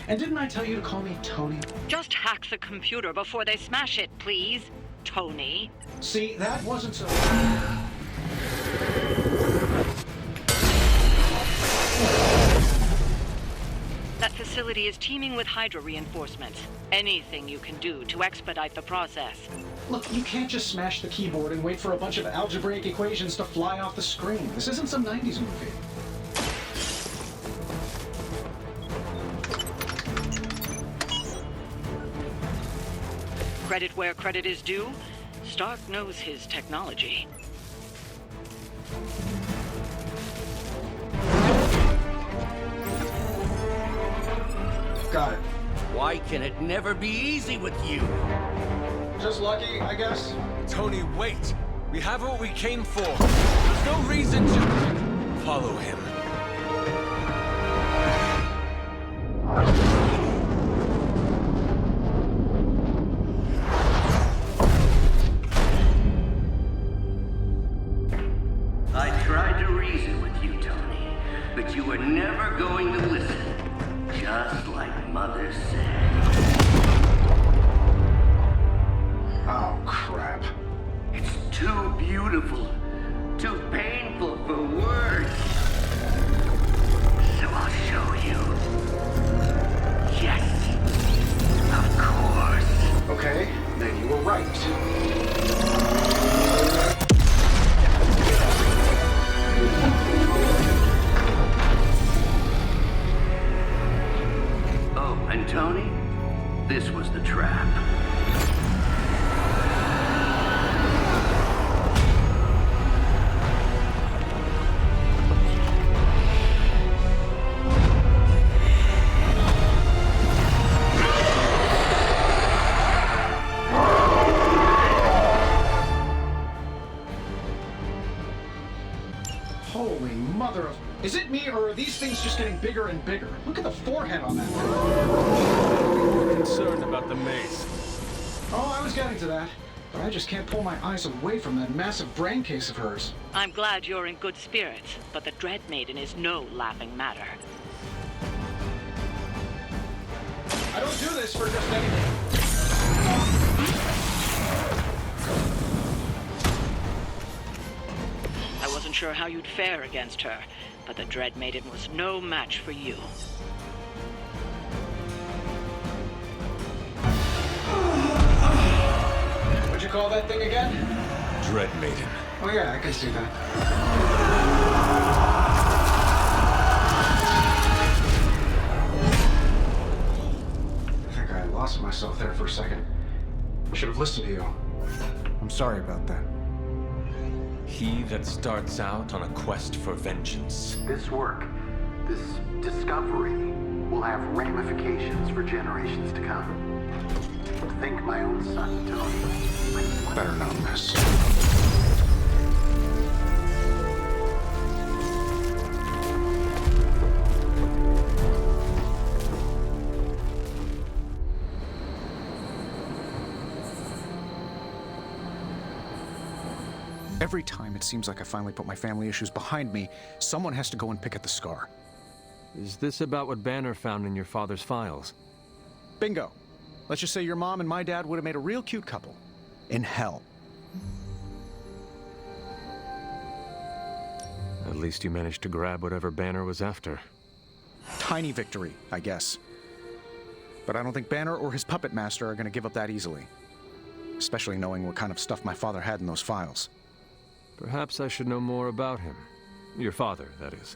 Speaker 14: And didn't I tell you to call me Tony?
Speaker 11: Just hack the computer before they smash it, please, Tony.
Speaker 14: See, that wasn't so...
Speaker 11: That facility is teeming with Hydra reinforcements. Anything you can do to expedite the process.
Speaker 14: Look, you can't just smash the keyboard and wait for a bunch of algebraic equations to fly off the screen. This isn't some 90s movie.
Speaker 11: Credit where credit is due, Stark knows his technology.
Speaker 14: Got it.
Speaker 20: Why can it never be easy with you?
Speaker 14: Just lucky, I guess.
Speaker 2: Tony, wait! We have what we came for. There's no reason to... Follow him.
Speaker 20: I tried to reason with you, Tony, but you were never going to listen. Just like Mother said.
Speaker 14: Oh, crap.
Speaker 20: It's too beautiful, too painful for words. So I'll show you. Yes, of course.
Speaker 14: Okay, then you were right.
Speaker 20: Oh, and Tony, this was the trap.
Speaker 14: Holy mother of... Is it me, or are these things just getting bigger and bigger? Look at the forehead on that thing.
Speaker 2: We're concerned about the mace.
Speaker 14: Oh, I was getting to that. But I just can't pull my eyes away from that massive brain case of hers.
Speaker 11: I'm glad you're in good spirits, but the Dread Maiden is no laughing matter.
Speaker 14: I don't do this for just anything.
Speaker 11: I wasn't sure how you'd fare against her, but the Dread Maiden was no match for you.
Speaker 14: What'd you call that thing again?
Speaker 2: Dread Maiden.
Speaker 14: Oh yeah, I can see that. I think I lost myself there for a second. I should have listened to you. I'm sorry about that.
Speaker 2: He that starts out on a quest for vengeance.
Speaker 18: This work, this discovery, will have ramifications for generations to come. Think my own son, Tony.
Speaker 14: Better not miss. Every time it seems like I finally put my family issues behind me, someone has to go and pick at the scar.
Speaker 2: Is this about what Banner found in your father's files?
Speaker 14: Bingo. Let's just say your mom and my dad would have made a real cute couple. In hell.
Speaker 2: At least you managed to grab whatever Banner was after.
Speaker 14: Tiny victory, I guess. But I don't think Banner or his puppet master are going to give up that easily. Especially knowing what kind of stuff my father had in those files.
Speaker 2: Perhaps I should know more about him. Your father, that is.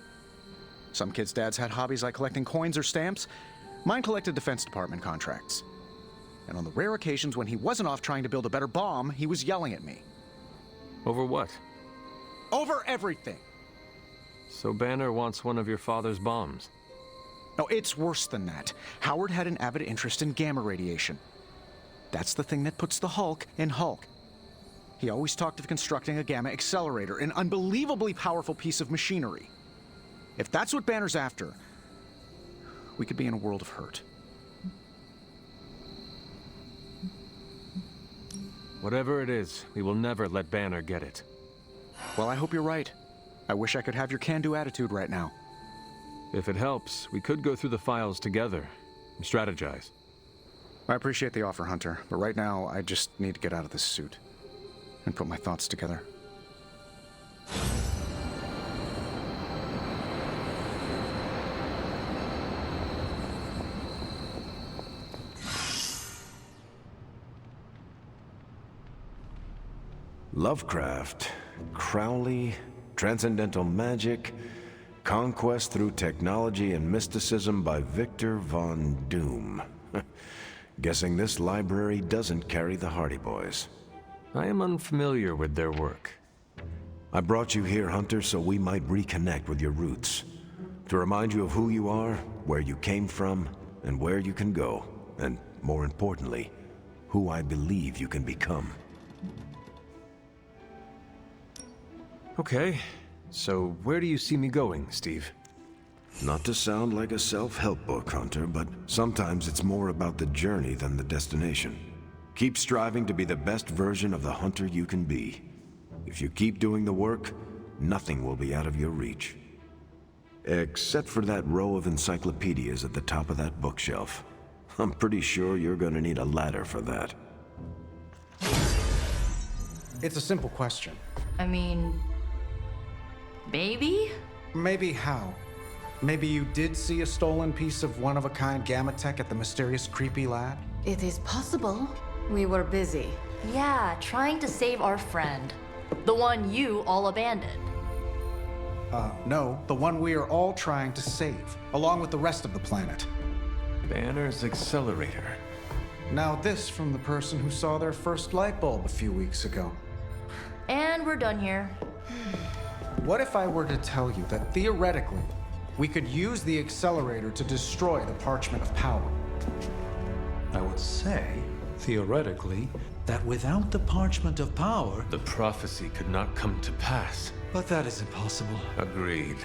Speaker 14: Some kids' dads had hobbies like collecting coins or stamps. Mine collected Defense Department contracts. And on the rare occasions when he wasn't off trying to build a better bomb, he was yelling at me.
Speaker 2: Over what?
Speaker 14: Over everything!
Speaker 2: So Banner wants one of your father's bombs?
Speaker 14: No, it's worse than that. Howard had an avid interest in gamma radiation. That's the thing that puts the Hulk in Hulk. He always talked of constructing a gamma accelerator, an unbelievably powerful piece of machinery. If that's what Banner's after, we could be in a world of hurt.
Speaker 2: Whatever it is, we will never let Banner get it.
Speaker 14: Well, I hope you're right. I wish I could have your can-do attitude right now.
Speaker 2: If it helps, we could go through the files together and strategize.
Speaker 14: I appreciate the offer, Hunter, but right now I just need to get out of this suit and put my thoughts together.
Speaker 7: Lovecraft, Crowley, transcendental magic, conquest through technology and mysticism by Victor Von Doom. Guessing this library doesn't carry the Hardy Boys.
Speaker 2: I am unfamiliar with their work.
Speaker 7: I brought you here, Hunter, so we might reconnect with your roots. To remind you of who you are, where you came from, and where you can go. And, more importantly, who I believe you can become.
Speaker 2: Okay, so where do you see me going, Steve?
Speaker 7: Not to sound like a self-help book, Hunter, but sometimes it's more about the journey than the destination. Keep striving to be the best version of the Hunter you can be. If you keep doing the work, nothing will be out of your reach. Except for that row of encyclopedias at the top of that bookshelf. I'm pretty sure you're gonna need a ladder for that.
Speaker 14: It's a simple question.
Speaker 4: I mean, maybe?
Speaker 14: Maybe how? Maybe you did see a stolen piece of one-of-a-kind gamma tech at the mysterious creepy lab?
Speaker 17: It is possible. We were busy.
Speaker 4: Yeah, trying to save our friend. The one you all abandoned.
Speaker 14: No, the one we are all trying to save, along with the rest of the planet.
Speaker 2: Banner's accelerator.
Speaker 14: Now this from the person who saw their first light bulb a few weeks ago.
Speaker 4: And we're done here.
Speaker 14: What if I were to tell you that theoretically, we could use the accelerator to destroy the Parchment of Power?
Speaker 15: I would say, theoretically, that without the Parchment of Power...
Speaker 2: the prophecy could not come to pass.
Speaker 15: But that is impossible.
Speaker 2: Agreed.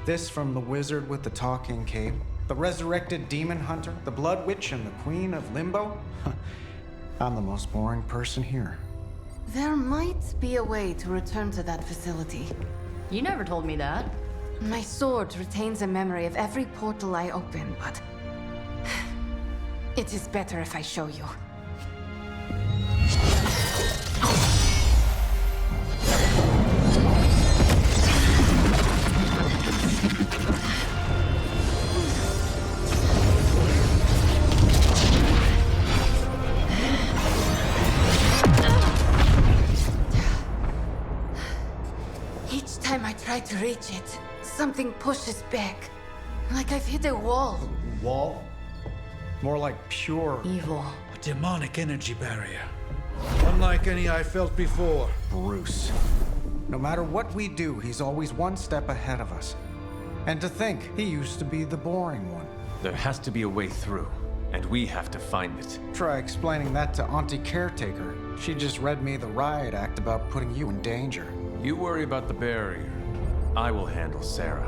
Speaker 14: This from the wizard with the talking cape, the resurrected demon hunter, the blood witch, and the queen of limbo? I'm the most boring person here.
Speaker 17: There might be a way to return to that facility.
Speaker 4: You never told me that.
Speaker 17: My sword retains a memory of every portal I open, but... it is better if I show you. Each time I try to reach it, something pushes back. Like I've hit a wall.
Speaker 14: Wall? More like pure...
Speaker 17: evil.
Speaker 15: A demonic energy barrier. Unlike any I felt before.
Speaker 14: Bruce. No matter what we do, he's always one step ahead of us. And to think, he used to be the boring one.
Speaker 2: There has to be a way through, and we have to find it.
Speaker 14: Try explaining that to Auntie Caretaker. She just read me the riot act about putting you in danger.
Speaker 2: You worry about the barrier. I will handle Sarah.